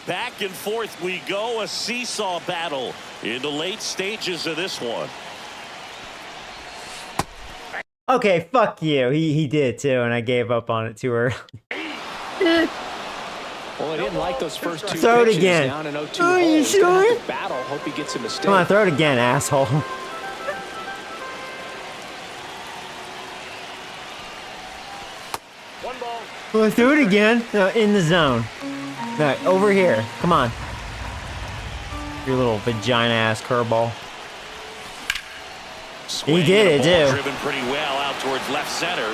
Back and forth we go, a seesaw battle in the late stages of this one. Okay, fuck you. He did too, and I gave up on it too early. Well, I didn't like those first two Throw it pitches. again. Down in 0-2 Are you He's gonna have sure? to battle. Hope he gets a mistake. Come on, throw it again, asshole. One ball. Well, throw it again. No, in the zone. No, over here. Come on. Your little vagina ass curveball. He did it too. Driven pretty well out towards left center.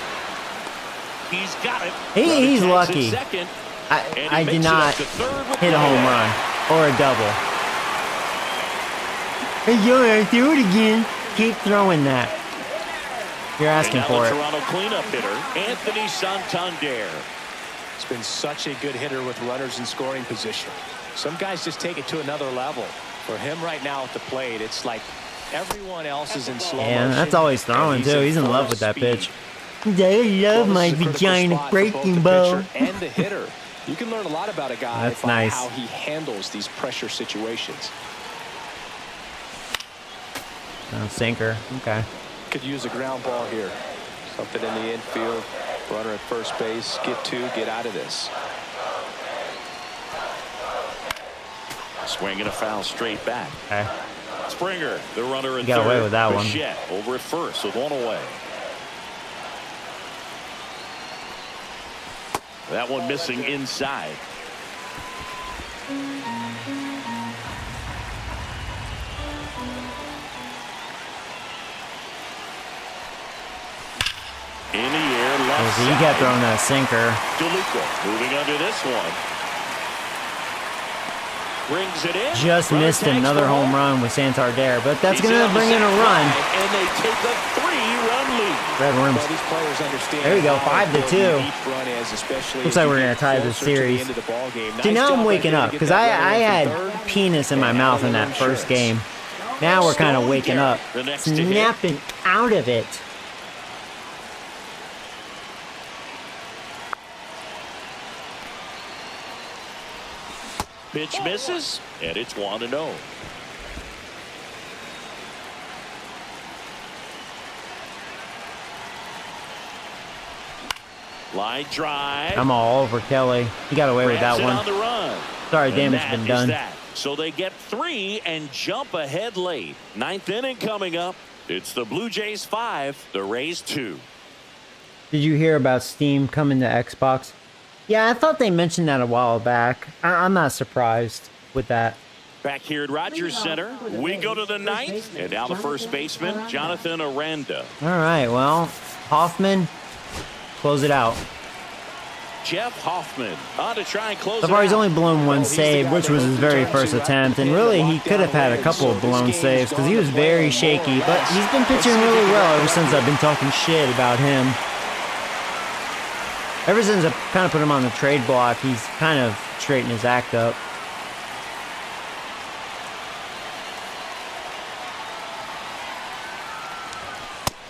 He's got it. He's lucky. Second, I did not hit a home run or a double. Hey, yo, do it again. Keep throwing that. You're asking and now for the it. Toronto cleanup hitter, Anthony Santander. He's been such a good hitter with runners in scoring position. Some guys just take it to another level. For him right now at the plate, it's like everyone else is in slow Yeah, motion. that's all he's throwing too. He's in full love with that speed. pitch. I love my This is a critical vagina spot for both breaking the ball. pitcher and the hitter. You can learn a lot about a guy That's by nice. how he handles these pressure situations. Oh, sinker. Okay. Could use a ground ball here. Something in the infield. Runner at first base. Get two. Get out of this. Swinging a foul straight back. Okay. Springer, the runner at Got third. away with that one. Bichette over at first with one away. That one missing inside. In the air, left He side. got thrown that sinker. DeLuca moving under this one. Brings it in. Just Runner missed tags another for home run with Santander, but that's He's going to on the bring in a second run. drive, and they take a 3-run lead. Red Worms. Well, these players understand There you go, how 5-2. important a deep run is, especially Looks as like you we're get gonna tie this closer to the series. end of the ball game. See, Nice now job I'm right waking there to up get because that I runner had from third. penis in my And mouth now in the that first insurance. game. Now we're kind of Stone waking Garrett, up, the next to hit. snapping out of it. Pitch misses, and it's 1-0. Line drive. I'm all over Kelly. He got away with that Grabs it one. on the run. Sorry, And damage that been is done. that. So they get 3 and jump ahead late. 9th inning coming up. It's the Blue Jays 5, the Rays 2. Did you hear about Steam coming to Xbox? Yeah, I thought they mentioned that a while back. I'm not surprised with that. Back here at Rogers Center, we go to the 9th, and now the first baseman, Jonathan Aranda. All right, well, Hoffman, close it out. Jeff Hoffman on to try and close So it far, he's out. only blown one he's the save, guy which that was holds his the very turn first to right attempt, and hand really, to he lock could have down had a legs. couple So of this blown game's saves because he gone was to play very on shaky, more or but less. he's been Let's see pitching if he really can well get ever the since record. I've been talking shit about him. Ever since I kind of put him on the trade block, he's kind of straightened his act up.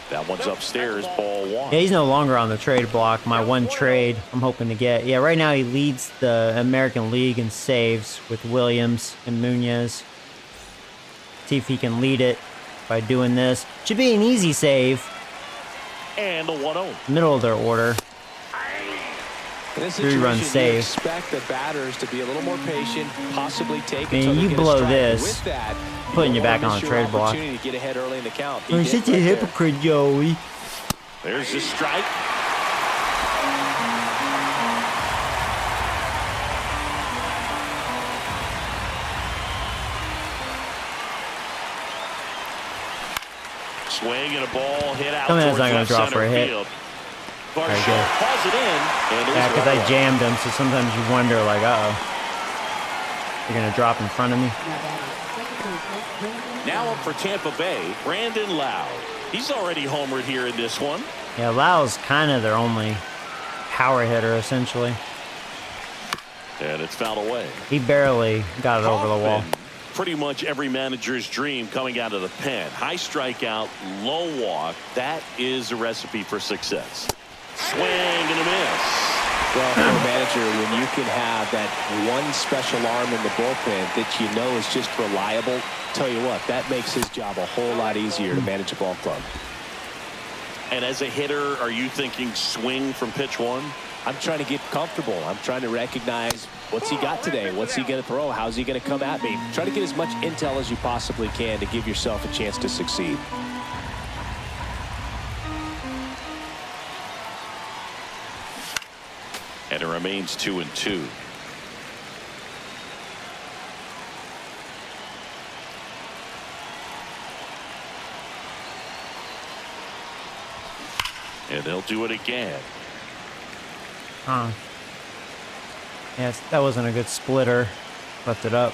That one's upstairs, ball 1. Yeah, he's no longer on the trade block. My one trade I'm hoping to get. Yeah, right now he leads the American League in saves with Williams and Munoz. See if he can lead it by doing this. Should be an easy save. And the 1-0. Middle of their order. In this 3-run situation, save. you expect the batters to be a little more patient, possibly take Man, until they you get a blow strike. this, With that, putting you don't back wanna on miss the your trade block. opportunity to get ahead early in the count. He Oh, did such a right there. hypocrite, Joey. There's the strike. Swing and a ball hit out Tell me that's towards not gonna left draw center for a hit. field. Very Varsho good. calls it in, and Yeah, it's because I one out. jammed him, so sometimes you wonder, like, uh-oh. You're going to drop in front of me? Now up for Tampa Bay, Brandon Lau. He's already homered here in this one. Yeah, Lau's kind of their only power hitter, essentially. And it's fouled away. He barely got it over the wall. Hoffman, pretty much every manager's dream coming out of the pen. High strikeout, low walk. That is a recipe for success. Swing and a miss. Well, for a manager, when you can have that one special arm in the bullpen that you know is just reliable, tell you what, that makes his job a whole lot easier to manage a ball club. And as a hitter, are you thinking swing from pitch one? I'm trying to get comfortable. I'm trying to recognize what's he got today. What's he going to throw? How's he going to come at me? Try to get as much intel as you possibly can to give yourself a chance to succeed. And it remains 2-2. And they'll do it again. Huh. Yes, that wasn't a good splitter. Left it up.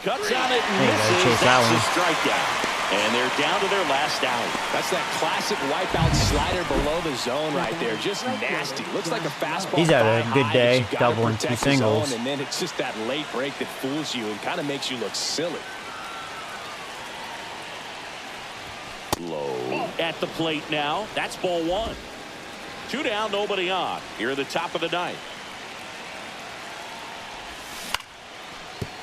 Cuts on it and Hey, gotta misses. chase that That's one. a strikeout. And they're down to their last out. That's that classic wipeout slider below the zone right there. Just nasty. Looks like a fastball. He's had a thigh good high, day, but you gotta doubling protect two the zone, singles. And then it's just that late break that fools you and kind of makes you look silly. Low at the plate now. That's ball one. 2 down, nobody on. Here at the top of the ninth.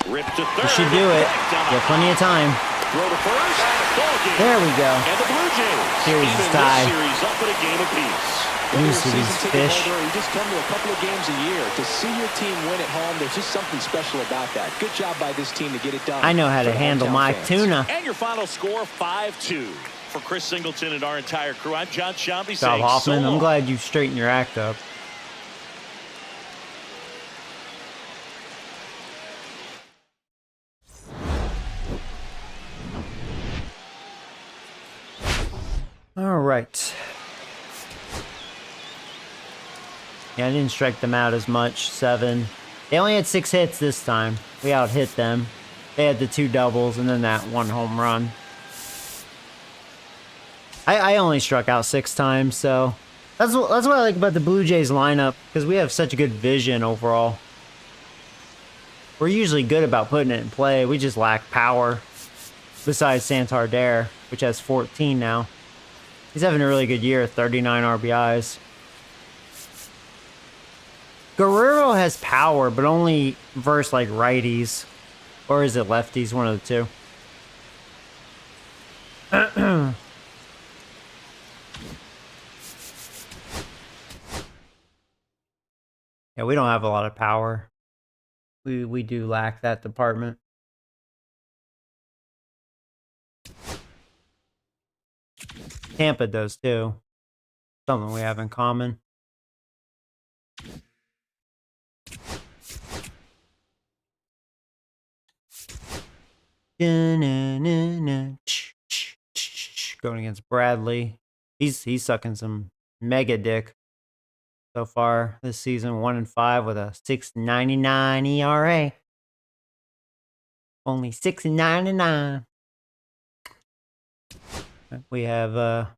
Rip to third. You should do it. You have plenty of time. Throw to first. Ball game. There we go. And the Blue Jays Series even is this tied. series up at a game apiece. Whether Used to you're a these season ticket fish. holder or you just come to a couple of games a year, to see your team win at home, there's just something special about that. Good job by this team to get it done. I know how for to the handle hometown my fans. tuna. And your final score, 5-2. For Chris Singleton and our entire crew, I'm John Shambi Bob saying Hoffman, so I'm long. glad you straightened your act up. All right. Yeah, I didn't strike them out as much. 7. They only had 6 hits this time. We out-hit them. They had the 2 doubles and then that 1 home run. I only struck out 6 times, so that's what I like about the Blue Jays lineup, because we have such good vision overall. We're usually good about putting it in play. We just lack power. Besides Santander, which has 14 now. He's having a really good year, 39 RBIs. Guerrero has power, but only versus like righties. Or is it lefties? One of the two. Yeah, we don't have a lot of power. We do lack that department. Tampa does too. Something we have in common. Going against Bradley. He's sucking some mega dick so far this season. 1-5 with a 6.99 ERA. Only 6.99. We have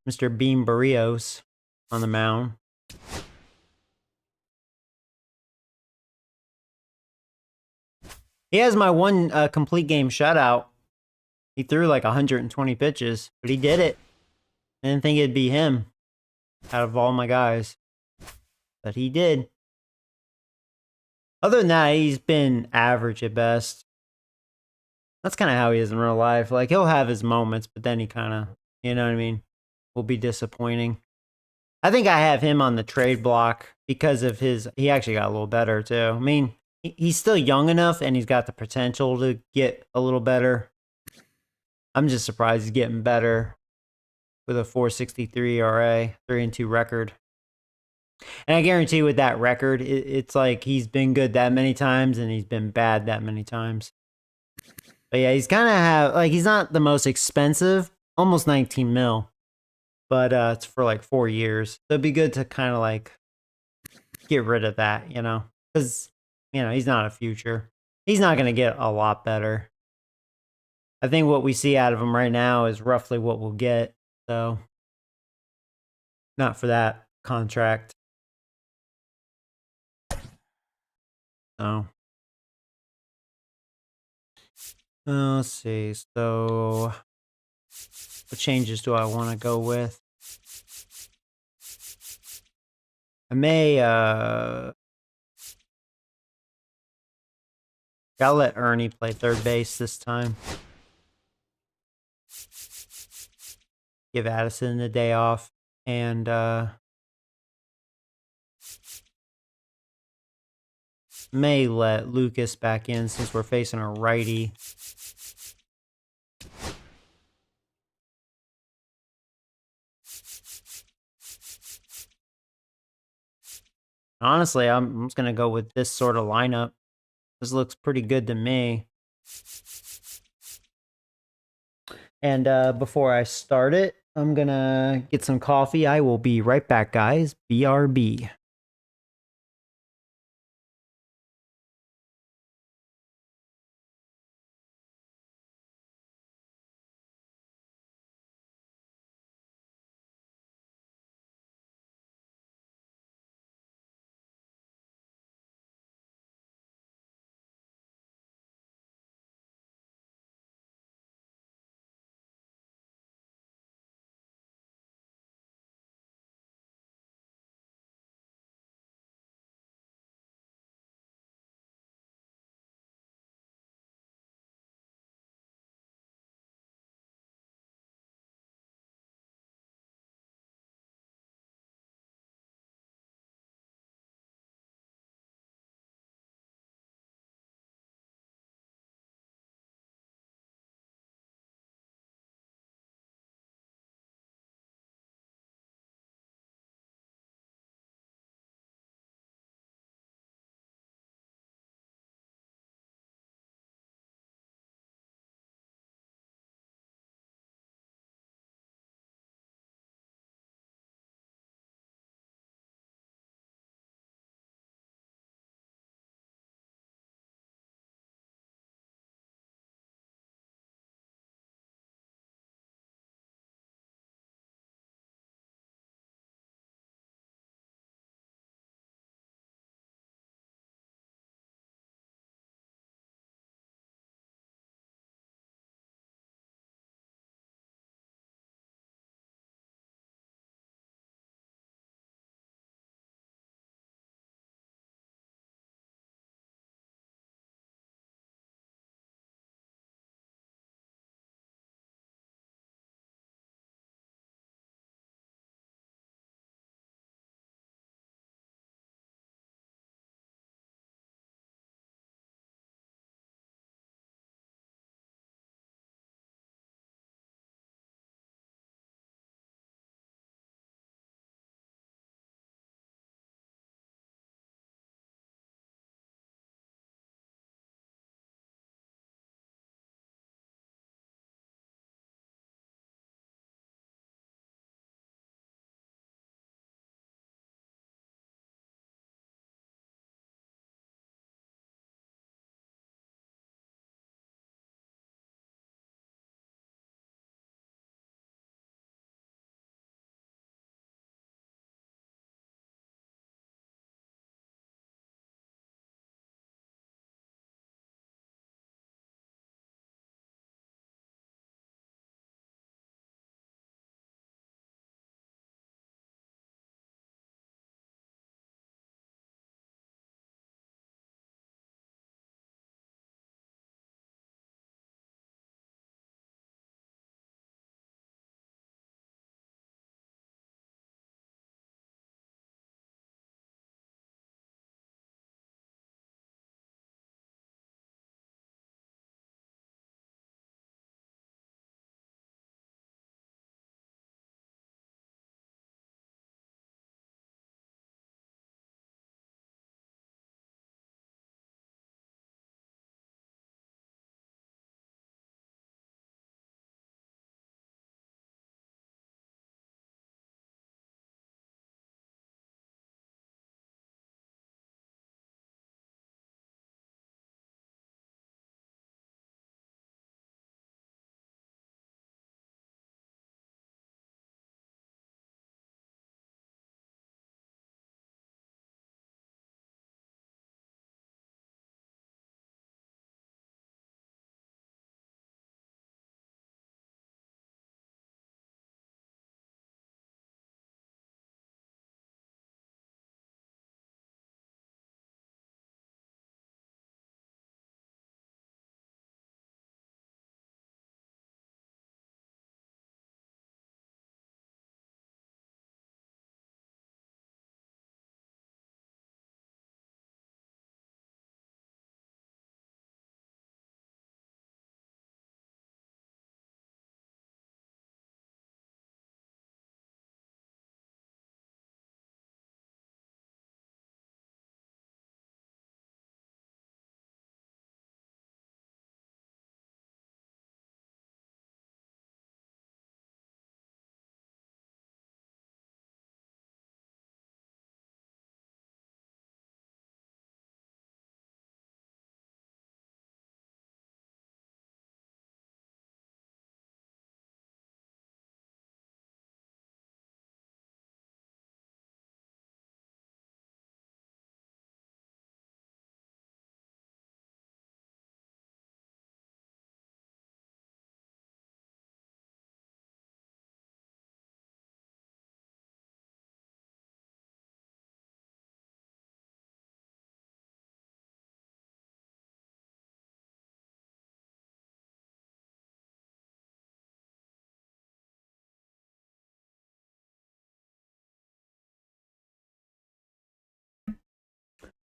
Mr. Beam Barrios on the mound. He has my one complete game shutout. He threw like 120 pitches, but he did it. I didn't think it'd be him out of all my guys, but he did. Other than that, he's been average at best. That's kind of how he is in real life. Like, he'll have his moments, but then he kind of, you know what I mean, will be disappointing. I think I have him on the trade block because of he actually got a little better too. I mean, he's still young enough and he's got the potential to get a little better. I'm just surprised he's getting better with a 4.63 ERA, 3-2 record. And I guarantee with that record, it's like he's been good that many times and he's been bad that many times. But yeah, he's kind of he's not the most expensive, almost 19 mil. But it's for like 4 years. So it'd be good to kind of like get rid of that, you know? Because, you know, he's not a future. He's not going to get a lot better. I think what we see out of him right now is roughly what we'll get. So, not for that contract. So, let's see. So, what changes do I want to go with? I may I'll let Ernie play third base this time. Give Addison the day off. And may let Lucas back in since we're facing a righty. Honestly, I'm just going to go with this sort of lineup. This looks pretty good to me. And before I start it, I'm going to get some coffee. I will be right back, guys. BRB.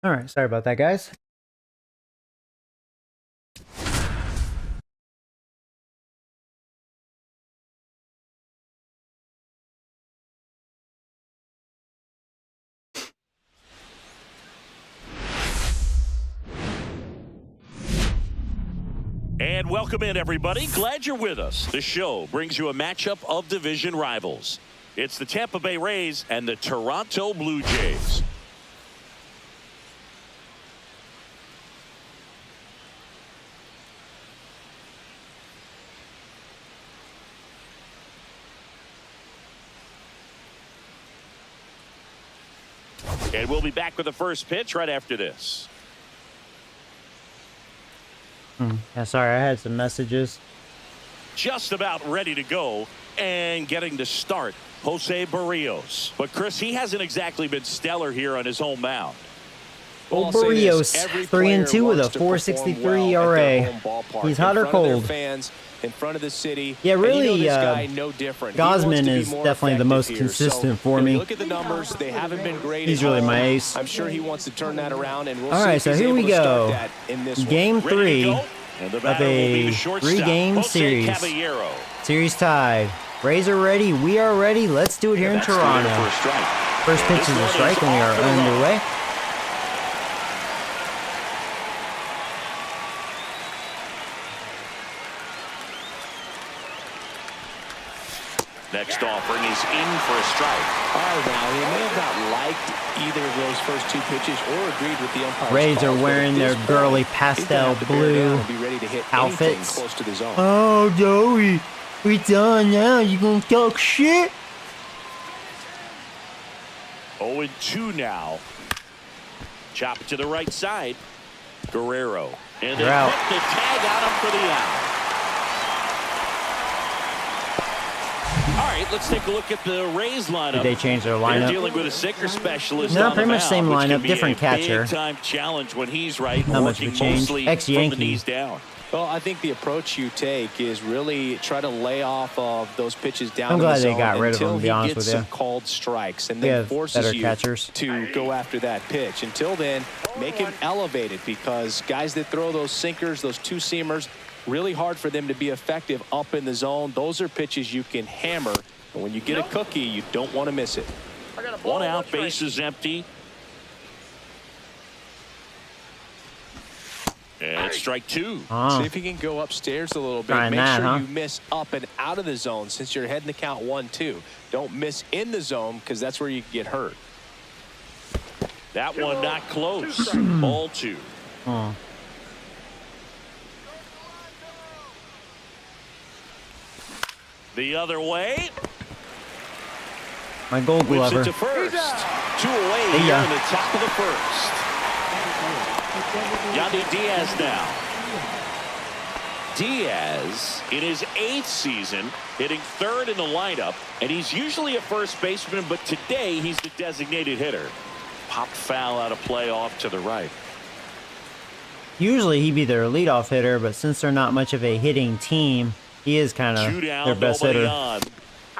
All right, sorry about that, guys. And welcome in, everybody. Glad you're with us. The show brings you a matchup of division rivals. It's the Tampa Bay Rays and the Toronto Blue Jays. And we'll be back with the first pitch right after this. Yeah, sorry, I had some messages. Just about ready to go and getting to start, Jose Barrios. But Chris, he hasn't exactly been stellar here on his home mound. Old Barrios, 3-2 with a 4.63 ERA. He's hot or cold? Fans, in front of the city. Yeah, really, this guy, no different. Gosman is definitely the most consistent for me. Look at the numbers; they haven't been great. He's really my ace. I'm sure he wants to turn that around, and we'll all right, so here we go. Game 3 of a 3-game series. Series tied. Rays are ready. We are ready. Let's do it here in Toronto. First pitch is a strike, and we are underway. Next offering is in for a strike. Oh, now he may have not liked either of those first two pitches or agreed with the umpire's Rays are call, wearing their girly pastel blue outfits. Close to the zone. Oh, Joey, we done now. You gonna talk shit? 0-2 now. Chop it to the right side. Guerrero. And they You're out. put the tag on him for the out. All right, let's take a look at the Rays lineup. Did they change their They're lineup? dealing with a sinker specialist. No, on pretty the much mound, same which lineup, can be different a catcher. Big-time challenge when he's right, Not much of a working change. mostly from the Ex-Yankee. knees down. Well, I think the approach you take is really try to lay off of those pitches down. I'm in the glad they zone got rid of until them, to be he honest gets with you. some called strikes, and We then have forces better you catchers. to go after that pitch. Until then, make him elevated, because guys that throw those sinkers, those two-seamers, really hard for them to be effective up in the zone. Those are pitches you can hammer, and when you get a cookie, you don't want to miss it. One out, base is empty. And strike 2. Oh. See if you can go upstairs a little bit. Trying Make that, sure huh? you miss up and out of the zone since you're heading the count 1-2. Don't miss in the zone, because that's where you get hurt. That one not close. Ball 2. Oh. The other way. My gold Whips glover. it to first. 2 away Hey, here ya. in the top of the first. Yandy Diaz now. Diaz, in his 8th season, hitting 3rd in the lineup, and he's usually a first baseman, but today he's the designated hitter. Popped foul out of play off to the right. Usually he'd be their leadoff hitter, but since they're not much of a hitting team, he is kind of 2 down, their best nobody hitter. on.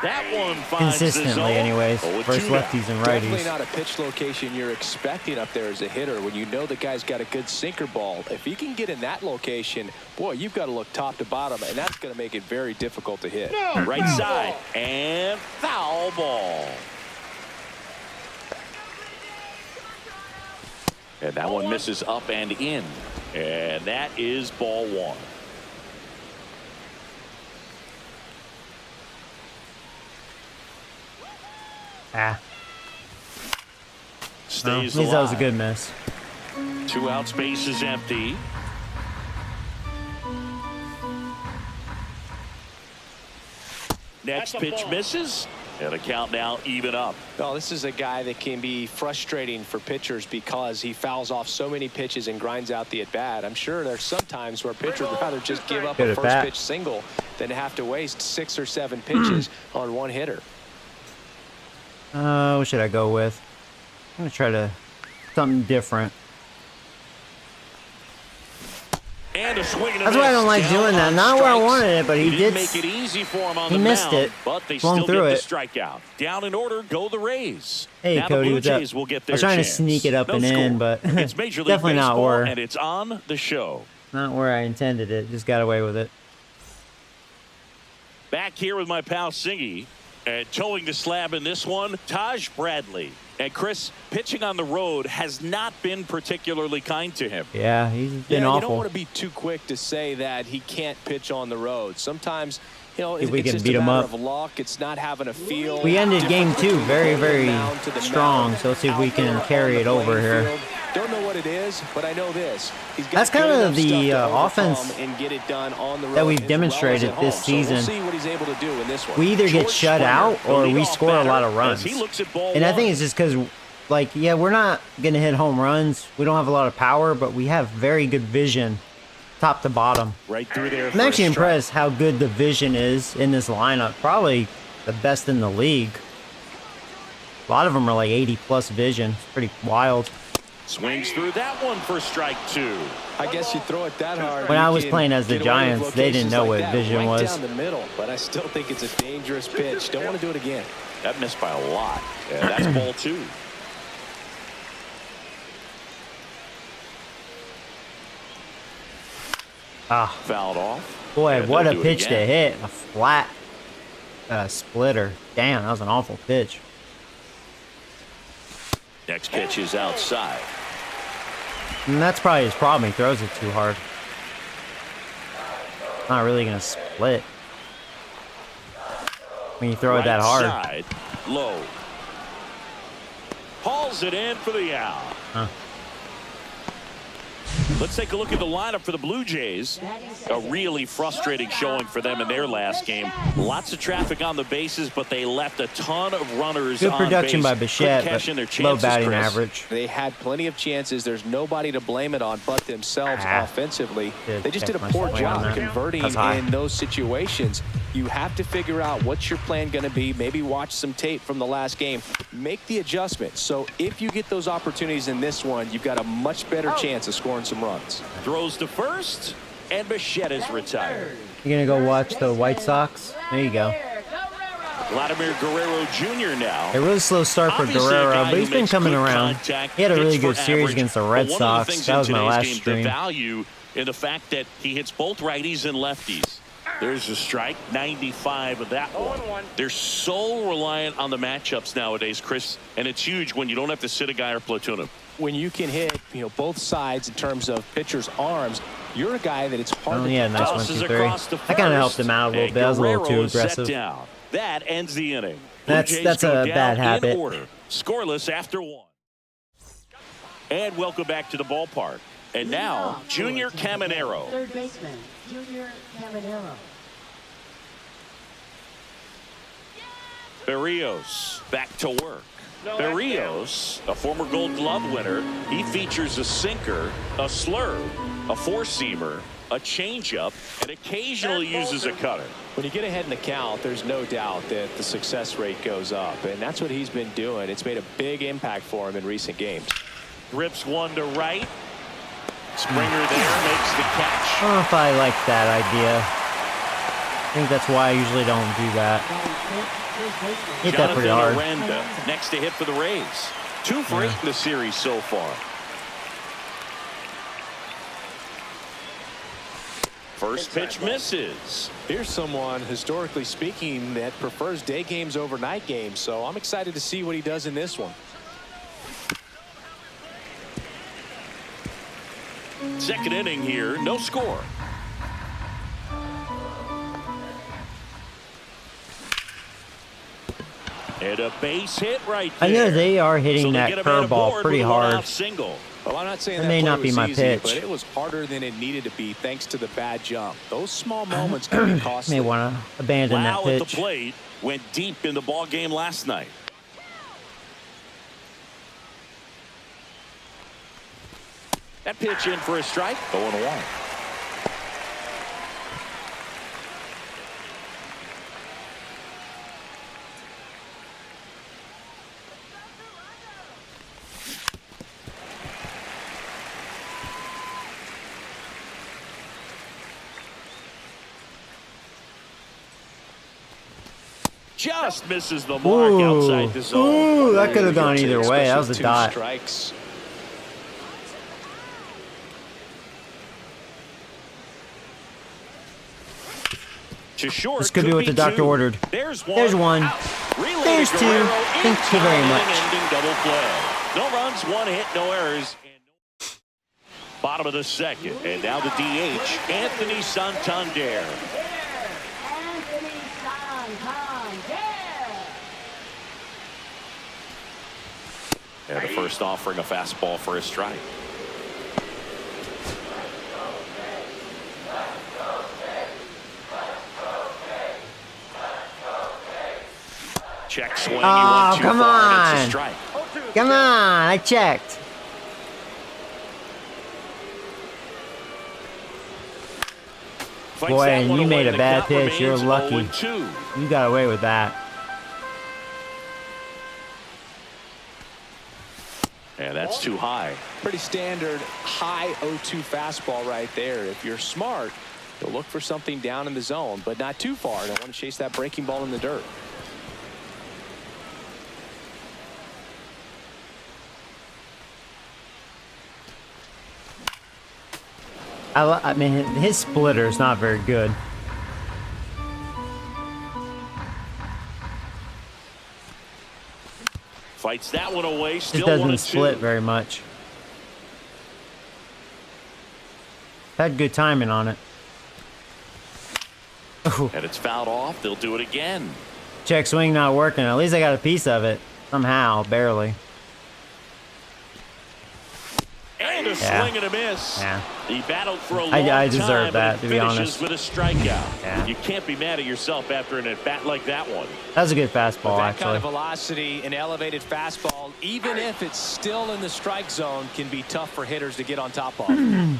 That one finds the Consistently, zone. anyways. 0-2 Versus now. lefties and Definitely righties. not a pitch location you're expecting up there as a hitter when you know the guy's got a good sinker ball. If he can get in that location, boy, you've got to look top to bottom, and that's going to make it very difficult to hit. Right side, and foul ball. And that one misses up and in. And that is ball 1. Ah, no, Stays that was a alive. good miss. 2 out, space is empty. Next pitch misses. And a count now even up. Well, this is a guy that can be frustrating for pitchers because he fouls off so many pitches and grinds out the at-bat. I'm sure there's some times where pitchers would rather just give up Good a at bat. first-pitch single than to have to waste 6 or 7 pitches on one hitter. What should I go with? I'm going to try to something different. And a Swing and a That's why I miss. don't like Down doing that. on Not where I strikes. wanted it, but he didn't did. make it easy for him on He the missed mound, it. but they Blown still through get it. the strikeout. Down in order go the Rays. Hey, now Cody, the Blue what's up? Jays will get I their was trying chance. to sneak it up No and score. in, but It's Major League definitely not Baseball, where. and it's on the show. Not where I intended it. Just got away with it. Back here with my pal Singy, and towing the slab in this one, Taj Bradley. And Chris, pitching on the road has not been particularly kind to him. Yeah, he's been You don't awful. want to be too quick to say that he can't pitch on the road. Sometimes, If we it's can just beat a him matter up. of luck. It's not having a feel. We ended game differently 2 very, from the very mound to the strong. mound, So let's see if we out can there carry on it the over playing here. field. Don't know what it is, but I know this. He's got That's good kind of enough the stuff to overcome offense and get it done on the road that we've as well demonstrated as at this home. So we'll season. see what he's able to do in this one. We either get George shut Springer, out the or we leadoff score a lot of batter, runs. as he looks at ball And I one. think it's just because, like, yeah, we're not going to hit home runs. We don't have a lot of power, but we have very good vision top to bottom. Right through there. I'm actually impressed how good the vision is in this lineup. Probably the best in the league. A lot of them are like 80-plus vision. It's pretty wild. Swings through that one for strike 2. I guess you throw it that hard. When you I was can playing as the get away with Giants, they didn't locations know like what that vision right was. down the middle, but I still think it's a dangerous pitch. Don't want to do it again. That missed by a lot. Yeah, that's ball 2. Ah, Fouled off. boy, And what they'll a do it pitch to again. hit. A flat splitter. Damn, that was an awful pitch. Next pitch is outside. And that's probably his problem. He throws it too hard. Not really going to split when you throw it that hard. Side, low. Hauls it in for the out. Huh. Let's take a look at the lineup for the Blue Jays. A really frustrating showing for them in their last game. Lots of traffic on the bases, but they left a ton of runners Good on production base. by Couldn't Bichette, cash in their but low chances, batting Chris. average. They had plenty of chances. There's nobody to blame it on but themselves offensively. Did They just did a check my poor swing on job that. converting That's high. in those situations. You have to figure out what's your plan going to be. Maybe watch some tape from the last game. Make the adjustment. So if you get those opportunities in this one, you've got a much better chance of scoring some runs. Throws to first, and Bichette is retired. You're going to go watch the White Sox? There you go. Vladimir Guerrero Jr. now. A really slow start for Obviously a Guerrero, guy but who he's been makes coming good around. contact, He had a really hits for good series average, against the Red but one of the Sox. things That in was my today's last game, stream. The value in the fact that he hits both righties and lefties. There's a strike, 95 of that one. They're so reliant on the matchups nowadays, Chris, and it's huge when you don't have to sit a guy or platoon him. When you can hit, both sides in terms of pitchers' arms, you're a guy that it's hard Oh, to yeah, nice Tosses 1, 2, 3. across the I kind of helped first, him out a little and bit. I was a little Guerrero too is set aggressive. down. That ends the inning. Blue That's Jays a go bad down habit. in order, scoreless after 1. And welcome back to the ballpark. And now, Junior Caminero. Third baseman, Junior Caminero. Berrios back to work. Berrios, a former Gold Glove winner, he features a sinker, a slurve, a four-seamer, a changeup, and occasionally uses a cutter. When you get ahead in the count, there's no doubt that the success rate goes up, and that's what he's been doing. It's made a big impact for him in recent games. Grips one to right. Springer there makes the catch. I don't know if I like that idea. I think that's why I usually don't do that. Hit that pretty hard. Jonathan Aranda next to hit for the Rays. 2 for 8 in the series so far. First pitch misses. Here's someone, historically speaking, that prefers day games over night games, so I'm excited to see what he does in this one. Second inning here, no score. And a base hit right there. I know they are hitting So they that get him on a curveball board pretty with a one-out hard. single. Well, I'm not saying That that may play not be was my easy, pitch. but it was harder than it needed to be thanks to the bad jump. Those small moments can be costly. May want to abandon that Lau at the pitch. plate went deep in the ball game last night. That pitch in for a strike. 0-1. just misses the mark outside the zone. Ooh, that could have gone either way. That was a Two dot. strikes. To short, This could be what the doctor two. ordered. There's one. There's one. Relay There's to two. Guerrero in Thank you very time, much. ending double play. No runs, one hit, no errors. Bottom of the second, and now the DH, Anthony Santander. Anthony Santander. And the first offering a fastball for a strike. Check swing. Oh, come on. It's a strike. Come on, I checked. Fights Boy, that and one you away. made a The bad count pitch. You're remains lucky. 0-2. You got away with that. And that's too high. Pretty standard high 0-2 fastball right there. If you're smart, you'll look for something down in the zone, but not too far. Don't want to chase that breaking ball in the dirt. I mean, his splitter is not very good. Fights that one away. Just Still doesn't 1-2. split very much. Had good timing on it. Ooh, And it's fouled off. They'll do it again. check swing not working. At least I got a piece of it. Somehow, barely. And a Yeah. swing and a miss. Yeah. He battled for a long I time, deserve that, and to be finishes honest. with a strikeout. Yeah. You can't be mad at yourself after an at-bat like that one. That was a good fastball, That kind actually. of velocity, an elevated fastball, even if it's still in the strike zone, can be tough for hitters to get on top of.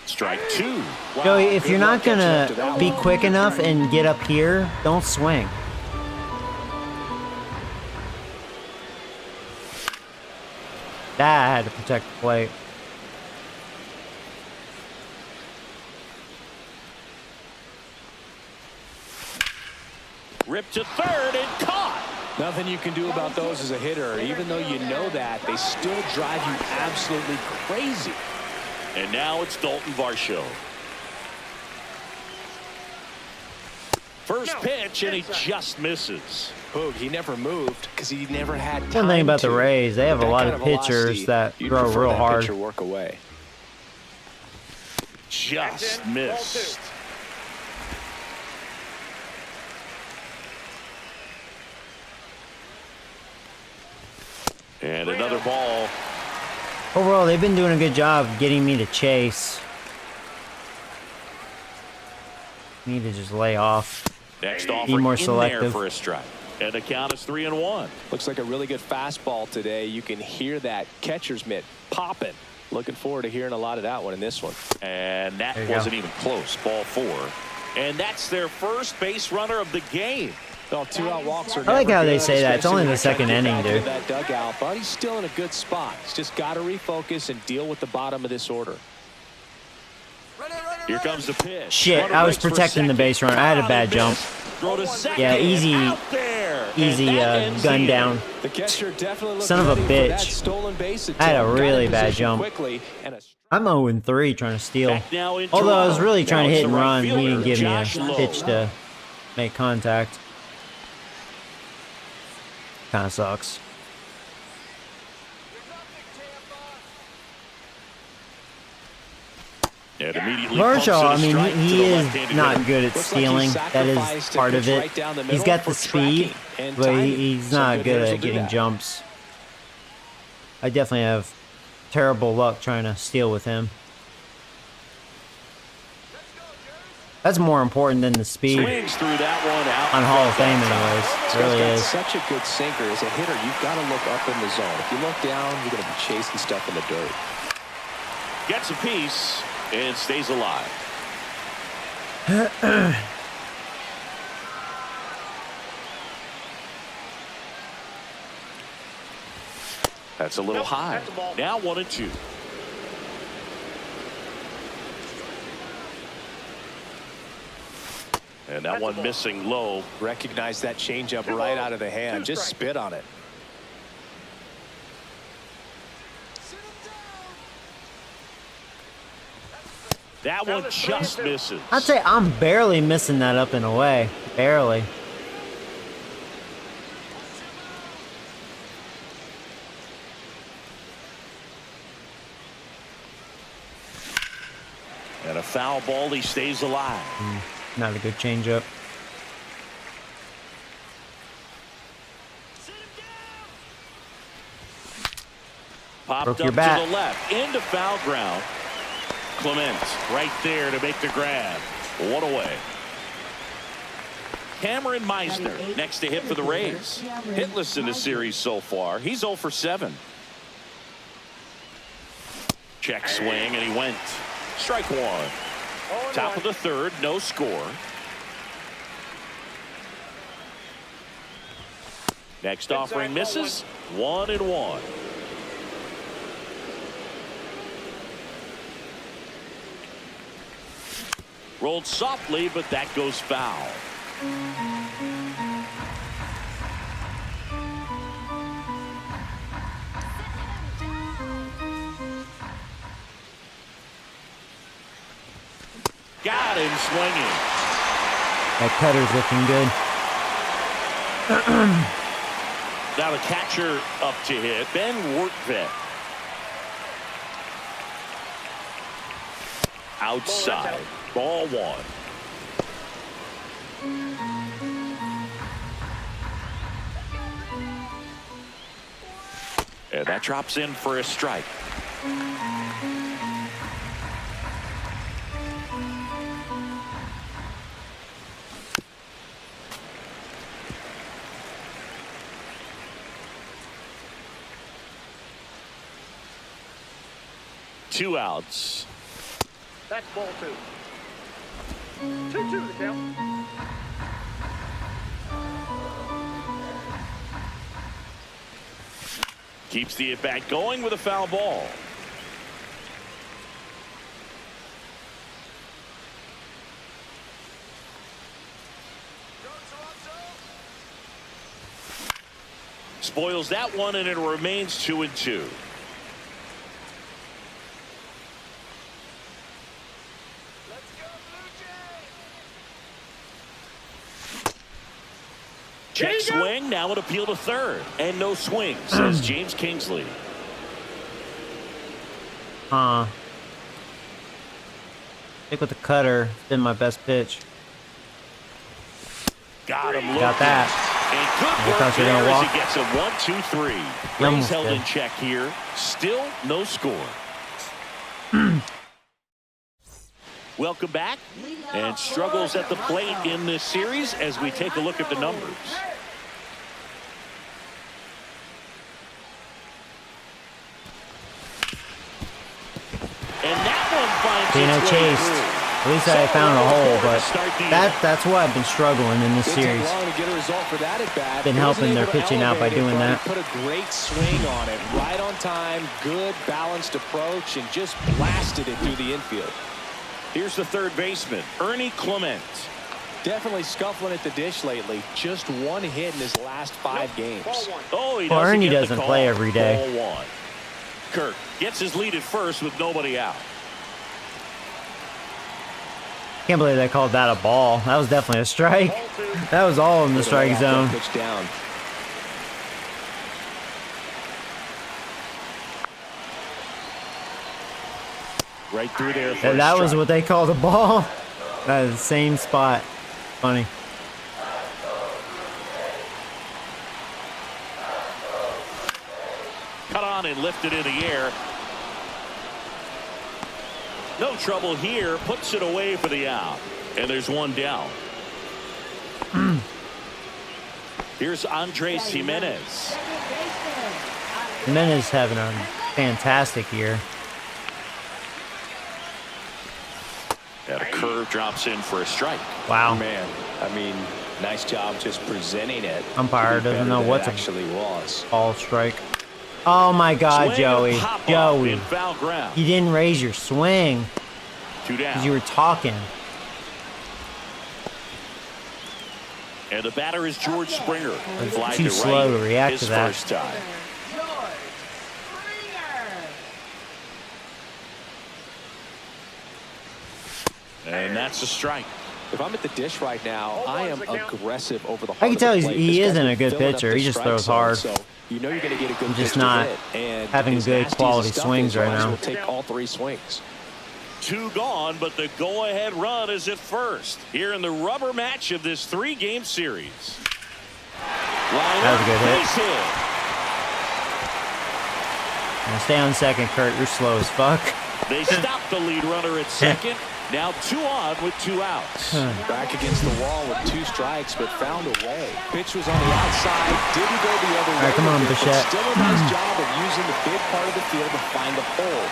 Strike two. Joey, if good you're luck not catching gonna up to that be one. quick enough and get up here, don't swing. That had to protect the plate. Ripped to third and caught. Nothing you can do about those as a hitter. Even though you know that, they still drive you absolutely crazy. And now it's Dalton Varsho. First pitch, and he just misses. Boog, he never moved because he never had time. One thing about the to. Rays, they have a That lot kind of velocity, pitchers that you'd throw prefer real that hard. pitcher work away. Just missed. And another ball. Overall, they've been doing a good job getting me to chase. Need to just lay off. Next offer more in there selective. for a strike. And the count is 3-1. Looks like a really good fastball today. You can hear that catcher's mitt popping. Looking forward to hearing a lot of that one in this one. And that There you wasn't go. even close. Ball 4. And that's their first base runner of the game. Well, 2-out walks are I like never how they good, say that. It's especially only when the you're trying to second get inning, back into dude. That dugout, but he's still in a good spot. He's just got to refocus and deal with the bottom of this order. Here comes the pitch. Shit, Runner I was breaks for protecting the second. base runner. I had a bad jump. Throw to second. Yeah, easy- Out there. And Easy that ends gun the down. inning. The catcher definitely looked Son of a ready for that bitch. stolen base I had a attempt. Got really in bad position jump. Quickly and a I'm 0-3 trying to steal. Back now in Although I was Toronto. really trying to Now hit it's and the right run. He fielder, didn't give me a Josh Lowe. pitch to make contact. Kind of sucks. And immediately pumps Varsho, it a I mean, strike to he the is left-handed not hitter. good at Looks like he stealing. That is sacrificed a part of pitch it. right down the He's middle got the for speed, tracking and but timing. he's Some not good good hitters will at do getting that. jumps. I definitely have terrible luck trying to steal with him. That's more important than the speed Swings through that one out. on Hall of Fame, Front. anyways. This It guy's really got is. such a good sinker. As a hitter, you've got to look up in the zone. If you look down, you're going to be chasing stuff in the dirt. Gets a piece and stays alive. That's a little high. Now 1-2. And that one missing low. Recognize that changeup right out of the hand. Just spit on it. That one just misses. I'd say I'm barely missing that up in a way. Barely. And a foul ball, he stays alive. Not a good changeup. Popped Broke up your to bat. the left, into foul ground. Clement right there to make the grab. One away. Cameron Meisner next to hit for the Rays. Hitless in the series so far. He's 0 for 7. Check swing, and he went. Strike one. Top of the third, no score. Next offering misses. 1-1. Rolled softly, but that goes foul. Got him swinging. That cutter's looking good. Now the catcher up to hit. Ben Workvet. Outside. Ball one. And that drops in for a strike. Two outs. That's ball 2. 2-2 the count. Keeps the at-bat going with a foul ball. Spoils that one, and it remains 2-2. Check swing, now an appeal to third. And no swing, says James Kingsley. Stick with the cutter. It's been my best pitch. Got him. Got that. And good I work thought you were there gonna as walk. he gets a 1-2-3. You Rays almost held did. in check here. Still no score. Welcome back. And struggles at the plate in this series as we take a look at the numbers. And that one finds See, I its way chased. through. At least I found a hole, but Start the that's why I've been struggling in this Didn't take series. long to get a result for that at bat. Been He wasn't helping their able to pitching out by elevate it, doing but that. he put a great swing on it, right on time, good balanced approach, and just blasted it through the infield. Here's the third baseman, Ernie Clement. Definitely scuffling at the dish lately. Just one hit in his last 5 games. Oh, he Well, doesn't Ernie get the doesn't call. play every day. Ball one. Kirk gets his lead at first with nobody out. Can't believe they called that a ball. That was definitely a strike. That was all in the strike zone. Pitch down. Right through there. For And a that was strike. what they called a ball. That is the same spot. Funny. Cut on and lifted in the air. No trouble here. Puts it away for the out. And there's one down. Here's Andres Jimenez. Jimenez having a fantastic year. And a curve drops in for a strike. Wow. Man, I mean, nice job just presenting it. Umpire to be doesn't better know than what's it a actually was. ball strike. Oh my God, Swing Joey. and pop up Joey. in foul ground. You didn't raise your swing 2 down. because you were talking. And the batter is George Springer. Fly Too to slow right, to react his to that. first time. George Springer. And that's a strike. If I'm at the dish right now, I am aggressive over the heart I can of the tell plate. he This isn't guy's a good filling up pitcher. the He just strike throws zone, hard. So you know you're going to get a good He's just pitch to not hit, and having as good nasty as quality the stuff swings is, right Rogers now. will take all 3 swings. 2 gone, but the go-ahead run is at first. Here in the rubber match of this 3-game series. That was a good hit. Base hit. Now stay on second, Kurt. You're slow as fuck. They stopped the lead runner at second. Now 2 on with 2 outs. Back against the wall with 2 strikes, but found a way. Pitch was on the outside, didn't go the other way. All right, come on, but Bichette. still a nice job of using the big part of the field to find the hole.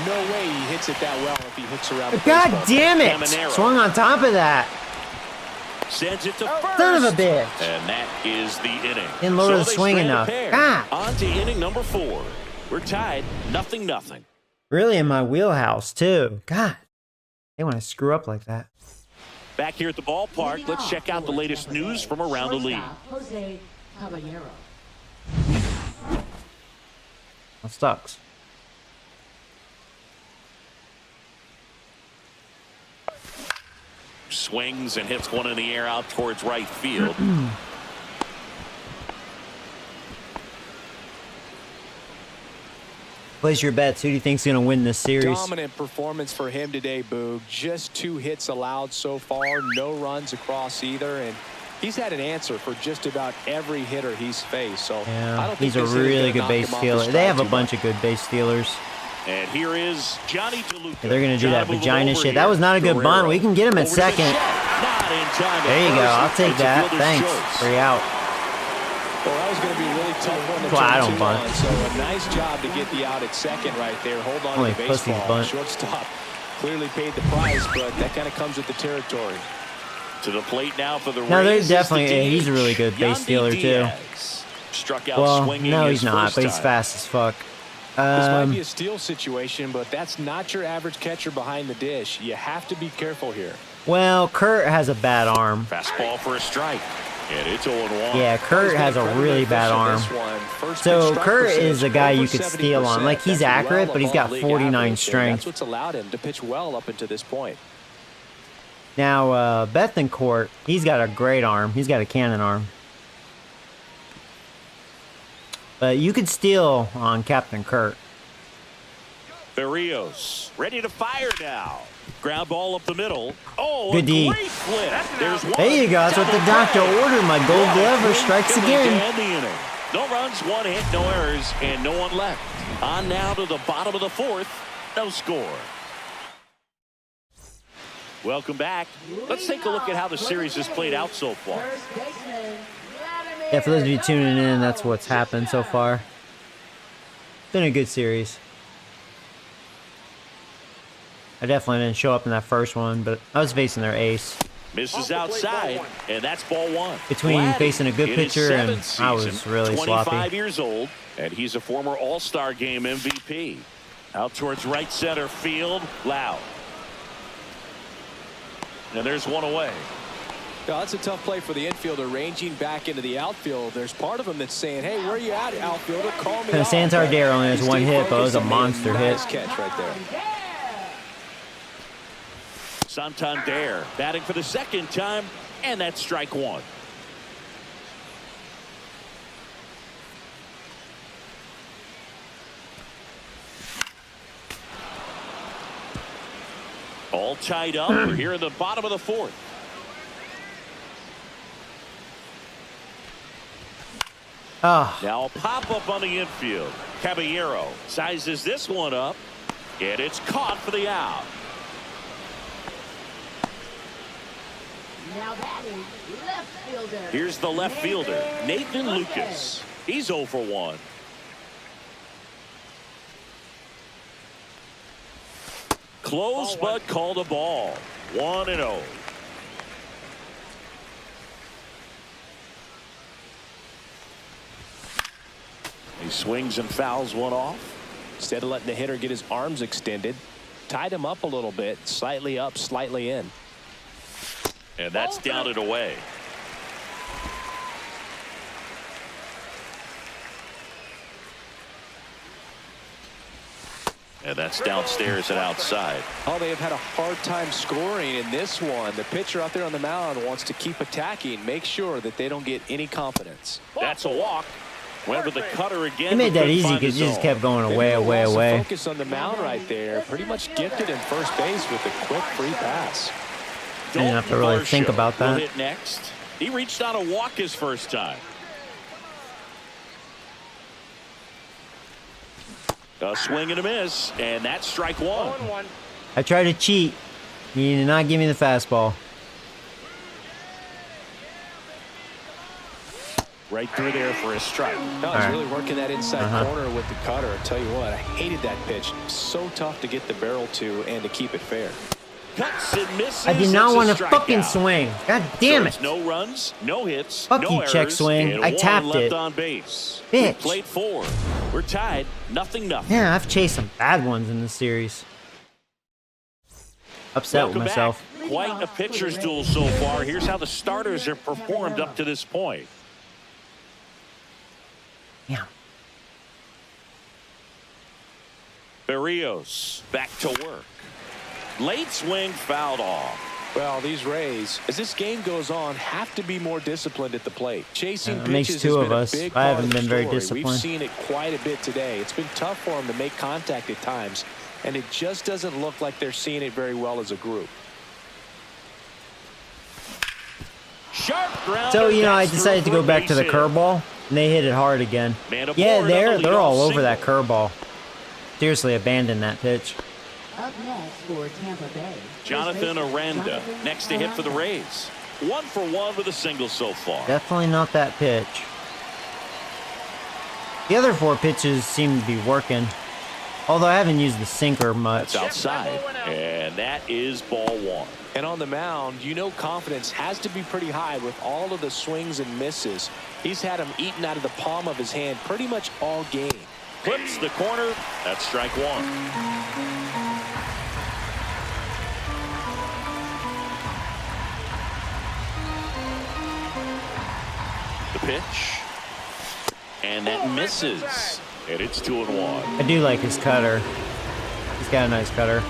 No way he hits it that well if he hooks around the God baseball. damn it! Caminero. Swung on top of that. Sends it to first. Son of a bitch. And that is the inning. Didn't lower the they swing strand a enough. pair. God. On to inning number 4. We're tied, 0-0. Really in my wheelhouse, too. God. They want to screw up like that. Back here at the ballpark, let's check out the latest news from around the league. Jose Caballero. That sucks. Swings and hits one in the air out towards right field. Place your bets. Who do you think's going to win this series? Dominant performance for him today, Boog. Just 2 hits allowed so far, no runs across either, and he's had an answer for just about every hitter he's faced. So I Yeah, don't think he's a this hitter's really gonna good knock base him off stealer. the They have a strike too bunch much. of good base stealers. And here is Johnny DeLuca. They're going to do that Gotta move vagina over shit. here. That was not a good bunt. We can get him at Over to second. Bichette. Not in time. There you go. I'll take that. Thanks. Choice. 3 out. Well, that was going to be a really tough one to Well, I turn don't 2 bunt. on. So a nice job to get the out at second right there. Hold on Only to the pussies baseball. bunt. Shortstop clearly paid the price, but that kind of comes with the territory. To the plate now for the No, they're Rays is definitely- the he's a really good base Yandy stealer, too. Diaz. Struck out Well, swinging no, his he's not, first but he's time. fast as fuck. This might be a steal situation, but that's not your average catcher behind the dish. You have to be careful here. Well, Kurt has a bad arm. Fastball for a strike. And it's 0-1. Yeah, Kurt has a really bad arm. So Kurt is a guy you could steal on. Like, he's accurate, but he's got 49 strength. That's what's allowed him to pitch well up until this point. Now, Bethencourt, he's got a great arm. He's got a cannon arm. But you could steal on Captain Kurt. Berrios ready to fire now. Ground ball up the middle. Oh, Good a D. great flip. There's one. There you go. That's what the doctor ordered. My gold glover strikes again. And the inning. No runs, 1 hit, no errors, and no one left. On now to the bottom of the 4th. No score. Welcome back. Let's take a look at how the series has played out so far. First baseman, Vladimir Yeah, for those of you tuning in, that's what's happened so far. Been a good series. I definitely didn't show up in that first one, but I was facing their ace. Misses outside, and that's ball 1. Between Vladdy facing a good in his pitcher and 7th I was season, really 25 sloppy. years old, and he's a former All-Star Game MVP. Out towards right center field, Loud. And there's one away. No, that's a tough play for the infielder ranging back into the outfield. There's part of him that's saying, hey, where you at, outfielder? Call me out. Santander only has He 1 stayed hit, but it was a focused and made monster hit. nice catch right there. Santander batting for the 2nd time, and that's strike 1. All tied up. We're here in the bottom of the 4th. Oh, Now a pop-up on the infield. Caballero sizes this one up, and it's caught for the out. Now batting, left fielder. Here's the left fielder, Nathan Lucas. He's 0 for 1. Close, but called a ball. 1-0. He swings and fouls one off. Instead of letting the hitter get his arms extended, tied him up a little bit, slightly up, slightly in. And that's down and away. And that's downstairs and outside. Oh, they have had a hard time scoring in this one. The pitcher out there on the mound wants to keep attacking, make sure that they don't get any confidence. That's a walk. Went with the cutter again. He made but that couldn't easy find because the he just zone. kept going Maybe away, they away, lost the away. focus on the mound right there. Pretty much gifted in first base with a quick free pass. I didn't have to really think about Will that. hit next. He reached on a walk his first time. A swing and a miss, and that's strike one. 0-1. I tried to cheat. He did not give me the fastball. Right through there for a strike. No, he's right. really working that inside Uh-huh. corner with the cutter. I tell you what, I hated that pitch. So tough to get the barrel to and to keep it fair. Cuts and misses. I did not It's a want to strikeout. fucking swing. God damn So it. it's no runs, no hits, Fuck no you, errors, check swing. and I one tapped left it. on base. Bitch. We played 4. We're tied, 0-0. Yeah, I've chased some bad ones in this series. Upset with Welcome myself. back. Quite a pitcher's duel so far. Here's how the starters have performed up to this point. Yeah. Berrios back to work. Late swing fouled off. Well, these Rays, as this game goes on, have to be more disciplined at the plate. Chasing It makes pitches two has of been a us. big I part haven't of the been very story. disciplined. We've seen it quite a bit today. It's been tough for them to make contact at times, and it just doesn't look like they're seeing it very well as a group. Sharp ground. So, you know, I decided to go back to the curveball, and they hit it hard again. Man Yeah, aboard on the they're all leadoff over that single. curveball. Seriously, abandon that pitch. Up next for Tampa Bay. Jonathan Aranda next to hit for the Rays. 1 for 1 with a single so far. Definitely not that pitch. The other 4 pitches seem to be working. Although I haven't used the sinker much. That's outside. And that is ball 1. And on the mound, you know confidence has to be pretty high with all of the swings and misses. He's had them eaten out of the palm of his hand pretty much all game. Clips the corner. That's strike 1. The pitch. And that misses. And it's 2-1. I do like his cutter. He's got a nice cutter.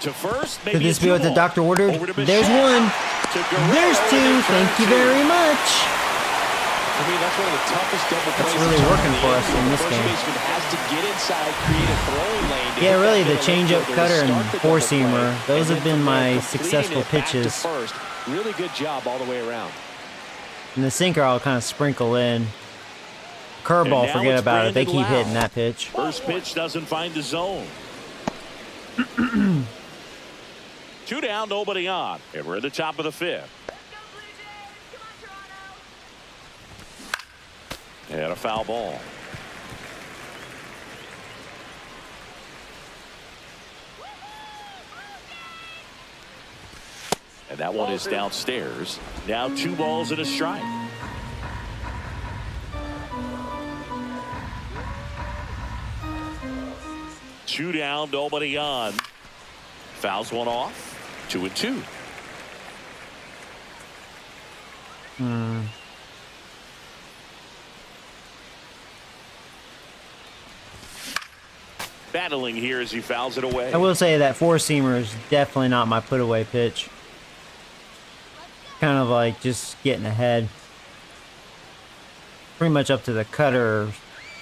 To first, maybe Could this a be what the 2-ball. doctor ordered? Over to There's Bichette. one. To Guerrero. There's 2. Thank you very much. I mean, that's one of the toughest double plays. really to turn working the for us infield. in this The first game. baseman has to get inside, create a throwing lane. to Yeah, hit really, that the middle changeup, infielder to cutter, start and the double four-seamer, play. those And have then been from my there, successful completing it back to pitches. first. Really good job all the way around. And the sinker I'll kind of sprinkle in. And Curveball, now forget it's about it. They Brandon keep Lau. hitting that pitch. First pitch doesn't find the zone. 2 down, nobody on. And we're at the top of the 5th. And a foul ball. And that one is downstairs. Now 2 balls and a strike. Two down, nobody on. Fouls one off. 2-2. Battling here as he fouls it away. I will say that four-seamer is definitely not my put-away pitch. Kind of like just getting ahead. Pretty much up to the cutter or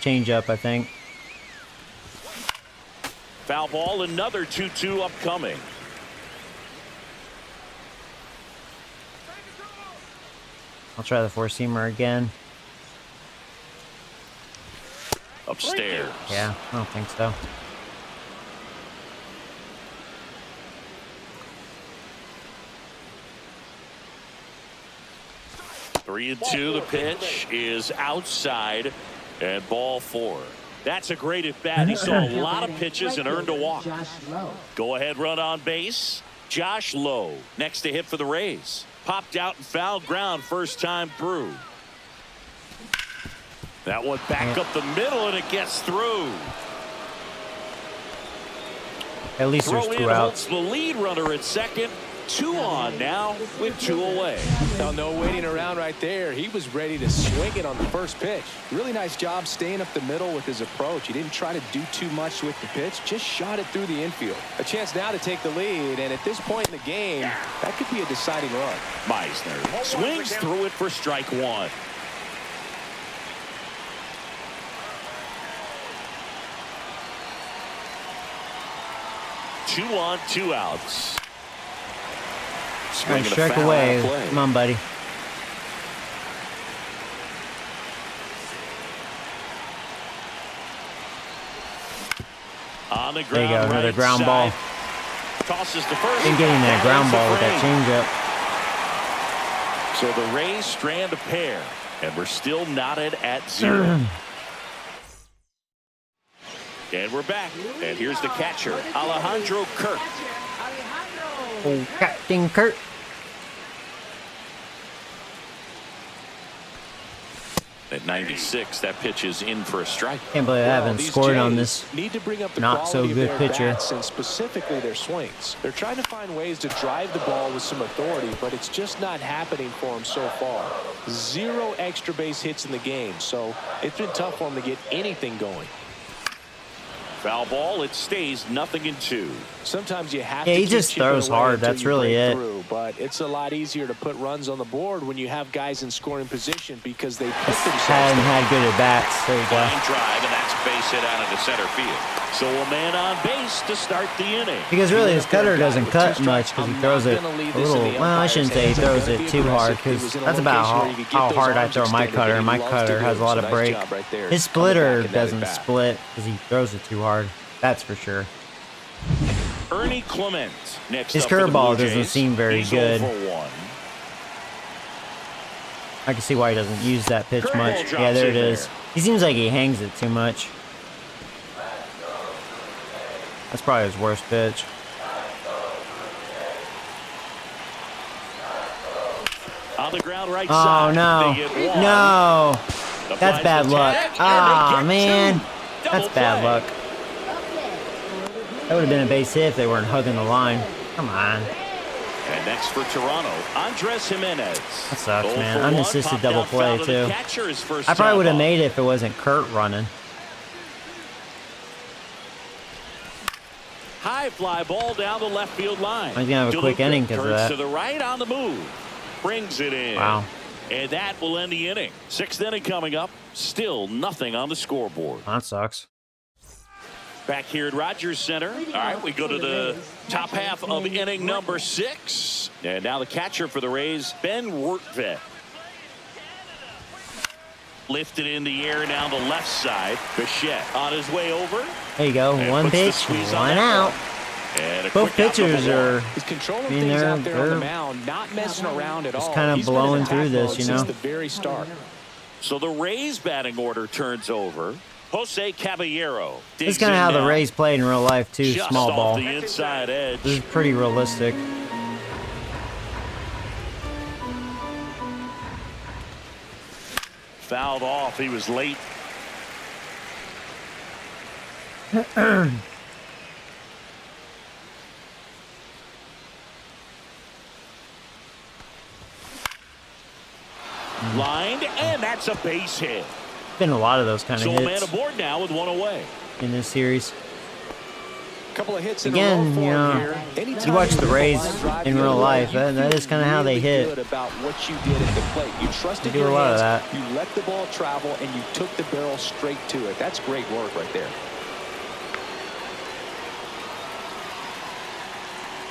change-up, I think. Foul ball, another 2-2 upcoming. I'll try the four-seamer again. Upstairs. Yeah, I don't think so. Three and two. The pitch is outside, and ball 4. That's a great at bat. He saw a lot of pitches and earned a walk. Josh Lowe. Go ahead run on base. Josh Lowe next to hit for the Rays. Popped out and fouled ground first time through. That one back up the middle, and it gets through. At least there's Throw in 2 holds outs. the lead runner at second. 2 on now with 2 away. Now, no waiting around right there. He was ready to swing it on the first pitch. Really nice job staying up the middle with his approach. He didn't try to do too much with the pitch, just shot it through the infield. A chance now to take the lead, and at this point in the game, that could be a deciding run. Meisner swings through it for strike 1. Two on, 2 outs. Trying to strike away. Come on, buddy. On the ground, There you go, another right ground ball. side. Tosses to first. Been getting that ground ball with that changeup. So the Rays strand a pair, and we're still knotted at 0. And we're back. And here's the catcher, Alejandro Kirk. Oh, Captain Kurt. At 96, that pitch is in for a strike. Can't believe I haven't These scored on Jays this need to bring up the not so quality of good their pitcher. bats and specifically their swings. They're trying to find ways to drive the ball with some authority, but it's just not happening for them so far. 0 extra base hits in the game, so it's been tough for them to get anything going. Foul ball, it stays 0-2. Sometimes you have Yeah, to he keep just chipping throws away hard. until That's you really break it. through, but it's a lot easier to put runs on the board when you have guys in scoring position because they put themselves Hadn't there. had good at bats. There you go. Line drive, and that's base hit out into center field. So a man on base to start the inning. Because really, his cutter doesn't With cut 2 much strikes, because he I'm throws not it gonna leave a this in little. the Well, I umpire's shouldn't say he hands. They're throws gonna it be too hard aggressive. He because was in a that's about location where you could get how those hard I arms throw my extended, cutter. and My he loves to cutter do has it. a lot So of nice break. job right there. His Coming splitter back in that doesn't at-bat. split because he throws it too hard. That's for sure. Ernie Clement next His up for the curveball Blue doesn't Jays. seem very He's good. 0 for 1. I can see why he doesn't use that pitch Curveball much. drops Yeah, there it in is. there. He seems like he hangs it too much. That's probably his worst pitch. On the ground right Oh, side. no. They get 1. No. The That's fly's bad luck. attack, and they Ah, get man. 2. Double That's bad play. luck. That would have been a base hit if they weren't hugging the line. Come on. And next for Toronto, Andres Jimenez. That sucks, 0 man. for 1, Unassisted popped double out play, foul to the too. catcher, his first I probably time would have up. made it if it wasn't Kurt running. High fly ball down the left field line. He's going to have a quick DeLuca inning because of turns that. to the right on the move. Brings it in. Wow. And that will end the inning. 6th inning coming up. Still nothing on the scoreboard. That sucks. Back here at Rogers Center. All right, we go to the top half of inning number 6. And now the catcher for the Rays, Ben Wertvet. Lifted in the air down the left side. Bichette on his way over. There you go. And One puts the pitch, squeeze on one that out. one. And a Both quick out pitchers number 1. are He's controlling I mean, things they're- out there on the they're mound, not messing around at all. kinda He's been in blowing attack through this, mode you since know? the very start. So the Rays batting order turns over. Jose Caballero. This is kind of how the Rays play in real life, too. Just Small off ball. the inside edge. This is pretty realistic. Fouled off. He was late. Lined, and that's a base hit. Been a lot of those kind So of a man hits aboard now with 1 away. in this series. Couple of hits Again, in a row for you him know, here. Anytime you watch the hit a Rays line drive in the real other way, life, you that is feel kind of how they really hit. good about what you did at the plate. You trusted They do your a lot of hands, that. you let the ball travel, and you took the barrel straight to it. That's great work right there.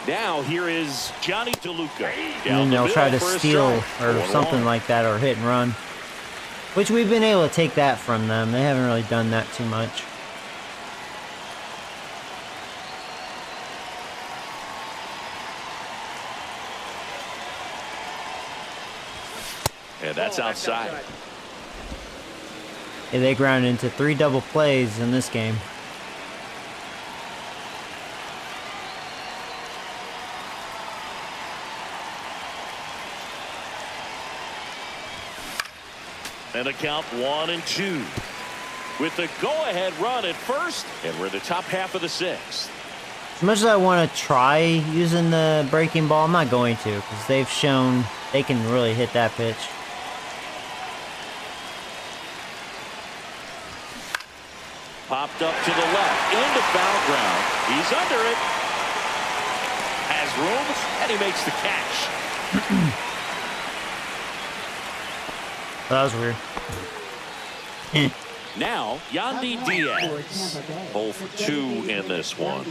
Now here is Johnny DeLuca. And then they'll try to steal or something like that or hit and run. Which we've been able to take that from them. They haven't really done that too much. And that's outside. Yeah, they ground into 3 double plays in this game. And a count 1-2. With the go-ahead run at first, and we're in the top half of the 6th. As much as I want to try using the breaking ball, I'm not going to, because they've shown they can really hit that pitch. Popped up to the left, into foul ground. He's under it. Has room, and he makes the catch. That was weird. Now, Yandy Diaz. 0 for 2 in this one.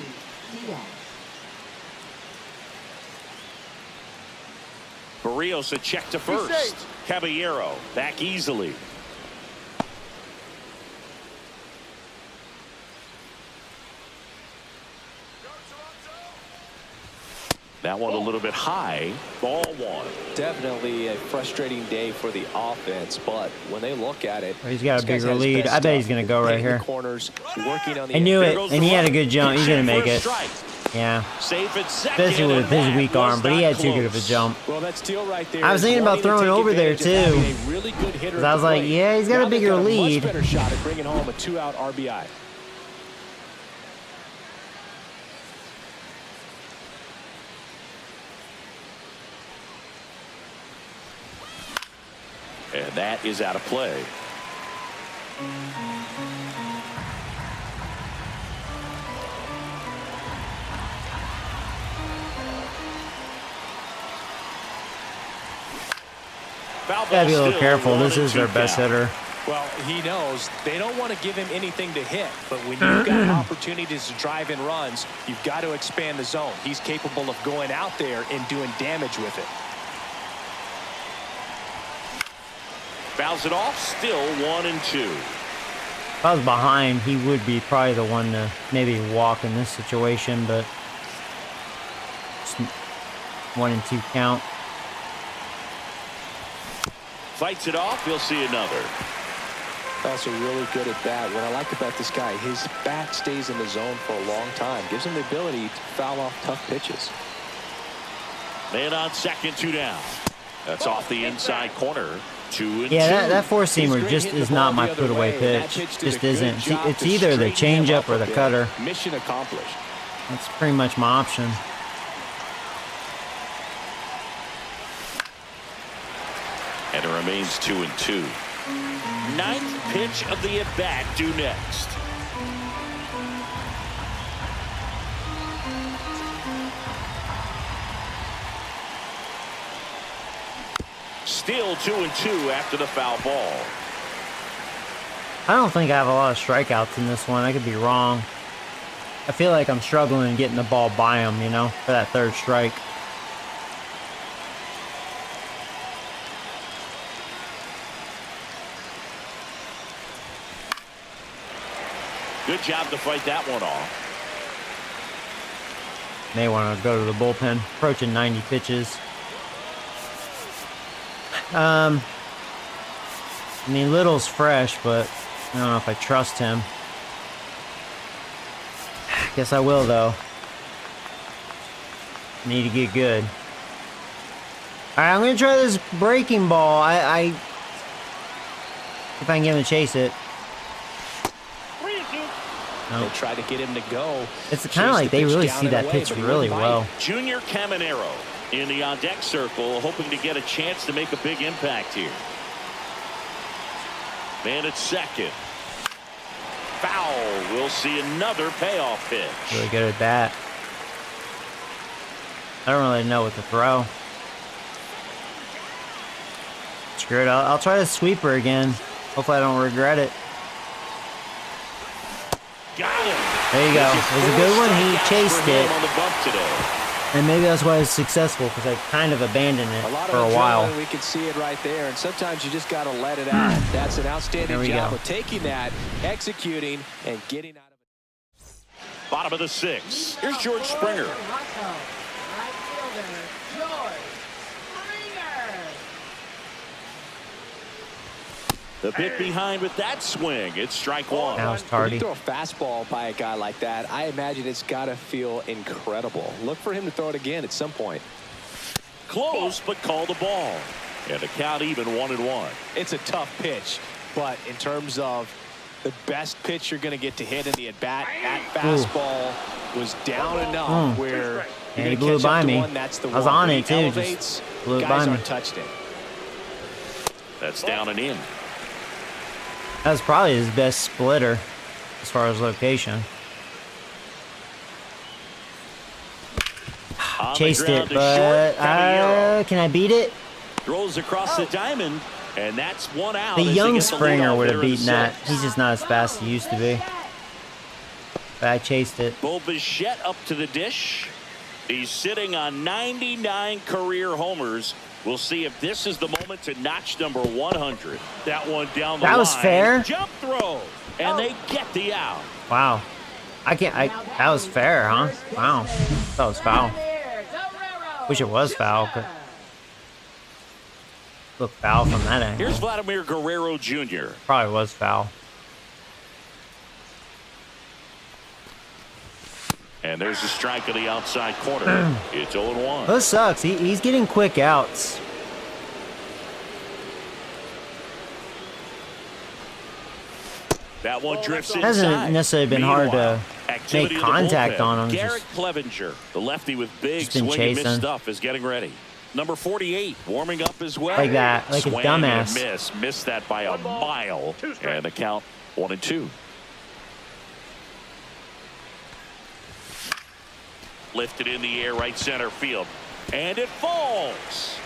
Barrios a check to first. Caballero back easily. That one a little bit high. Ball 1. Definitely a frustrating day for the offense, but when they look at it, He's got a bigger lead. I bet he's going to go right here. Corners, working on the I knew it, and he had a good jump. He's going to make it. Yeah. Safe at second, Especially with his weak arm, but he had too good of a jump. Well, that steal right there. I was thinking about throwing over there, too. Really good hitter. Because I was like, yeah, he's got a bigger lead. Much better shot at bringing home a 2-out RBI. And that is out of play. Gotta be a little careful. This is their best hitter. Well, he knows they don't want to give him anything to hit, but when you've got opportunities to drive in runs, you've got to expand the zone. He's capable of going out there and doing damage with it. Fouls it off, still 1-2. If I was behind, he would be probably the one to maybe walk in this situation, but it's 1-2 count. Fights it off, he'll see another. Also really good at that. What I like about this guy, his bat stays in the zone for a long time. Gives him the ability to foul off tough pitches. Man on second, 2 down. That's off the inside corner. 2-2. Yeah, that four-seamer just is not my put-away pitch. Just isn't. It's either the changeup or the cutter. Mission accomplished. That's pretty much my option. And it remains 2-2. Ninth pitch of the at-bat due next. Still 2-2 after the foul ball. I don't think I have a lot of strikeouts in this one. I could be wrong. I feel like I'm struggling getting the ball by him, you know, for that third strike. Good job to fight that one off. May want to go to the bullpen. Approaching 90 pitches. I mean, Little's fresh, but I don't know if I trust him. Guess I will, though. Need to get good. Alright, I'm going to try this breaking ball. If I can get him to chase it. They try to get him to go. It's kind of like they really see that pitch really well. Junior Caminero in the on-deck circle, hoping to get a chance to make a big impact here. Man at second. Foul. We'll see another payoff pitch. Really good at that. I don't really know what to throw. Screw it. I'll try the sweeper again. Hopefully I don't regret it. Got him. There you go. It was a good one. He chased it. On the bump today. And maybe that's why it's successful, because I kind of abandoned it for a while. We can see it right there, and sometimes you just got to let it out. That's an outstanding job of taking that, executing, and getting out of it. Bottom of the 6th. Here's George Springer. The bit behind with that swing. It's strike one. Now it's When tardy. you throw a fastball by a guy like that, I imagine it's got to feel incredible. Look for him to throw it again at some point. Close, but call the ball. And the count even 1-1. It's a tough pitch, but in terms of the best pitch you're going to get to hit in the at-bat, at fastball, was down enough where and he blew it by me. That's the I was on it too, just blew it by me. Touched it. That's down and in. That was probably his best splitter as far as location. Chased it, but can I beat it? Throws across the diamond, and that's one out. The young Springer would have beaten that. He's just not as fast as he used to be. But I chased it. Bo Bichette up to the dish. He's sitting on 99 career homers. We'll see if this is the moment to notch number 100. That one down the line. That was fair. Jump throw, and they get the out. Wow. That was fair, huh? Wow. That was foul. Wish it was foul, but look foul from that angle. Here's Vladimir Guerrero Jr. Probably was foul. And there's a strike of the outside corner. It's 0-1. This sucks. He's getting quick outs. That one drifts inside. Hasn't necessarily been hard to make contact on him. Garrett Clevenger, the lefty with big swing and miss stuff, is getting ready. Number 48 warming up as well. Like that, like a dumbass. And missed that by a mile, and the count 1-2. Lifted in the air, right center field, and it falls.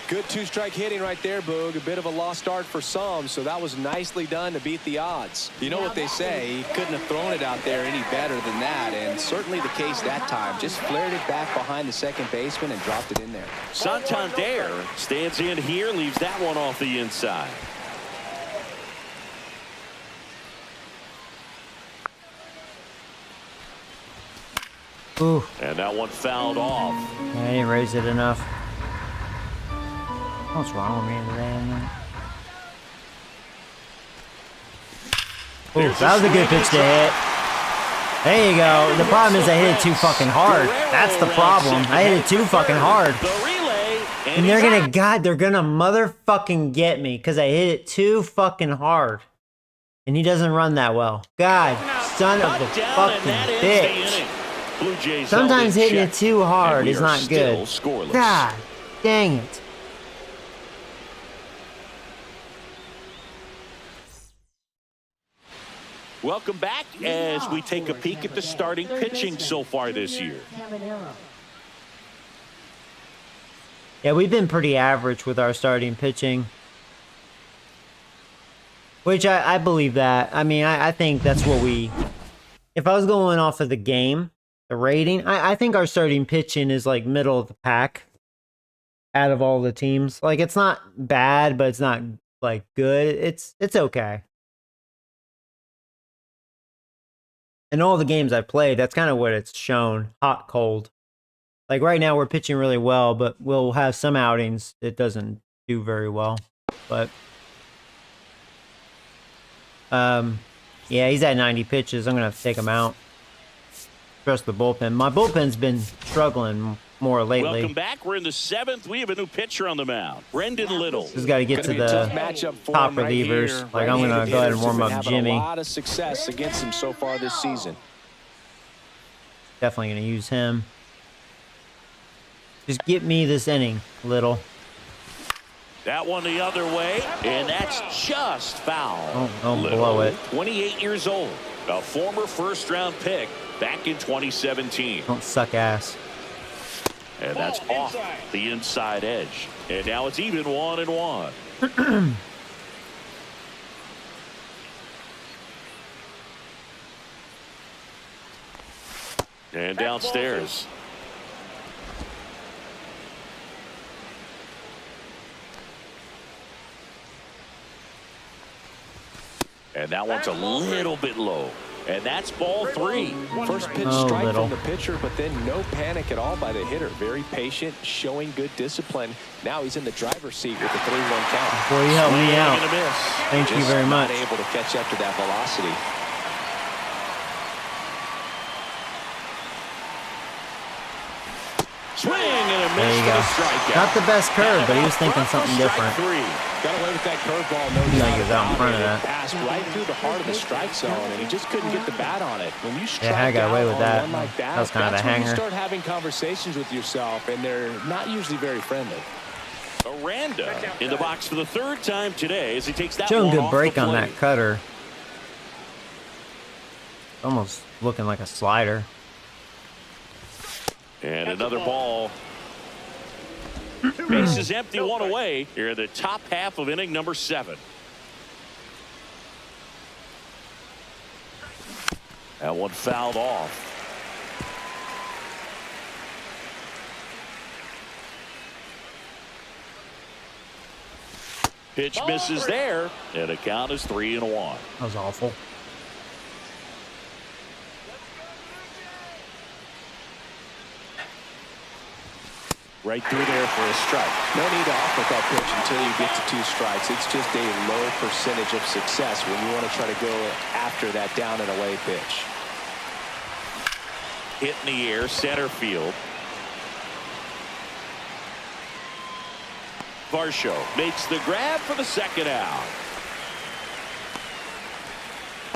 Good two-strike hitting right there, Boog. A bit of a lost start for some, so that was nicely done to beat the odds. You know what they say, he couldn't have thrown it out there any better than that, and certainly the case that time. Just flared it back behind the second baseman and dropped it in there. Santander stands in here, leaves that one off the inside. Ooh. And that one fouled off. Yeah, I didn't raise it enough. What's wrong with me today? Ooh, that was a good pitch to hit. There you go. The problem is I hit it too fucking hard. That's the problem. I hit it too fucking hard. And they're gonna motherfucking get me because I hit it too fucking hard. And he doesn't run that well. God, son of a fucking bitch. Sometimes hitting it too hard is not good. God dang it. Welcome back as we take a peek at the starting pitching so far this year. Yeah, we've been pretty average with our starting pitching. Which I believe that. I mean, I think that's what we... If I was going off of the game, the rating, I think our starting pitching is like middle of the pack out of all the teams. Like, it's not bad, but it's not like good. It's okay. In all the games I've played, that's kind of what it's shown. Hot, cold. Like right now, we're pitching really well, but we'll have some outings it doesn't do very well. But, yeah, he's at 90 pitches. I'm going to have to take him out. Trust the bullpen. My bullpen's been struggling more lately. Welcome back. We're in the 7th. We have a new pitcher on the mound. Brendan Little. Just got to get to the top relievers. Like, I'm going to go ahead and warm up Jimmy. A lot of success against him so far this season. Definitely going to use him. Just get me this inning, Little. That one the other way, and that's just foul. Oh, don't blow it. 28 years old, a former first-round pick back in 2017. Don't suck ass. And that's off the inside edge. And now it's even 1-1. And downstairs. And that one's a little bit low. And that's ball 3. First pitch strike from the pitcher, but then no panic at all by the hitter. Very patient, showing good discipline. Now he's in the driver's seat with the 3-1 count. Boy, you helped me out. Thank you very much. Not able to catch up to that velocity. Swing and a There you missed go. and a strikeout. Not the best curve, but he was thinking Front for something strike different. 3. Got away with that curveball, no He doubt was out in about front of it. that. It passed right through the heart of the strike zone, and he just couldn't get the bat on it. When you strike I got away out with on that. one like That was kind of a that's when you hanger. start having conversations with yourself, and they're not usually very friendly. Aranda in the box for the 3rd time today as he takes that Showing one good off break the on plate. that cutter. Almost looking like a slider. And another ball. Base is empty, one away. Here in the top half of inning number 7. That one fouled off. Pitch misses there, and the count is 3-1. That was awful. Right through there for a strike. No need to offer that pitch until you get to 2 strikes. It's just a low percentage of success when you want to try to go after that down and away pitch. Hit in the air, center field. Varsho makes the grab for the 2nd out.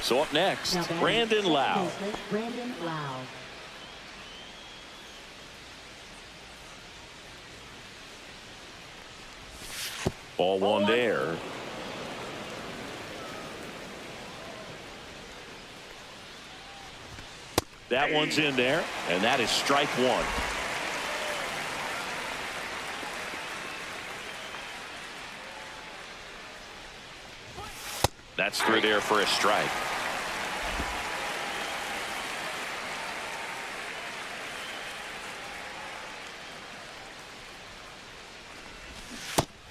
So up next, Now batting, Brandon second Lau. baseman, Brandon Lau. Ball 1 there. That one's in there, and that is strike 1. That's through there for a strike.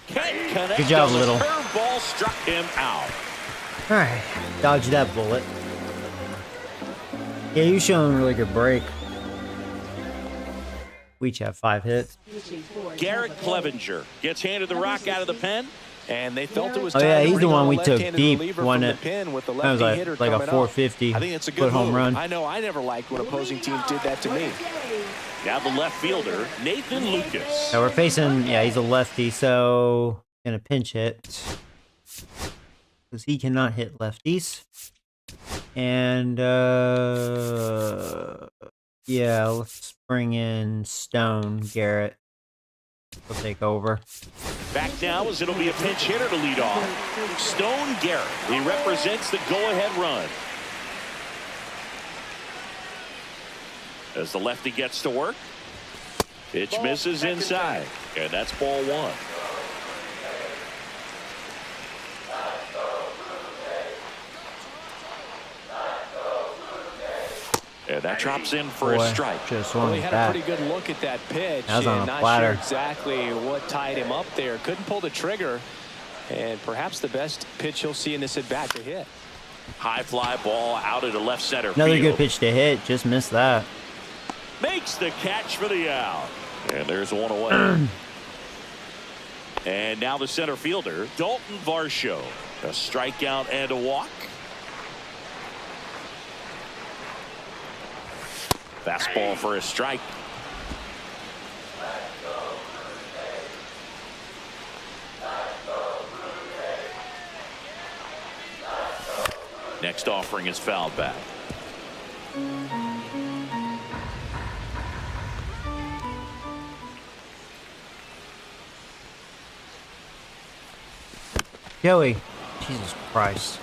Can't connect. Good job, on the Little. Curveball struck him out. All right, dodge that bullet. Yeah, you showing a really good break. We each have 5 hits. Pitching for Garrett Tampa Bay. Clevenger gets handed the rock out of the pen. And they felt it was Oh time yeah, to he's the bring one on a we took left-handed deep. reliever Won from the it. pen with the That was lefty hitter like a coming up. 450 I think it's a good foot home move. run. I know I never liked when opposing teams did that to me. Now the left fielder, Nathan Lucas. Now we're facing, yeah, he's a lefty, so gonna pinch hit because he cannot hit lefties. And yeah, let's bring in Stone Garrett. He'll take over. Back now as it'll be a pinch hitter to lead off. Stone Garrett. He represents the go-ahead run. As the lefty gets to work. Pitch misses inside. And that's ball 1. And that drops in for a Boy, strike. just Well, one he had back. a pretty good look at that pitch. That was on and a not platter. sure exactly what tied him up there. Couldn't pull the trigger. And perhaps the best pitch he'll see in this at-bat to hit. High fly ball out into left center Another field. good pitch to hit. Just missed that. Makes the catch for the out. And there's one away. And now the center fielder, Dalton Varsho. A strikeout and a walk. Fastball for a strike. Next offering is fouled back. Joey, Jesus Christ.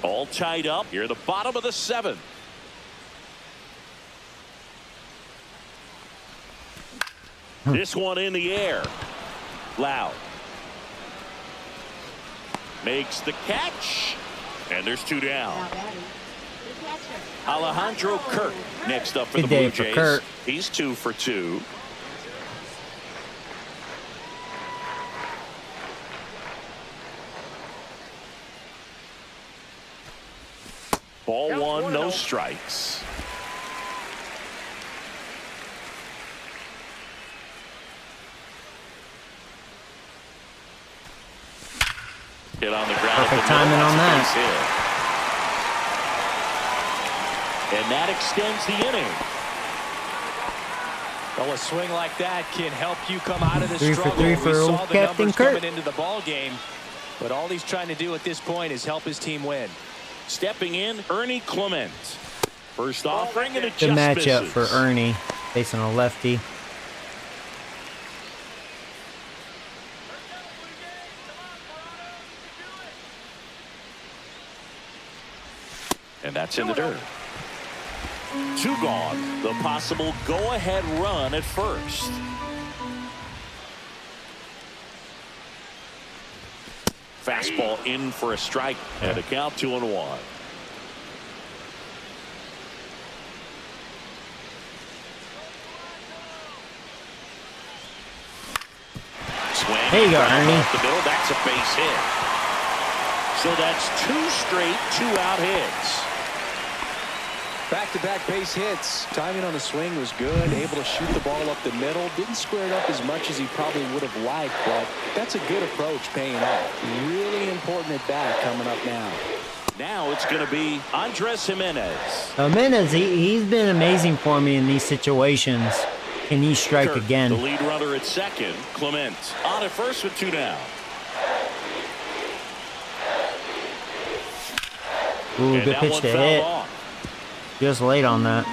All tied up here at the bottom of the 7th. This one in the air. Loud. Makes the catch. And there's 2 down. Now batting, the catcher. Alejandro Kirk next up for Good the day Blue for Jays. Kirk. He's 2 for 2. Ball 1, no strikes. Hit on the ground. Perfect timing on that. And that extends the inning. Well, a swing like that can help you come out of the 3 for struggle. 3 for we old saw the Captain numbers Kurt. coming into the ball game, but all he's trying to do at this point is help his team win. Stepping in, Ernie Clement. First offering, and it Good just matchup misses. for Ernie, facing a lefty. And that's in the dirt. 2 gone. The possible go-ahead run at first. Fastball in for a strike, and a count 2-1. Swing. There you go, Ernie. Off the middle. That's a base hit. So that's 2 straight 2-out hits. Back-to-back base hits. Timing on the swing was good. Able to shoot the ball up the middle. Didn't square it up as much as he probably would have liked, but that's a good approach paying off. Really important at bat coming up now. Now it's going to be Andres Jimenez. Jimenez, he's been amazing for me in these situations. Can he strike Kurt, again? the lead runner at second. Clement on at first with 2 down. Ooh, And good that pitch one to fouled hit. off. Just late on that.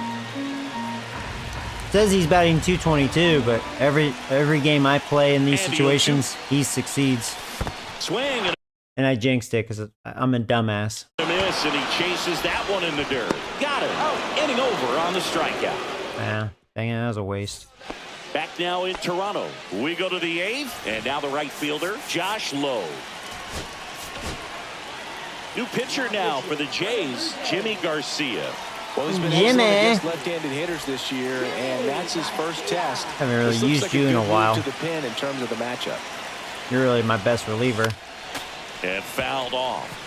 Says he's batting .222, but every game I play in these And situations, he succeeds. Swing And I jinxed it because I'm a dumbass. and a miss, and he chases that one in the dirt. Got it. Inning over on the strikeout. Yeah, dang it, that was a waste. Back now in Toronto. We go to the 8th, and now the right fielder, Josh Lowe. New pitcher now for the Jays, Jimmy Garcia. Well, he's been Jimmy. excellent against left-handed hitters this year, and that's his first test. Haven't really This looks used like you in good a move while. to the pin in terms of the matchup. You're really my best reliever. And fouled off.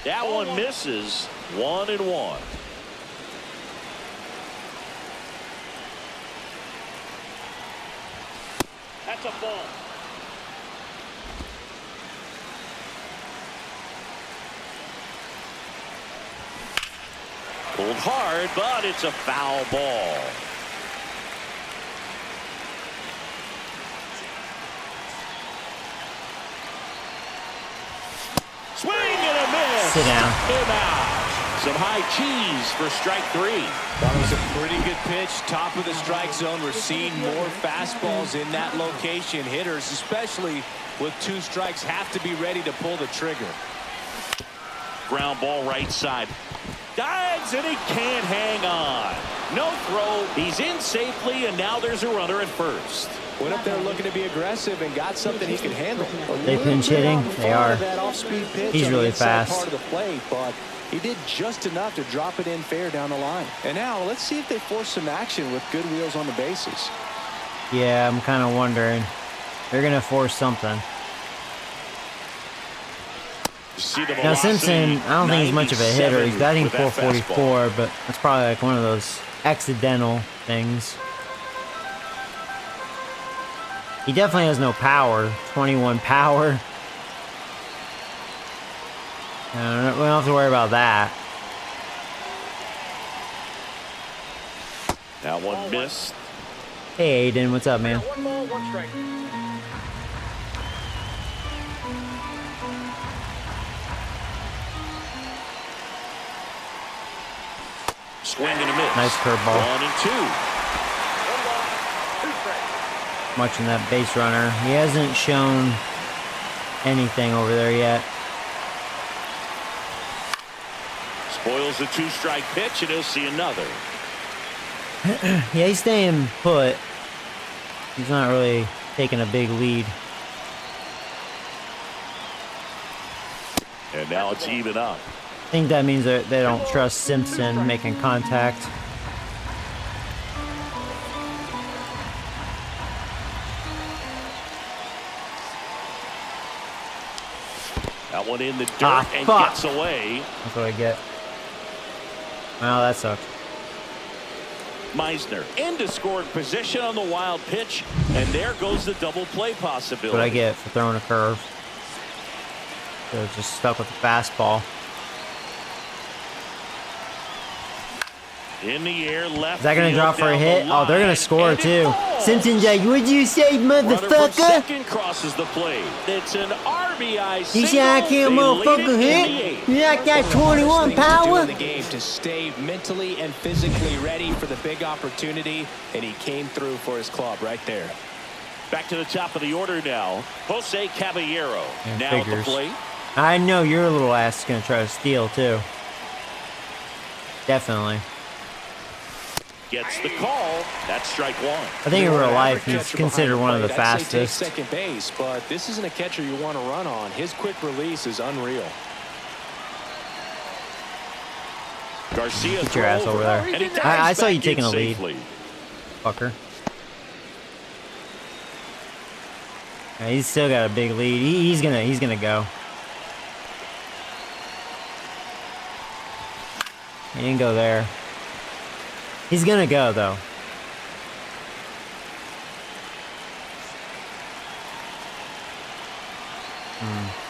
That one misses. 1-1. That's a ball. Pulled hard, but it's a foul ball. Swing and a miss. Sit down. Him out. Some high cheese for strike 3. That was a pretty good pitch. Top of the strike zone. We're seeing more fastballs in that location. Hitters, especially with 2 strikes, have to be ready to pull the trigger. Ground ball right side. Dives and he can't hang on. No throw. He's in safely, and now there's a runner at first. Went up there looking to be aggressive and got something he could handle. They pinch hitting? They are. That off-speed pitch He's on the really inside fast. part of the plate, but he did just enough to drop it in fair down the line. And now let's see if they force some action with good wheels on the bases. Yeah, I'm kind of wondering. They're going to force something. See the Now, velocity, Simpson, I don't think he's much of a hitter. He's 97 batting with that fastball. .444, but that's probably like one of those accidental things. He definitely has no power. 21 power. We don't have to worry about that. That one missed. Hey, Aiden, what's up, man? 1 ball, 1 strike. Swing and a miss. Nice curveball. 1-2. 1 ball, 2 strikes. Watching that base runner. He hasn't shown anything over there yet. Spoils the 2-strike pitch, and he'll see another. Yeah, he's staying put. He's not really taking a big lead. And now it's even up. I think that means that they don't trust Simpson making contact. That one in the dirt and fuck. gets away. That's what I get. Well, that sucked. Meisner into scoring position on the wild pitch, and there goes the double play That's possibility. what I get for throwing a curve. So just stuck with the fastball. In the air, left. Is that going to drop for a hit? Oh, they're going to score too. Simpson's like, what'd you say, Runner from motherfucker? second crosses the plate. It's an RBI You single. see I can't They lead motherfucker it in the hit? eighth. You like that 21 To do power? in the game to stay mentally and physically ready for the big opportunity, and he came through for his club right there. Back to the top of the order now. Jose Caballero Yeah, now at the figures. plate. I know your little ass is going to try to steal too. Definitely. Gets the call. That's strike one. I think in real life Catcher he's behind considered one of the plate, I'd say take fastest. second base, but this isn't a catcher you want to run on. His quick release is unreal. Garcia Get your ass over there. And he dives I saw you back taking in a lead. safely. Fucker. Yeah, he's still got a big lead. He's gonna go. He didn't go there. He's gonna go though.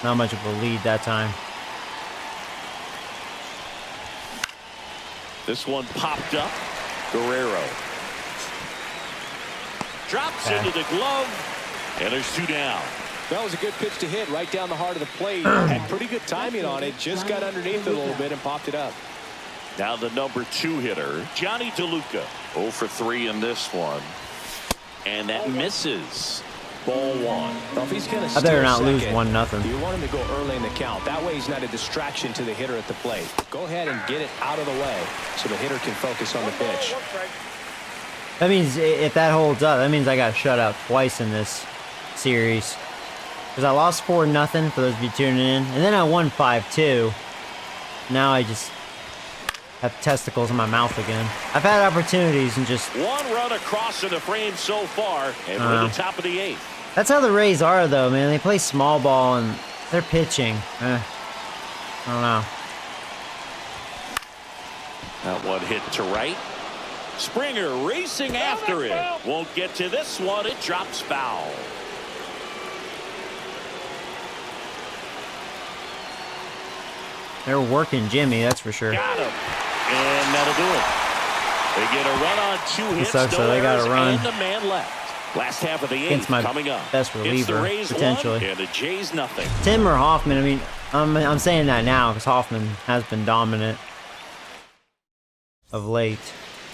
Not much of a lead that time. This one popped up. Guerrero drops Okay. into the glove, and there's two down. That was a good pitch to hit right down the heart of the plate. Had pretty good timing on it. Just got underneath it a little bit and popped it up. Now the number 2 hitter, Johnny DeLuca. 0 for 3 in this one. And that misses. Ball 1. Well, if he's gonna I better not steal lose second, 1-0. You want him to go early in the count. That way he's not a distraction to the hitter at the plate. Go ahead and get it out of the way so the hitter can focus on the pitch. That means if that holds up, that means I got shut out twice in this series. Because I lost 4-0 for those of you tuning in, and then I won 5-2. Now I just have testicles in my mouth again. I've had opportunities and just... One run across in the frame so far, and we're at the top of the 8th. That's how the Rays are, though, man. They play small ball and they're pitching. I don't know. That one hit to right. Springer racing after it. Won't get to this one. It drops foul. They're working Jimmy, that's for sure. Got him. And that'll do it. They get a run on 2 hits. sucks, No so they gotta errors, run. and the man left. Last half of the 8th Against my coming up. best It's the reliever, Rays potentially. 1 and the Jays nothing. Tim or Hoffman, I mean, I'm saying that now because Hoffman has been dominant of late.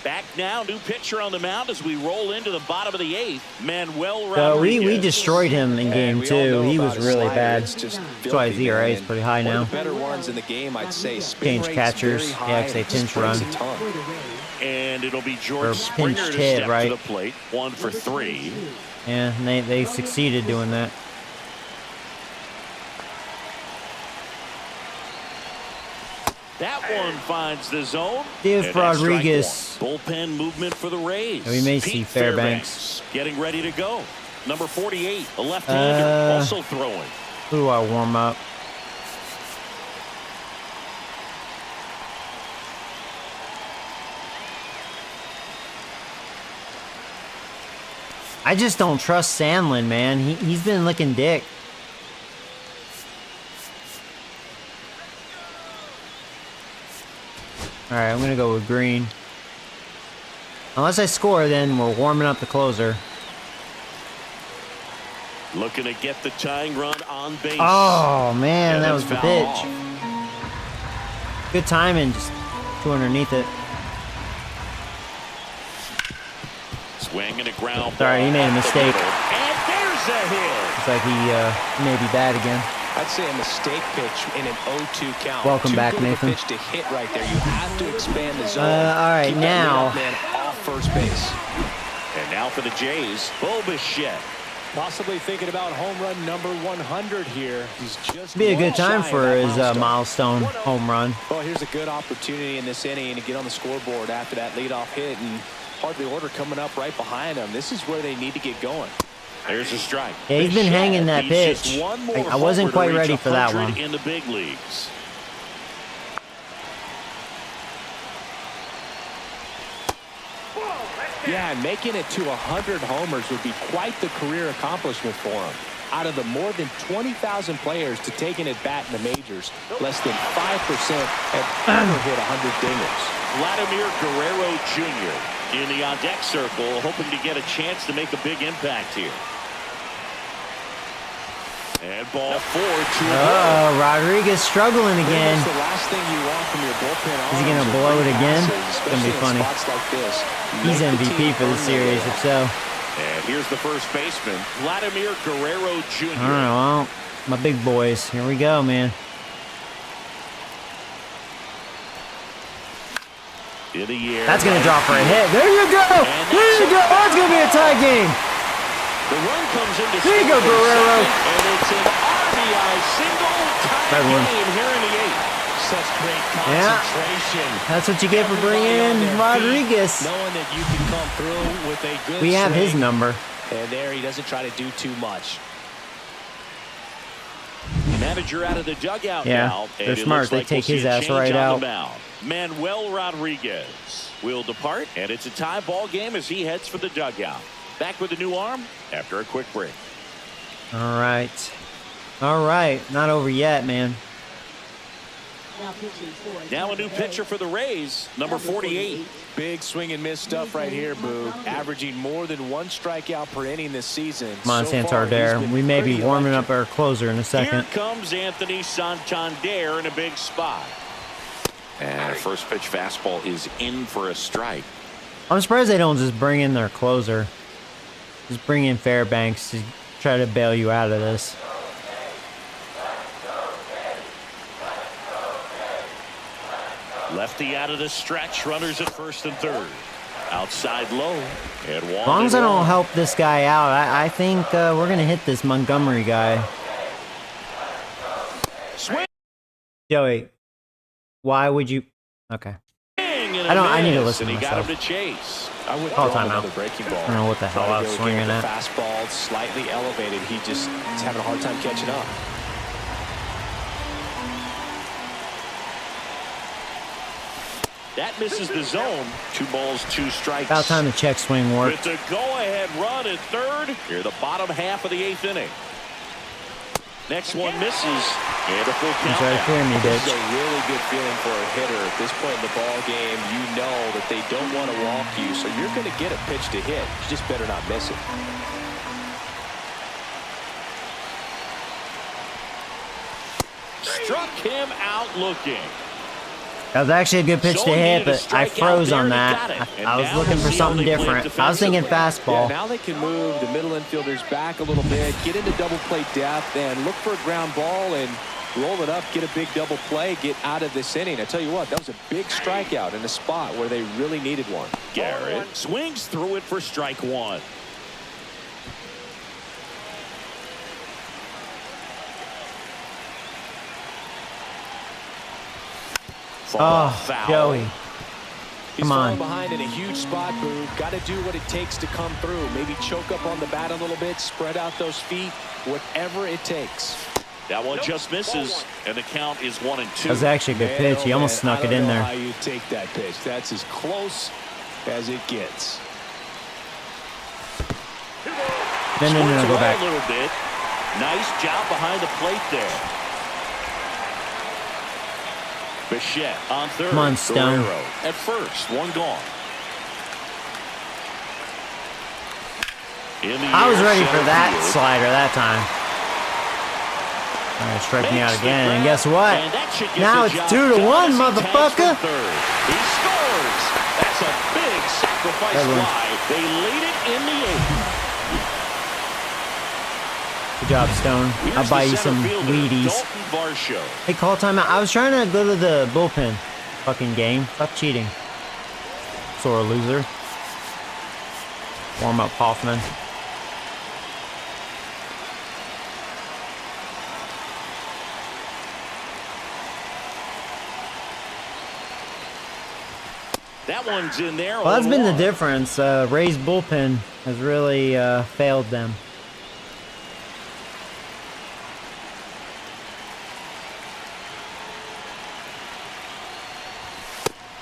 Back now, new pitcher on the mound as we roll into the bottom of the 8th. Manuel So Rodriguez. we destroyed him in game we all 2. know He about was his really slider. bad. It's just That's why his filthy, ERA is man. pretty high One now. of the better ones in the game, I'd say. Spin Change rate's catchers. very Yeah, high, 'cause they and just pinch brings run. a ton. And it'll be George Or Springer pinched to hit, step right? to the plate. 1 for 3. Yeah, and they succeeded doing that. That one finds the zone. Give And that's strike Rodriguez. 1. Bullpen movement for the Rays. We may see Pete Fairbanks. getting ready to go. Number 48, a left-hander, also throwing. Who do I warm up? I just don't trust Sandlin, man. He's been licking dick. Alright, I'm gonna go with Green. Unless I score, then we're warming up the closer. Looking to get the tying run on base. Oh, man, And that it's was the fouled pitch. off. Good timing, just two underneath it. Swing and a ground Sorry, ball he made a up the mistake. middle. And there's a hit. Looks like he may be bad again. I'd say a mistake pitch in an 0-2 count. Welcome Too back, good of a Nathan. pitch to hit right there. You have to expand the zone. All right, Keep that now- leadoff man off first base. And now for the Jays, Bo Bichette. Possibly thinking about home run number 100 here. He's just Be a good one time shy of for that his milestone home run. Well, here's a good opportunity in this inning to get on the scoreboard after that leadoff hit, and hardly order coming up right behind him. This is where they need to get going. There's a strike. Yeah, he's been Bichette hanging that needs just pitch. one more I wasn't homer to quite reach ready for that 100 one. in the big leagues. Yeah, and making it to 100 homers would be quite the career accomplishment for him. out of the more than 20,000 players to take an at-bat in the majors, less than 5% have ever hit 100 dingers. Vladimir Guerrero Jr. in the on-deck circle, hoping to get a chance to make a big impact here. And ball 4, 2 Oh, Rodriguez struggling again. That's the last thing you want from your bullpen. Is he going to blow it again? It's going to be funny. Like this. He's MVP for the series, if so. And here's the first baseman, Vladimir Guerrero Jr. I don't know. Well, my big boys. Here we go, man. In the air. That's going to drop for a hit. There you go. There you go. That's going to be a tie game. The run comes into There you go, Guerrero. And it's an RBI single tie game here in the 8th. Such great concentration. Yeah. That's what you get for bringing in Rodriguez. Knowing that you can come through with a good We have his swing. number. And there he doesn't try to do too much. Manager out of the dugout Yeah, now. they're and it smart. looks They like take we'll his see a ass change right on out. the mound. Manuel Rodriguez will depart, and it's a tie ball game as he heads for the dugout. Back with a new arm after a quick break. All right. All right. Not over yet, man. Now a new pitcher for the Rays, number 48. Big swing and miss stuff right here, Boog. Averaging more than 1 strikeout per inning this season. Come on, So far, he's Santander. been We may be pretty warming electric. up our closer in a second. Here comes Anthony Santander in a big spot. And a first pitch fastball is in for a strike. I'm surprised they don't just bring in their closer. Just bring in Fairbanks to try to bail you out of this. Lefty out of the stretch. Runners at first and third. Outside low. And one. As long as I don't help this guy out, I think we're going to hit this Montgomery guy. Swing. Joey, why would you... Okay. I need to listen to and he got myself. him to chase. I would Call throw timeout. another breaking ball. I don't know what the hell Try I to was go swinging again with at. the fastball slightly elevated. He just is having a hard time catching up. That misses the zone. 2 balls, 2 strikes. About time the check swing worked. With the go-ahead run at third. Here the bottom half of the 8th inning. Next one misses. And a full count. Try to clear me, This bitch. is a really good feeling for a hitter at this point in the ball game. You know that they don't want to walk you, so you're going to get a pitch to hit. You just better not miss it. Struck him out looking. That was actually a good pitch So to he hit, needed a but I strikeout froze there, on and he that. got it. And I was now looking we'll for see how something they play it different. I was thinking defensively. Yeah, fastball. now they can move the middle infielders back a little bit, get into double play depth, and look for a ground ball and roll it up, get a big double play, get out of this inning. I tell you what, that was a big strikeout in a spot where they really needed one. Garrett swings through it for strike 1. Oh, Foul. Joey. He's Come on. falling behind in a huge spot, Boo. Got to do what it takes to come through. Maybe choke up on the bat a little bit, spread out those feet, whatever it takes. That one just misses, and the count is 1 and 2. That was actually a good pitch. He almost snuck it in I don't know there. how you take that pitch. That's as close as it gets. No, Squirts go away back. a little bit. Nice job behind the plate there. Bichette on third. Come on, Stone. Guerrero at first. 1 gone. In the I was air, ready for center that field. slider that time. Trying to strike me out Makes the again. And grab, guess what? and that should get Now the it's job 2 to done 1, as he tags motherfucker. for third. He scores. That's a big sacrifice Good one. fly. They lead it in the 8th. Good job, Stone. Here's I'll buy the you center some fielder, Wheaties. Dalton Varsho. Hey, call timeout. I was trying to go to the bullpen. Fucking game. Stop cheating. Sore loser. Warm up Hoffman. That one's in there. Well, that's been the 0-1. difference. Ray's bullpen has really failed them.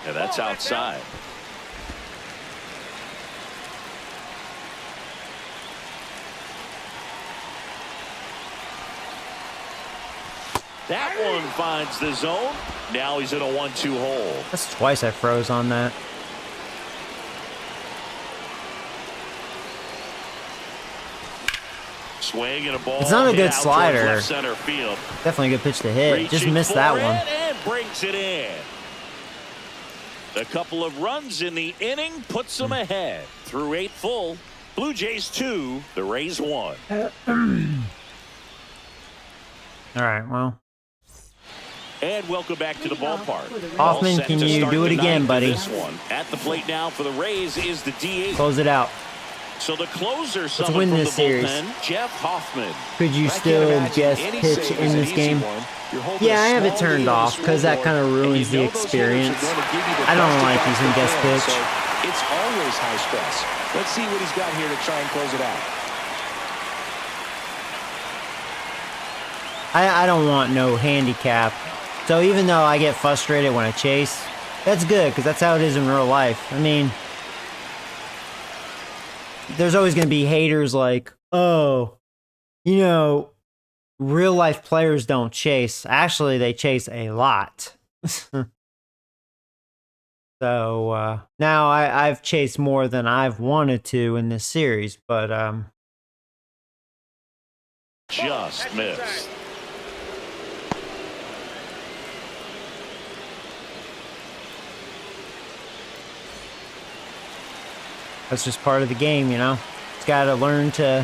Yeah, that's outside. That one finds the zone. Now he's in a 1-2 hole. That's twice I froze on that. Swing and a ball. It's not a hit good out towards slider. left center field. Definitely a good pitch to hit. Just Reaching missed for that it one. and brings it in. A couple of runs in the inning puts them ahead. Through 8 full, Blue Jays 2, the Rays 1. All right, well. And welcome back to the ballpark. Hoffman, All set can to you start do it the again, ninth buddy? of This one. At the plate now for the Rays is the DH. Close it out. So the closer Let's summoned win from this the series. bullpen, Jeff Hoffman. Could you I can't still imagine guess any pitch save in is an this easy game? one. You're holding Yeah, a I have it small turned lead on the off because that scoreboard, kind of and you ruins the know those hitters are experience. going to give you the I don't best like at-bats using they guess can, pitch. so it's always high stress. Let's see what he's got here to try and close it out. I don't want no handicap. So even though I get frustrated when I chase, that's good because that's how it is in real life. I mean, there's always going to be haters like, oh, you know, real life players don't chase. Actually, they chase a lot. So now I've chased more than I've wanted to in this series, but Just missed. that's just part of the game, you know. It's got to learn to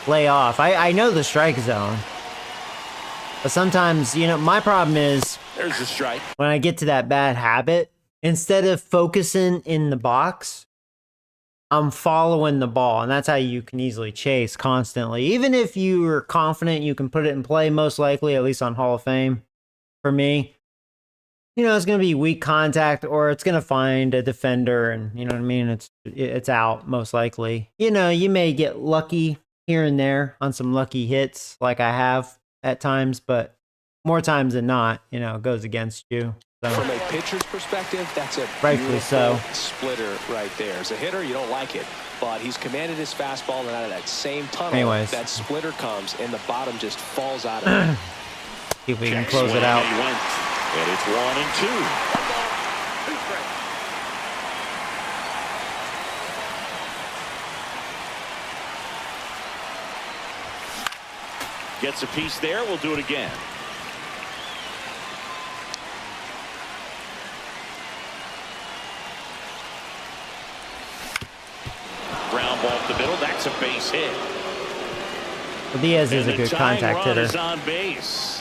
lay off. I know the strike zone, but sometimes, you know, my problem is There's the strike. when I get to that bad habit, instead of focusing in the box, I'm following the ball, and that's how you can easily chase constantly. Even if you are confident you can put it in play, most likely, at least on Hall of Fame, for me, you know, it's going to be weak contact or it's going to find a defender and, you know what I mean? It's out most likely. You know, you may get lucky here and there on some lucky hits like I have at times, but more times than not, you know, it goes against you. So. From a pitcher's perspective, that's a Rightfully beautiful so. splitter right there. As a hitter, you don't like it, but he's commanded his fastball, and out of that same tunnel, Anyways. that splitter comes, and the bottom just falls out of it. See if we can Check close it swing, out. and he went. And it's 1-2. 2 strikes. Gets a piece there. We'll do it again. Ground ball up the middle. That's a base hit. Well, Diaz is And a the good tying contact run hitter. is on base.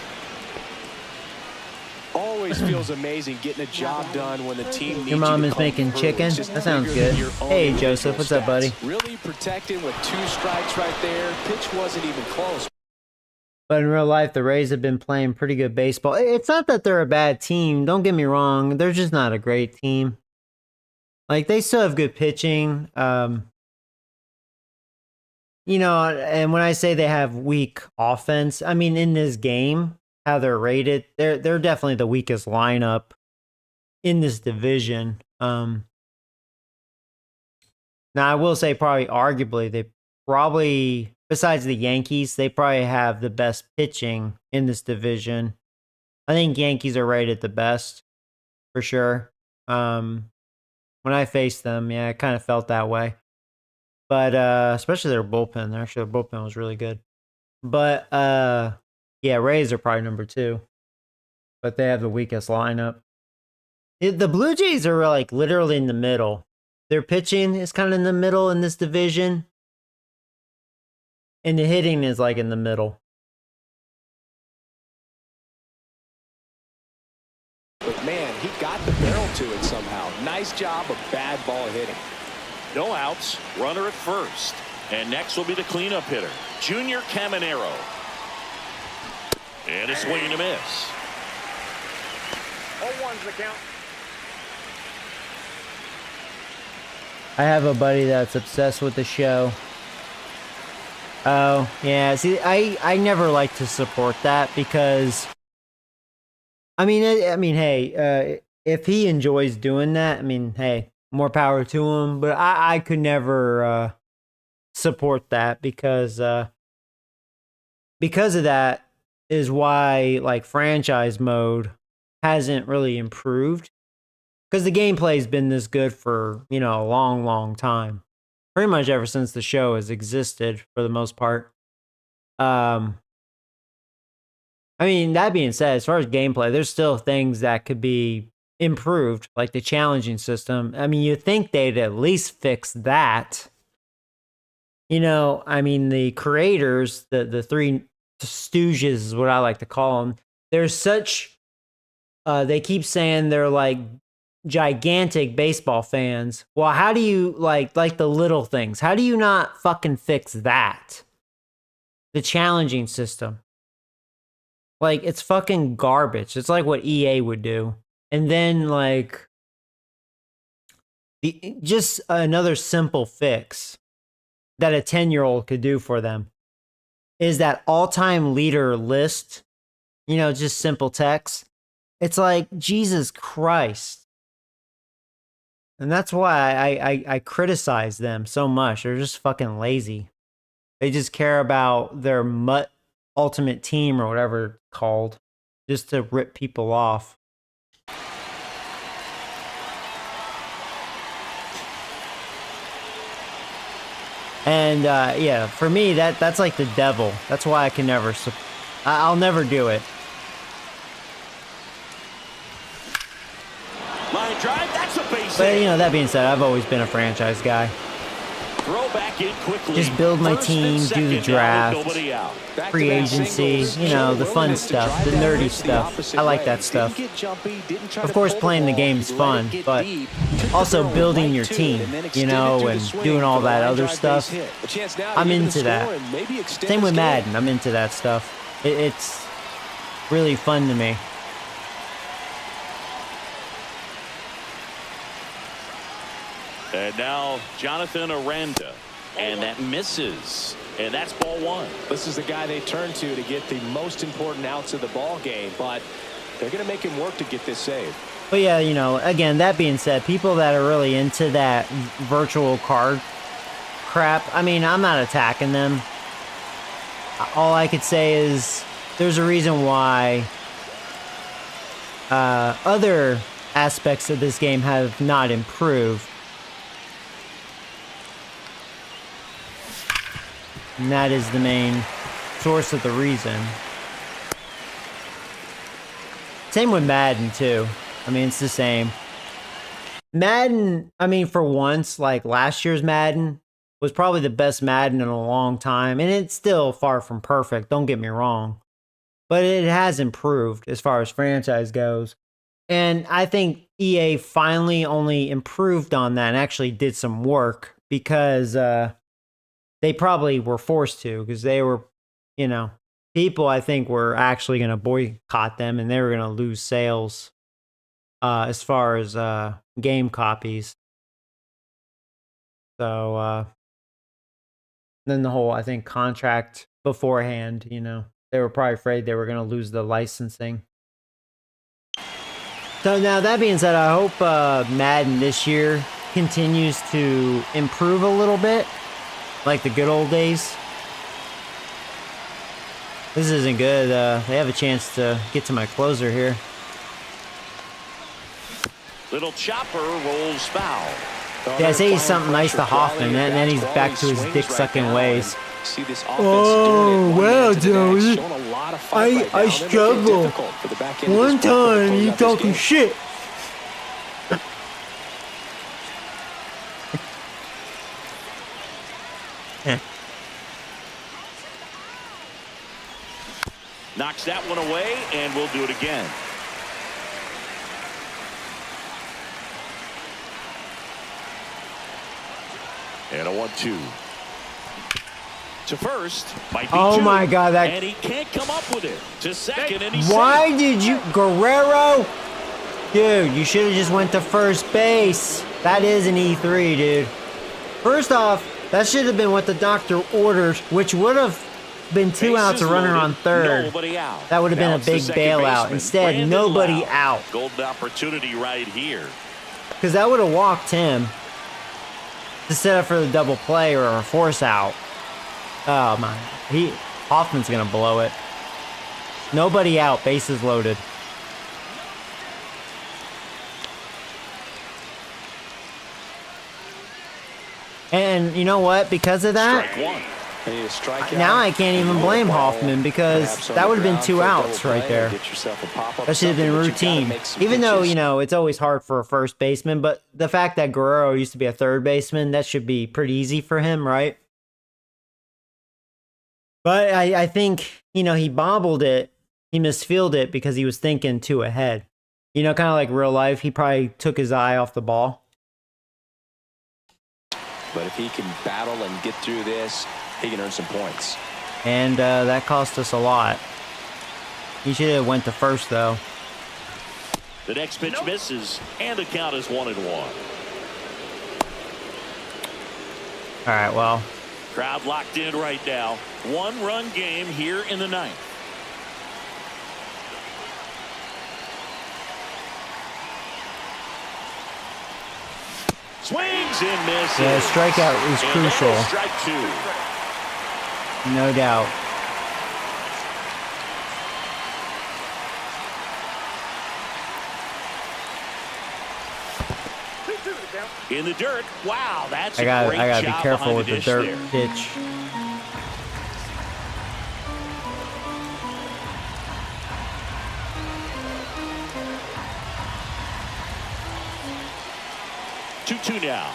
Always feels amazing getting a job done when the team needs Your mom you to is come making through. chicken? It's just That sounds bigger than good. your own Hey, individual Joseph, what's up, stats. buddy? Really protecting with 2 strikes right there. Pitch wasn't even close. But in real life, the Rays have been playing pretty good baseball. It's not that they're a bad team. Don't get me wrong. They're just not a great team. Like, they still have good pitching. You know, and when I say they have weak offense, I mean, in this game, how they're rated, they're definitely the weakest lineup in this division. Now, I will say probably arguably, besides the Yankees, they probably have the best pitching in this division. I think Yankees are rated the best, for sure. When I faced them, yeah, I kind of felt that way. But especially their bullpen. Actually, their bullpen was really good. But yeah, Rays are probably number 2. But they have the weakest lineup. The Blue Jays are like literally in the middle. Their pitching is kind of in the middle in this division. And the hitting is like in the middle. But man, he got the barrel to it somehow. Nice job of bad ball hitting. No outs. Runner at first. And next will be the cleanup hitter, Junior Caminero. And a swing and a miss. 0-1's the count. I have a buddy that's obsessed with the show. Oh, yeah. See, I never like to support that because, I mean, hey, if he enjoys doing that, I mean, hey, more power to him. But I could never support that because of that. is why like franchise mode hasn't really improved, because the gameplay's been this good for, you know, a long, long time. Pretty much ever since the show has existed for the most part. I mean, that being said, as far as gameplay, there's still things that could be improved, like the challenging system. I mean, you'd think they'd at least fix that. You know, I mean, the creators, the three stooges is what I like to call them. They're such, they keep saying they're like gigantic baseball fans. Well, how do you like the little things? How do you not fucking fix that? The challenging system. Like, it's fucking garbage. It's like what EA would do. And then, like, just another simple fix that a 10-year-old could do for them is that all-time leader list, you know, just simple text. It's like, Jesus Christ. And that's why I criticize them so much. They're just fucking lazy. They just care about their ultimate team or whatever it's called, just to rip people off. And yeah, for me, that's like the devil. That's why I can never, I'll never do it. Line drive, that's a base But hit. you know, that being said, I've always been a franchise guy. Throw back in quickly. Just build my First and team, do the second, now draft, with nobody out. free agency, you know, the fun stuff, the nerdy stuff. I like that stuff. Of course, playing the game's fun, but also building your team, you know, and doing all that other stuff. I'm into that. Same with Madden. I'm into that stuff. It's really fun to me. And now Jonathan Aranda. And that misses. And that's ball one. This is the guy they turn to get the most important outs of the ball game, but they're going to make him work to get this save. But yeah, you know, again, that being said, people that are really into that virtual card crap, I mean, I'm not attacking them. All I could say is there's a reason why other aspects of this game have not improved. And that is the main source of the reason. Same with Madden, too. I mean, it's the same. Madden, I mean, for once, like last year's Madden was probably the best Madden in a long time. And it's still far from perfect, don't get me wrong. But it has improved as far as franchise goes. And I think EA finally only improved on that and actually did some work because they probably were forced to, because they were, you know, people I think were actually going to boycott them and they were going to lose sales as far as game copies. So then the whole, I think, contract beforehand, you know, they were probably afraid they were going to lose the licensing. So now that being said, I hope Madden this year continues to improve a little bit. Like the good old days. This isn't good. They have a chance to get to my closer here. Little chopper rolls foul. Yeah, I say he's something nice to Hoffman, and then he's back to his dick-sucking ways. Oh, well, Joey. I struggle. One time, you talking shit. Knocks that one away, and we'll do it again. And a 1-2. To first, might be Oh two, my God, that... and he can't come up with it. To second, and he's Why did you... Guerrero? Dude, you should have just went to first base. That is an E3, dude. First off, that should have been what the doctor ordered, which would have been 2 outs, a runner on third. Nobody out. That would have been Now a it's the big second bailout. baseman, Instead, Brandon nobody Lau. out. Golden opportunity right here. Because that would have walked him to set up for the double play or a force out. Oh, my. Hoffman's going to blow it. Nobody out. Bases loaded. And you know what? Because of that, Strike one. They need a strikeout. now I can't even You blame know the ball, Hoffman because perhaps on that the would have been ground 2 for a double outs right play, there. get yourself a pop-up That should have been something, but you gotta routine. make some Even though, pitches. you know, it's always hard for a first baseman, but the fact that Guerrero used to be a third baseman, that should be pretty easy for him, right? But I think, you know, he bobbled it. He misfielded it because he was thinking 2 ahead. You know, kind of like real life. He probably took his eye off the ball. But if he can battle and get through this, he can earn some points. And that cost us a lot. He should have went to first, though. The next pitch misses, and the count is 1-1. All right, well. Crowd locked in right now. 1-run game here in the 9th. Swings and misses. Yeah, strikeout is And crucial. that is strike 2. No doubt. In the dirt. Wow, that's I a gotta great be job careful behind with the dish dirt there. pitch. Two now.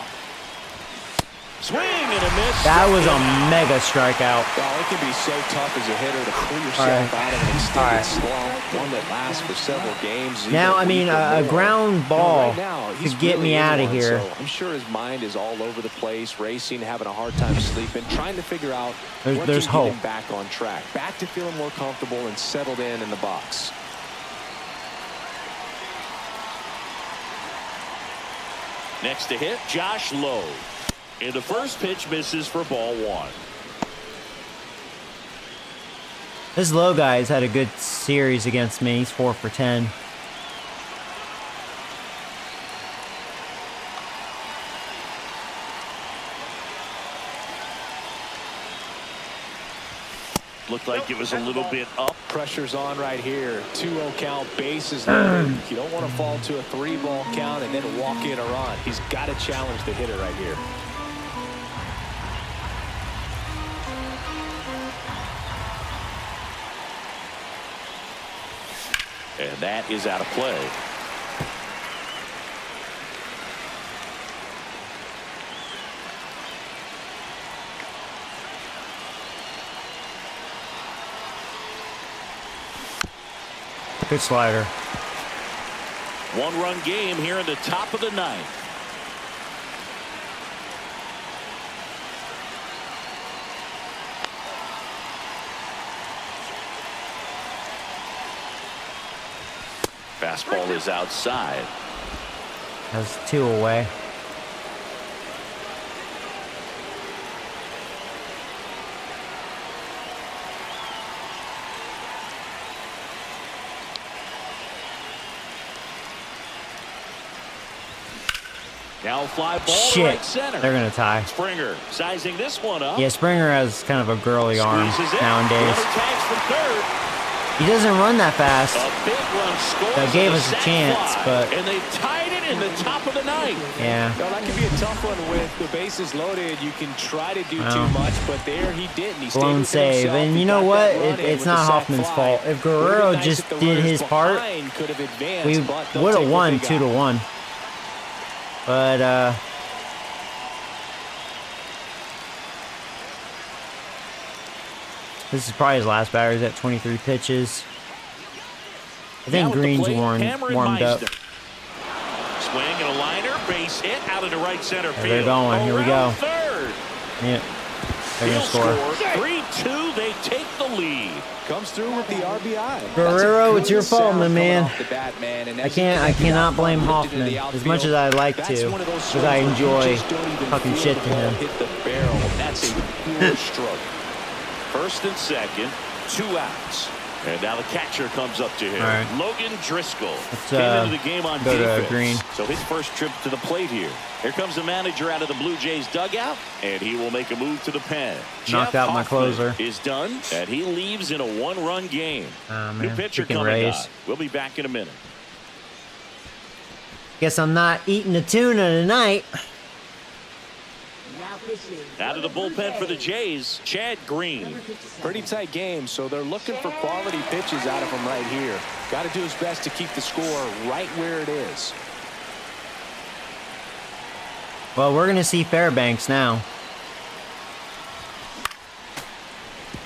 Swing and a miss. That was a mega strikeout. Oh, it can be so tough as a hitter to pull yourself out of an extended slump, one that lasts for several games. Now, I mean, a ground ball Right now, he's could get really me in out of one, here. so I'm sure his mind is all over the place, racing, having a hard time sleeping, trying to figure out what There's can get him hope. back on track, back to feeling more comfortable and settled in the box. Next to hit, Josh Lowe. And the first pitch misses for ball 1. This low guy has had a good series against me. He's 4 for 10. Looked like it was a little bit up. Pressure's on right here. 2-0 count, bases loaded. You don't want to fall to a 3-ball count and then walk in a run. He's got to challenge the hitter right here. And that is out of play. Good slider. 1-run game here in the top of the 9th. Fastball is outside. That's 2 away. Now fly ball to Shit. right center. They're going to tie. Springer sizing this one up. Yeah, Springer has kind of a girly arm Squeezes it. nowadays. Runner tags from third. He doesn't run that fast. A big run scores. That gave on us a sac chance, fly. but- And they tied it in the top of the 9th. Yeah. No, that could be a tough one with the bases loaded. You can try to do Well, too much, but there he didn't. He stayed Blown within save. himself. And He you know got what? that run in It's with not the sac Hoffman's fly. fault. If Would've Guerrero been nice just if the did runners his part, behind could have advanced, we but they'll would take have what won they 2 to got. 1. But this is probably his last batter. He's at 23 pitches. I Now think at the Green's plate, warmed up. Meister. Swing and a liner, base hit out into right center field. They're going. Here we go. Around third. Yeah. They're going He'll to score. 3-2. They take the lead. Comes through with the RBI. Guerrero, it's your fault, my man. I cannot blame Hoffman as much as I'd like to, because I enjoy talking shit to him. Hit the barrel. That's a poor stroke. First and second, 2 outs. And now the catcher comes up to him. Right. Logan Driscoll Let's, came into the game on go to defense. Green. So his first trip to the plate here. Here comes the manager out of the Blue Jays dugout, and he will make a move to the pen. Knocked Jeff out my Hoffman closer. is done, and he leaves in a one-run game. Oh, New man. pitcher Freaking coming Rays. on. We'll be back in a minute. Guess I'm not eating the tuna tonight. Now pitching. Out of the bullpen for the Jays, Chad Green. Pretty tight game, so they're looking for quality pitches out of him right here. Got to do his best to keep the score right where it is. Well, we're going to see Fairbanks now.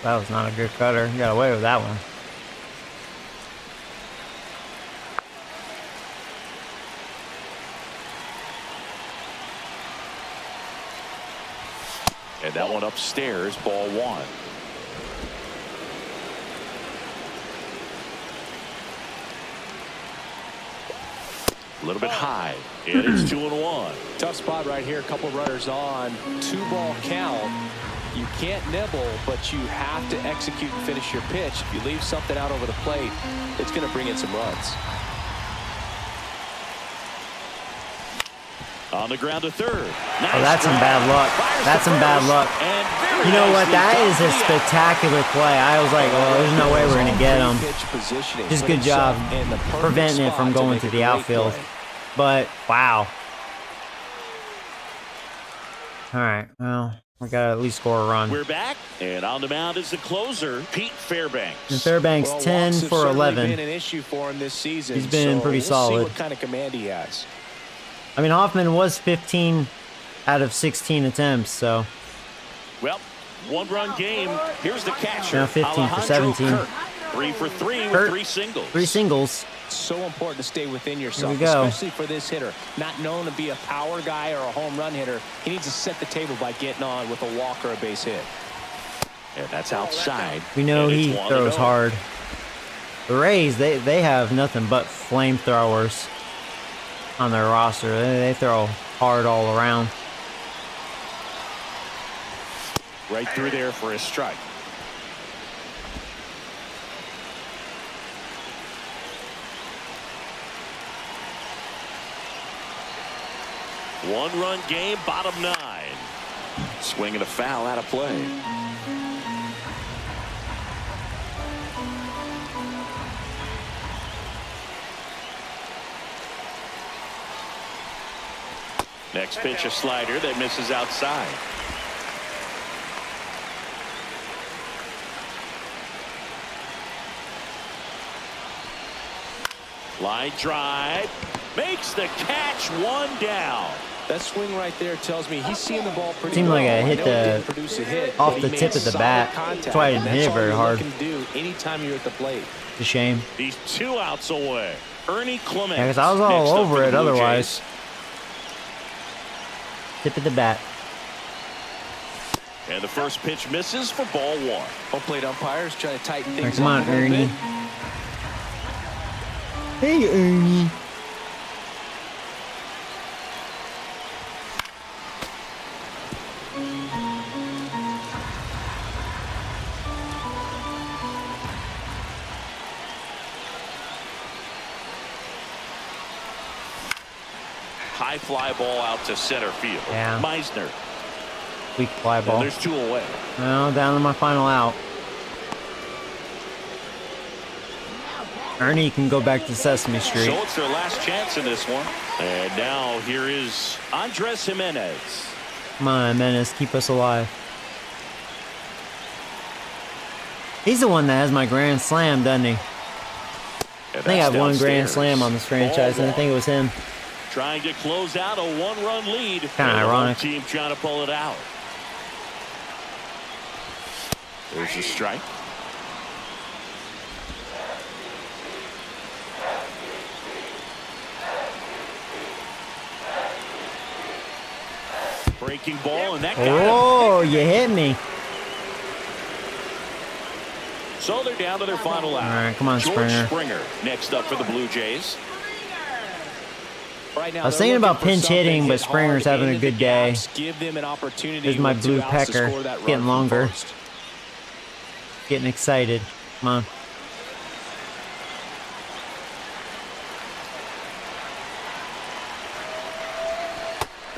That was not a good cutter. You got away with that one. And that one upstairs, ball one. A little bit high, and it's 2-1. Tough spot right here. A couple runners on. 2-ball count. You can't nibble, but you have to execute and finish your pitch. If you leave something out over the plate, it's going to bring in some runs. On the ground to third. Nice Oh, that's some drive. bad luck. Fires That's to some bad first, luck. and very You know what? nicely That done. is a spectacular play. I was like, oh, there's no way we're going to get him. Pitch positioning. Just Put good job himself in the perfect preventing it from spot going make to a the great outfield. play. But, wow. All right, well, we got to at least score a run. We're back, and on the mound is the closer, Pete Fairbanks. And Fairbanks, Well, 10 walks have for certainly 11. been an issue for him this season. He's been so pretty we'll solid. See what kind of command he has. I mean, Hoffman was 15 out of 16 attempts, so Well, one-run game. Here's the catcher. Now 15 for Alejandro 17. Kirk. 3 for 3 with Kirk, 3 singles. 3 singles. So important to stay within yourself, Here we go. especially for this hitter. Not known to be a power guy or a home run hitter. He needs to set the table by getting on with a walk or a base hit. And that's outside. We know And it's he 1-0. throws hard. The Rays, they have nothing but flamethrowers on their roster. They throw hard all around. Right through there for a strike. One-run game, bottom 9. Swinging a foul out of play. Next pitch, a slider that misses outside. Line drive, makes the catch, 1 down. That swing right there tells me he's seeing the ball pretty Seemed like well. I hit know it the- didn't produce a hit, off but the he tip made of the solid bat. contact, That's why I didn't and hit it that's all very you're hard. looking to do anytime you're at the plate. It's a shame. He's 2 outs away. Ernie Clements. Yeah, 'cause I was all next up over for the it Blue otherwise. Jays. Tip of the bat. And the first pitch misses for ball 1. Home plate umpires trying to tighten All right, things come on, up a little Ernie. bit. Hey, Ernie. High fly ball out to center field. Yeah. Meisner. Weak fly And ball. there's 2 away. Well, down to my final out. Ernie can go back to Sesame Street. So it's their last chance in this one. And now here is Andres Jimenez. Come on, Menace, keep us alive. He's the one that has my grand slam, doesn't he? And I think I have that's one grand downstairs. slam on this franchise, Ball and I think it was him. Trying to close out a 1-run lead. Kinda And the home ironic. team trying to pull it out. There's a strike. Breaking ball, and that got him. Oh, you hit me. So they're down to their final out. All right, come on, George Springer. next up for the Blue Jays. Right now, I was they're thinking looking about for pinch something hitting, but hit Springer's hard having a into the good day. gaps, give them an opportunity Here's my with blue 2 outs to pecker. score that run Getting from longer. first. Getting excited. Come on.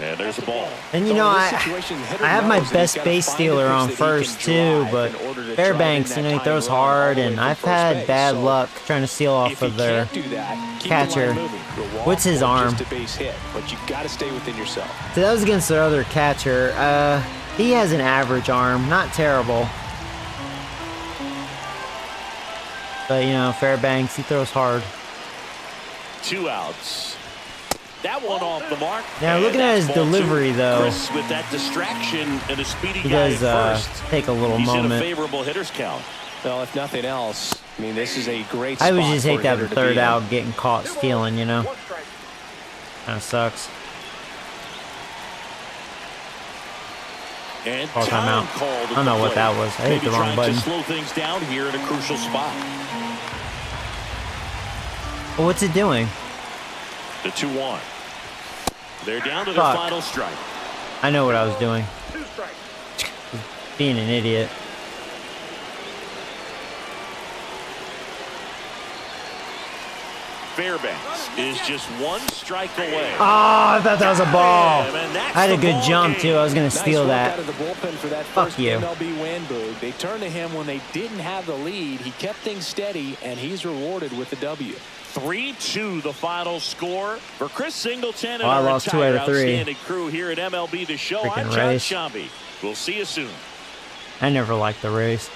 And there's a ball. And you So know, in I this situation, the hitter have my knows that he's best gotta base find a stealer pitch on that he first can too, drive but in order to Fairbanks, drive in you know, he that throws tying run all hard, the way and from I've first had base. bad So luck trying to steal off if he of their can't do that, keep catcher. the line moving. Go walk What's his or arm? Just a base hit, but you got to stay within yourself. So that was against their other catcher. He has an average arm, not terrible. But, you know, Fairbanks, he throws hard. 2 outs. That one off the mark. Now, And looking at that's his ball 2. delivery, though, Chris with that distraction and a speedy he guy does at first. take a little He's in a moment. favorable hitter's count. Well, if nothing else, I mean, this is a great I spot would just hate for to a have hitter the to be third in. out getting caught stealing, you know? One strike. Kind of sucks. And Call time timeout. called at I don't know the what plate. that was. I hit Maybe the wrong trying button. to slow things down here in a crucial spot. Well, what's it doing? The 2-1. They're down to their Fuck. final strike. I know what I was doing. 2 strikes. Being an idiot. Fairbanks is just 1 strike away. Oh, I thought that was a ball. And that's I had a the good ball jump, game. too. I was going to Nice steal work that. out of the bullpen for that Fuck first you. MLB win, Boog. They turned to him when they didn't have the lead. He kept things steady, and he's rewarded with the W. 3-2 the final score for Chris Singleton and Oh, I our lost 2 entire out of 3. outstanding crew here at MLB The Show. I'm Freaking John Rays. Shambi. We'll see you soon. I never liked the Rays.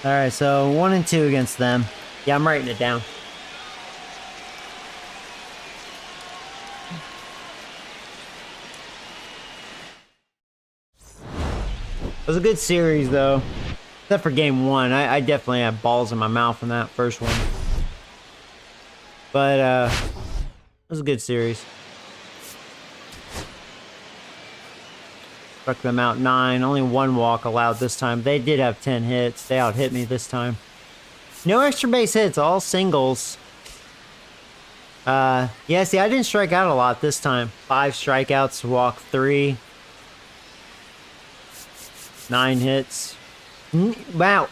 Alright, so 1 and 2 against them. Yeah, I'm writing it down. It was a good series, though. Except for game 1. I definitely had balls in my mouth in that first one. But, it was a good series. Struck them out 9. Only 1 walk allowed this time. They did have 10 hits. They out-hit me this time. No extra base hits. All singles. Yeah, see, I didn't strike out a lot this time. 5 strikeouts, walk 3. 9 hits. Wow,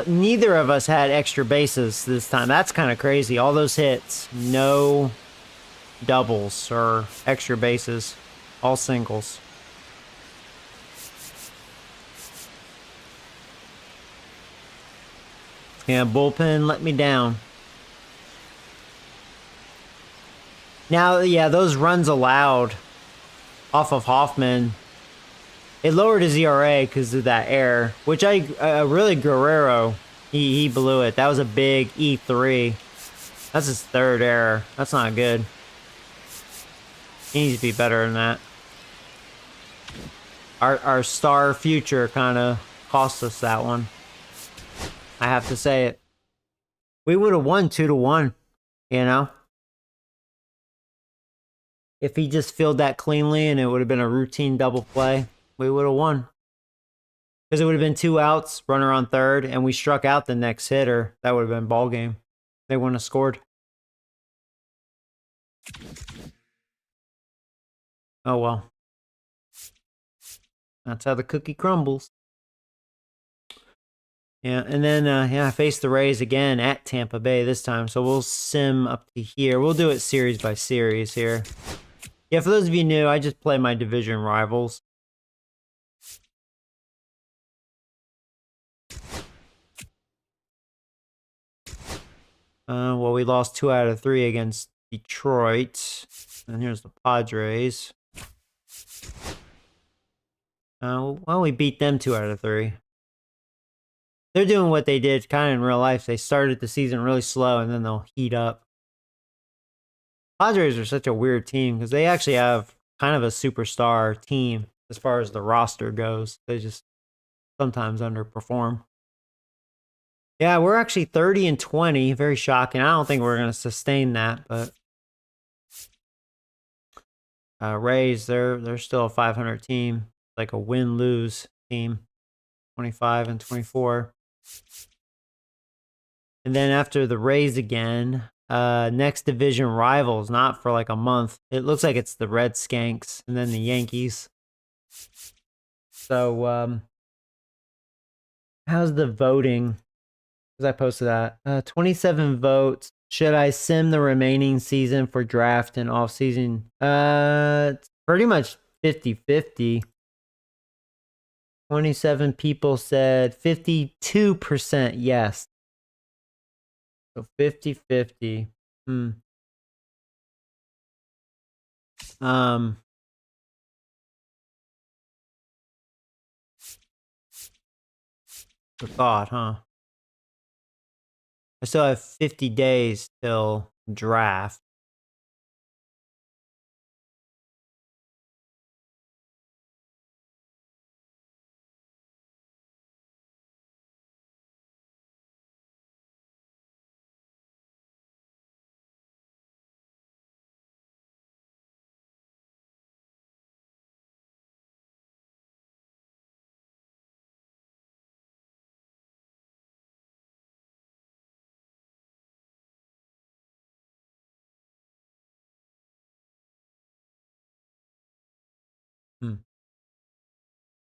neither of us had extra bases this time. That's kind of crazy. All those hits. No doubles or extra bases. All singles. Yeah, bullpen let me down. Now, yeah, those runs allowed off of Hoffman, it lowered his ERA because of that error, which really Guerrero, he blew it. That was a big E3. That's his 3rd error. That's not good. He needs to be better than that. Our star future kind of cost us that one. I have to say it. We would have won 2-1, you know? If he just fielded that cleanly and it would have been a routine double play, we would have won. Because it would have been 2 outs, runner on 3rd, and we struck out the next hitter. That would have been ball game. They wouldn't have scored. Oh well. That's how the cookie crumbles. Yeah, and then I faced the Rays again at Tampa Bay this time, so we'll sim up to here. We'll do it series by series here. Yeah, for those of you new, I just play my division rivals. Well, we lost 2 out of 3 against Detroit. And here's the Padres. Well, we beat them 2 out of 3. They're doing what they did kind of in real life. They started the season really slow, and then they'll heat up. Padres are such a weird team because they actually have kind of a superstar team as far as the roster goes. They just sometimes underperform. Yeah, we're actually 30-20. Very shocking. I don't think we're going to sustain that, but Rays, they're still a 500 team, like a win-lose team, 25-24. And then after the Rays again, next division rivals, not for like a month. It looks like it's the Red Skanks and then the Yankees. So, how's the voting? Because I posted that. 27 votes. Should I sim the remaining season for draft and off season? It's pretty much 50-50. 27 people said 52% yes. So 50-50. The thought, huh? I still have 50 days till draft.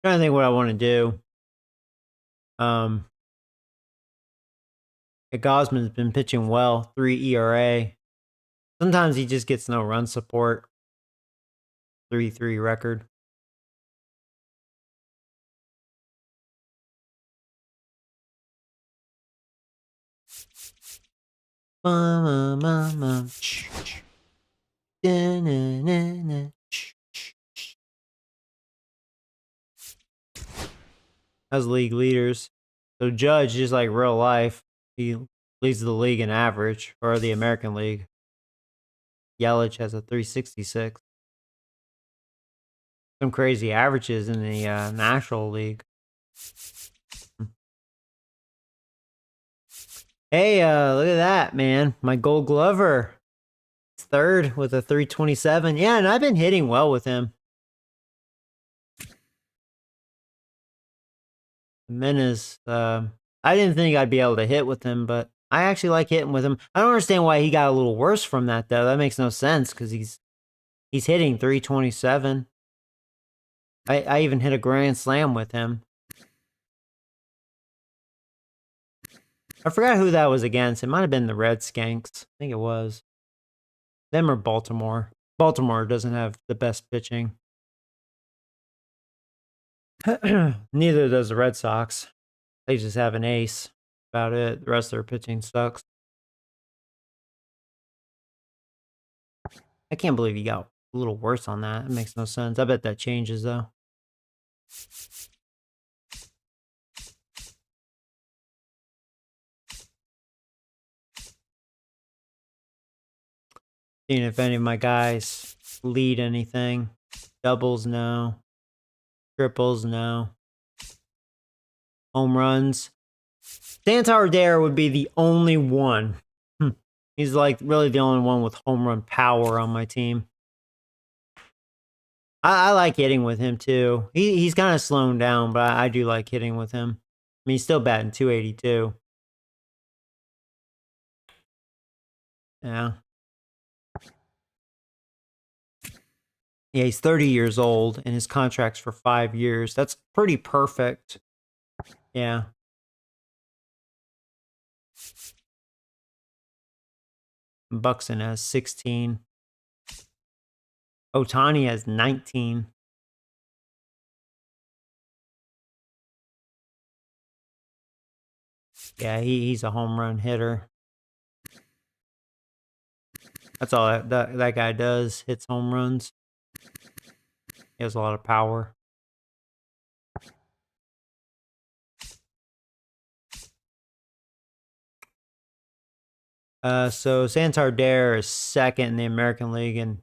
Trying to think what I want to do. Gosman's been pitching well, 3 ERA. Sometimes he just gets no run support. 3-3 record. As league leaders. So Judge, just like real life, he leads the league in average, or the American League. Yelich has a 366. Some crazy averages in the National League. Hey, look at that, man. My Gold Glover. He's third with a 327. Yeah, and I've been hitting well with him. Menace, I didn't think I'd be able to hit with him, but I actually like hitting with him. I don't understand why he got a little worse from that, though. That makes no sense, because he's hitting 327. I even hit a grand slam with him. I forgot who that was against. It might have been the Red Skanks. I think it was. Them or Baltimore. Baltimore doesn't have the best pitching. Neither does the Red Sox. They just have an ace. About it. The rest of their pitching sucks. I can't believe he got a little worse on that. It makes no sense. I bet that changes, though. Seeing if any of my guys lead anything. Doubles, no. Triples, no. Home runs. Santander would be the only one. He's like really the only one with home run power on my team. I like hitting with him too. He's kind of slowing down, but I do like hitting with him. I mean, he's still batting 282. Yeah. Yeah, he's 30 years old, and his contract's for 5 years. That's pretty perfect. Yeah. Buxton has 16. Otani has 19. Yeah, he's a home run hitter. That's all that guy does. Hits home runs. He has a lot of power. So Santander is second in the American League in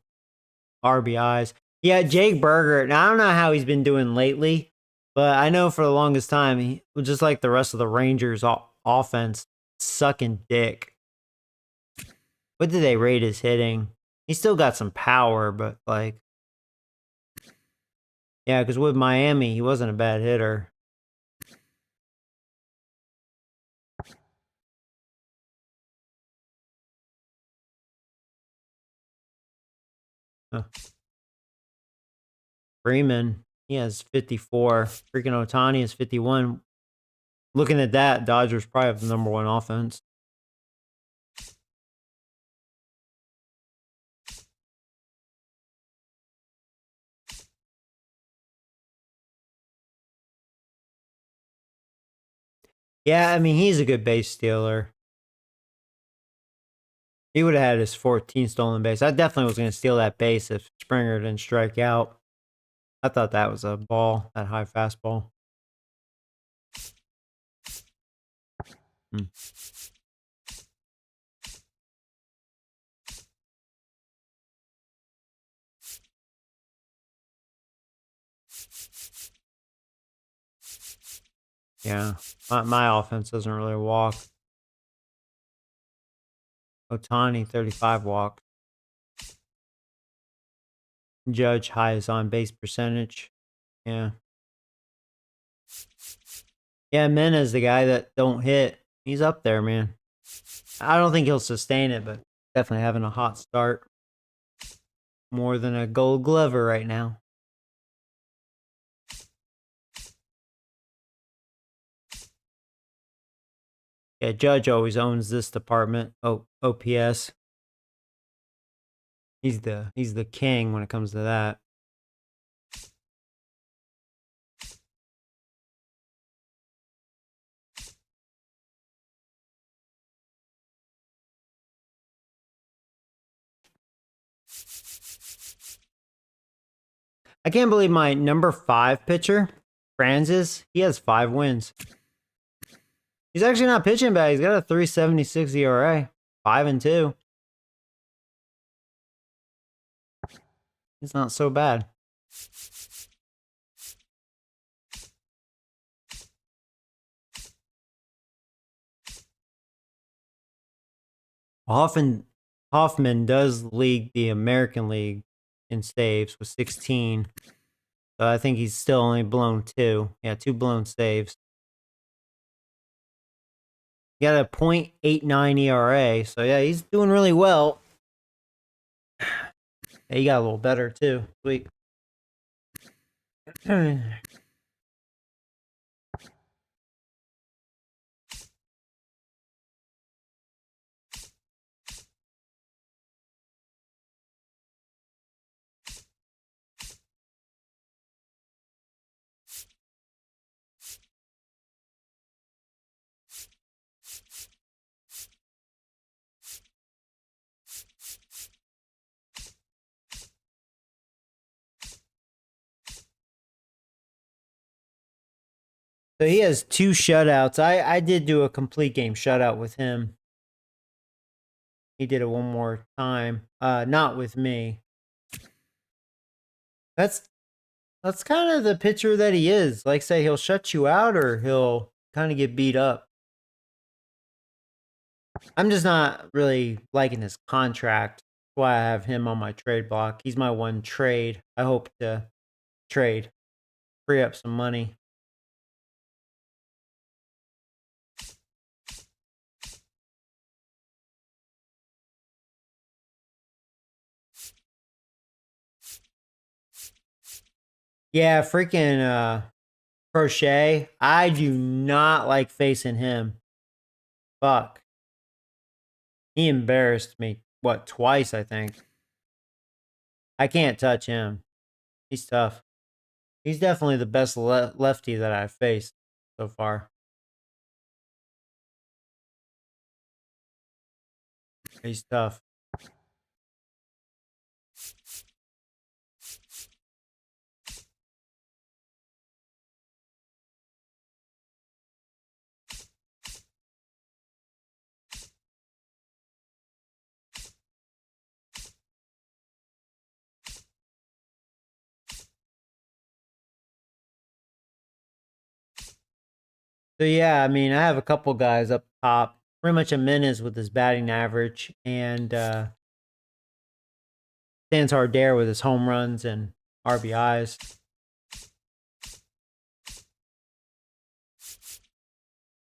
RBIs. Yeah, Jake Berger. Now, I don't know how he's been doing lately, but I know for the longest time, he was just like the rest of the Rangers offense, sucking dick. What did they rate his hitting? He still got some power, but like, yeah, because with Miami, he wasn't a bad hitter. Huh. Freeman, he has 54. Freaking Otani is 51. Looking at that, Dodgers probably have the #1 offense. Yeah, I mean, he's a good base stealer. He would have had his 14th stolen base. I definitely was going to steal that base if Springer didn't strike out. I thought that was a ball, that high fastball. Hmm. Yeah, my offense doesn't really walk. Otani, 35 walk. Judge, highest on base percentage. Yeah. Yeah, Mena's the guy that don't hit. He's up there, man. I don't think he'll sustain it, but definitely having a hot start. More than a Gold Glover right now. Yeah, Judge always owns this department. Oh, OPS. He's the king when it comes to that. I can't believe my number 5 pitcher, Francis, he has 5 wins. He's actually not pitching bad. He's got a 3.76 ERA, 5-2. It's not so bad. Hoffman does lead the American League in saves with 16. So I think he's still only blown 2. Yeah, 2 blown saves. He got a .89 ERA. So yeah, he's doing really well. Yeah, he got a little better too. Sweet. So he has 2 shutouts. I did do a complete game shutout with him. He did it one more time. Not with me. That's kind of the pitcher that he is. Like say he'll shut you out or he'll kind of get beat up. I'm just not really liking his contract. That's why I have him on my trade block. He's my one trade. I hope to trade, free up some money. Yeah, freaking Crochet. I do not like facing him. Fuck. He embarrassed me, what, twice, I think. I can't touch him. He's tough. He's definitely the best lefty that I've faced so far. He's tough. So yeah, I mean, I have a couple guys up top. Pretty much a menace with his batting average, and Santander with his home runs and RBIs.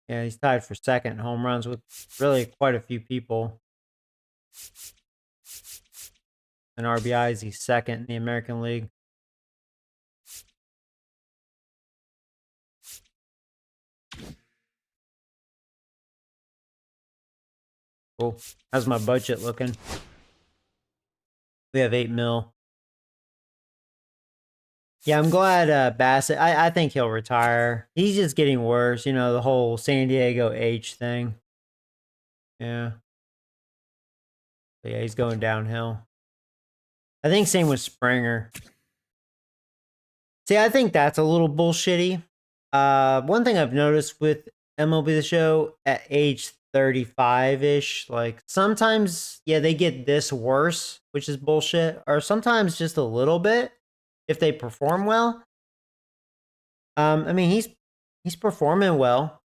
Yeah, he's tied for second in home runs with really quite a few people. And RBIs, he's second in the American League. Cool. How's my budget looking? We have 8 mil. Yeah, I'm glad Bassett. I think he'll retire. He's just getting worse. You know, the whole San Diego H thing. Yeah. But yeah, he's going downhill. I think same with Springer. See, I think that's a little bullshitty. One thing I've noticed with MLB The Show at age 35-ish, like sometimes, yeah, they get this worse, which is bullshit, or sometimes just a little bit if they perform well. I mean, he's performing well.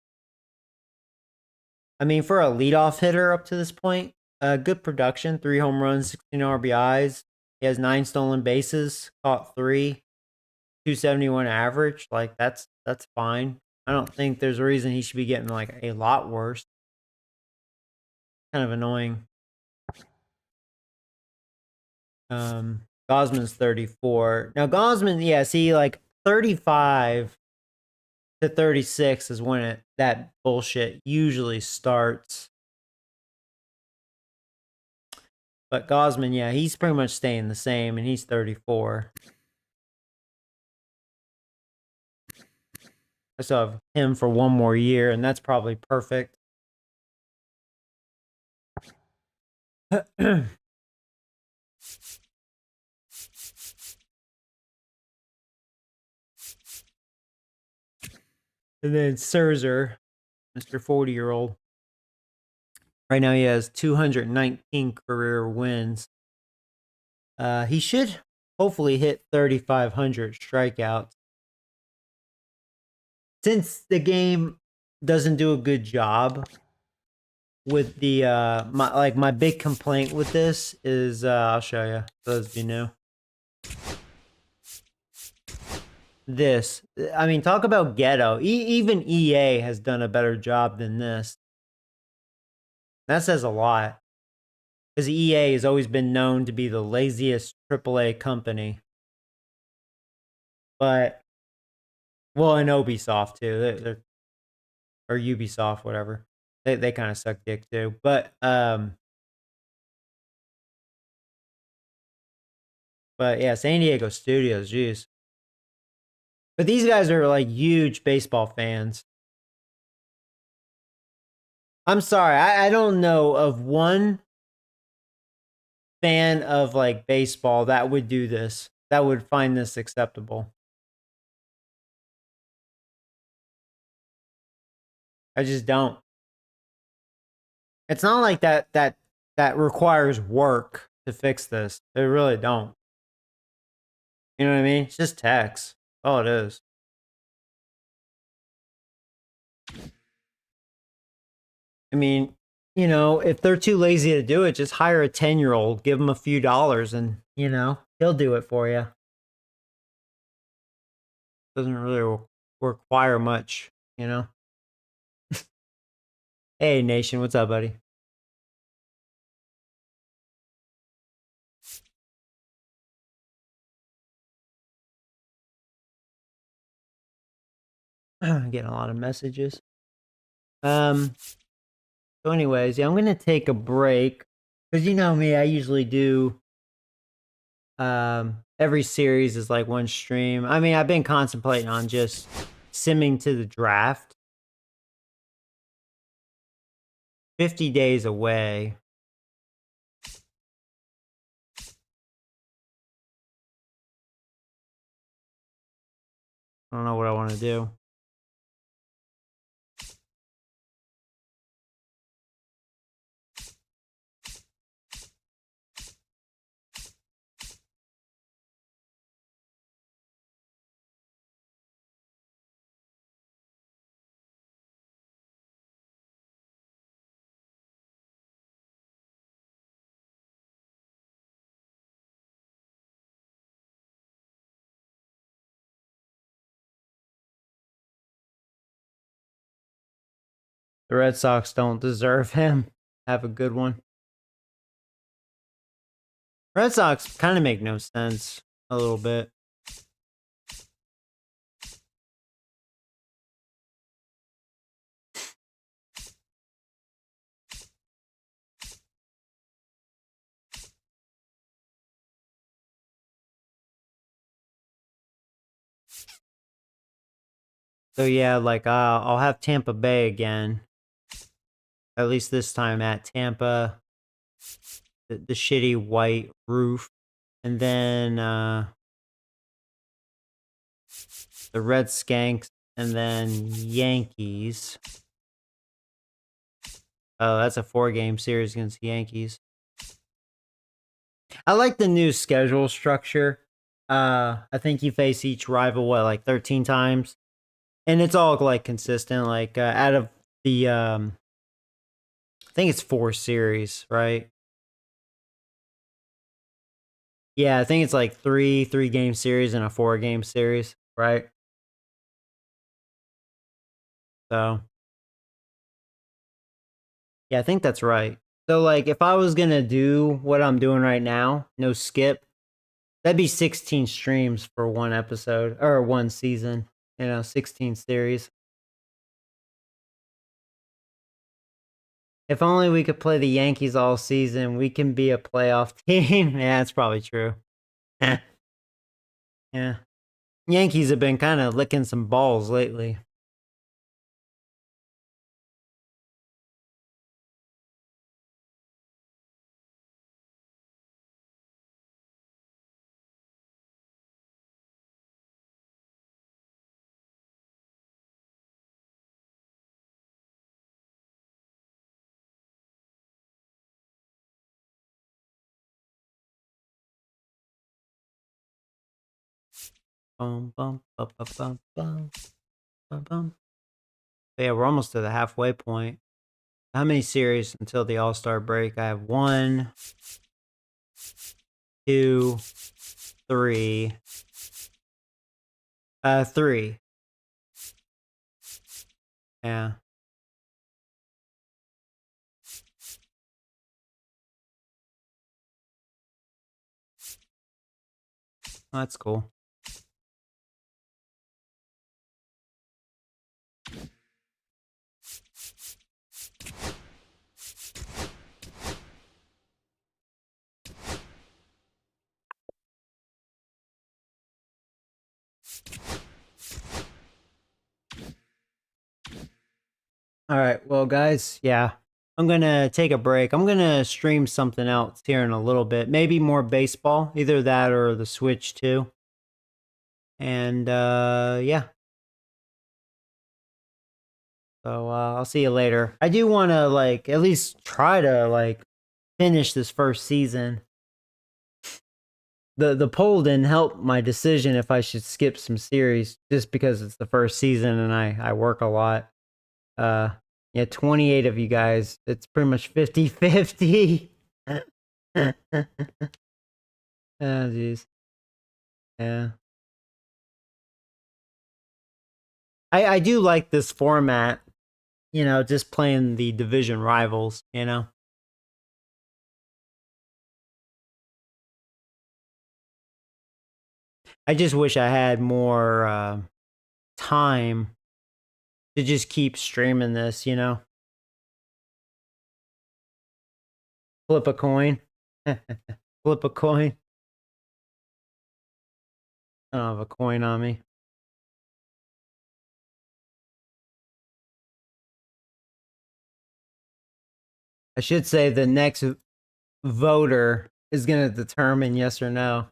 I mean, for a leadoff hitter up to this point, good production, 3 home runs, 16 RBIs. He has 9 stolen bases, caught 3, 271 average. Like that's fine. I don't think there's a reason he should be getting like a lot worse. Kind of annoying. Gosman's 34. Now Gosman, yeah, see, like 35 to 36 is when that bullshit usually starts. But Gosman, yeah, he's pretty much staying the same, and he's 34. I still have him for one more year, and that's probably perfect. And then Scherzer, Mr. 40-year-old. Right now he has 219 career wins. He should hopefully hit 3,500 strikeouts. Since the game doesn't do a good job with the my big complaint with this is I'll show you, for those of you new. This, I mean, talk about ghetto. Even EA has done a better job than this. That says a lot. Because EA has always been known to be the laziest AAA company. But, well, and Ubisoft too. They're or Ubisoft, whatever. They kind of suck dick too. But yeah, San Diego Studios, jeez. But these guys are like huge baseball fans. I'm sorry, I don't know of one fan of like baseball that would do this, that would find this acceptable. I just don't. It's not like that requires work to fix this. They really don't. You know what I mean? It's just text. All it is. I mean, you know, if they're too lazy to do it, just hire a 10-year-old, give him a few dollars, and, you know, he'll do it for you. Doesn't really require much, you know? Hey, Nation, what's up, buddy? I'm getting a lot of messages. So anyways, yeah, I'm gonna take a break because you know me, I usually do. Every series is like one stream. I mean, I've been contemplating on just simming to the draft. 50 days away. I don't know what I want to do. The Red Sox don't deserve him. Have a good one. Red Sox kind of make no sense a little bit. So yeah, like I'll have Tampa Bay again. At least this time at Tampa. The shitty white roof. And then the Red Skanks, and then Yankees. Oh, that's a 4-game series against the Yankees. I like the new schedule structure. I think you face each rival, what, like 13 times? And it's all, like, consistent. Like, out of the, I think it's 4 series, right? Yeah, I think it's like 3-game series and a 4-game series, right? So, yeah, I think that's right. So, like, if I was gonna do what I'm doing right now, no skip, that'd be 16 streams for one episode, or one season, 16 series. If only we could play the Yankees all season, we can be a playoff team. Yeah, that's probably true. Yeah. Yankees have been kind of licking some balls lately. Bum, bum, bum, bum, bum, bum, bum, bum. Yeah, we're almost to the halfway point. How many series until the All-Star break? I have 1, 2, 3. 3. Yeah. Well, that's cool. All right, well, guys, yeah, I'm gonna take a break. I'm gonna stream something else here in a little bit. Maybe more baseball, either that or the Switch too. And yeah, so I'll see you later. I do want to like at least try to like finish this first season. The poll didn't help my decision if I should skip some series just because it's the first season and I work a lot. Yeah, 28 of you guys. It's pretty much 50-50. Oh, jeez. Yeah. I do like this format, just playing the division rivals. I just wish I had more time to just keep streaming this. Flip a coin. Flip a coin. I don't have a coin on me. I should say the next voter is going to determine yes or no.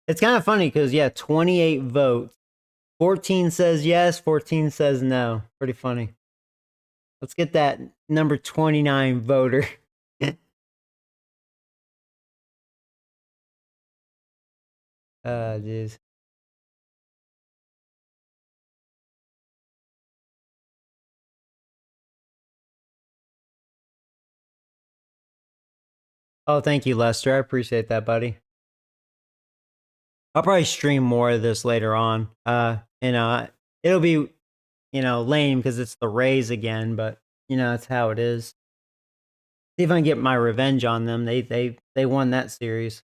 It's kind of funny because, yeah, 28 votes. 14 says yes, 14 says no. Pretty funny. Let's get that number 29 voter. Jeez. Oh, thank you, Lester. I appreciate that, buddy. I'll probably stream more of this later on. It'll be, lame because it's the Rays again, but that's how it is. See if I can get my revenge on them. They won that series.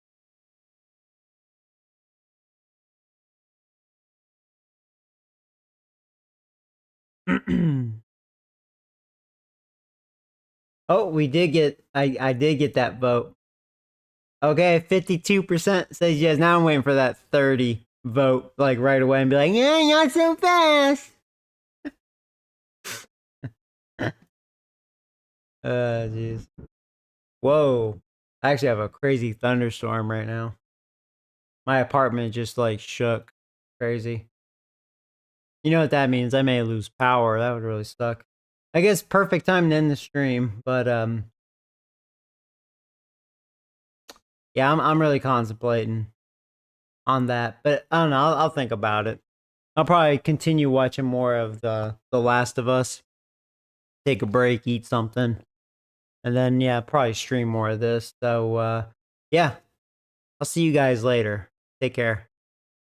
Oh, we did get. I did get that vote. Okay, 52% says yes. Now I'm waiting for that 30 vote, like right away, and be like, yeah, not so fast. Jeez. Whoa. I actually have a crazy thunderstorm right now. My apartment just like shook. Crazy. You know what that means? I may lose power. That would really suck. I guess perfect time to end the stream, but yeah, I'm really contemplating on that. But I don't know, I'll think about it. I'll probably continue watching more of the Last of Us. Take a break, eat something. And then yeah, probably stream more of this. So yeah. I'll see you guys later. Take care.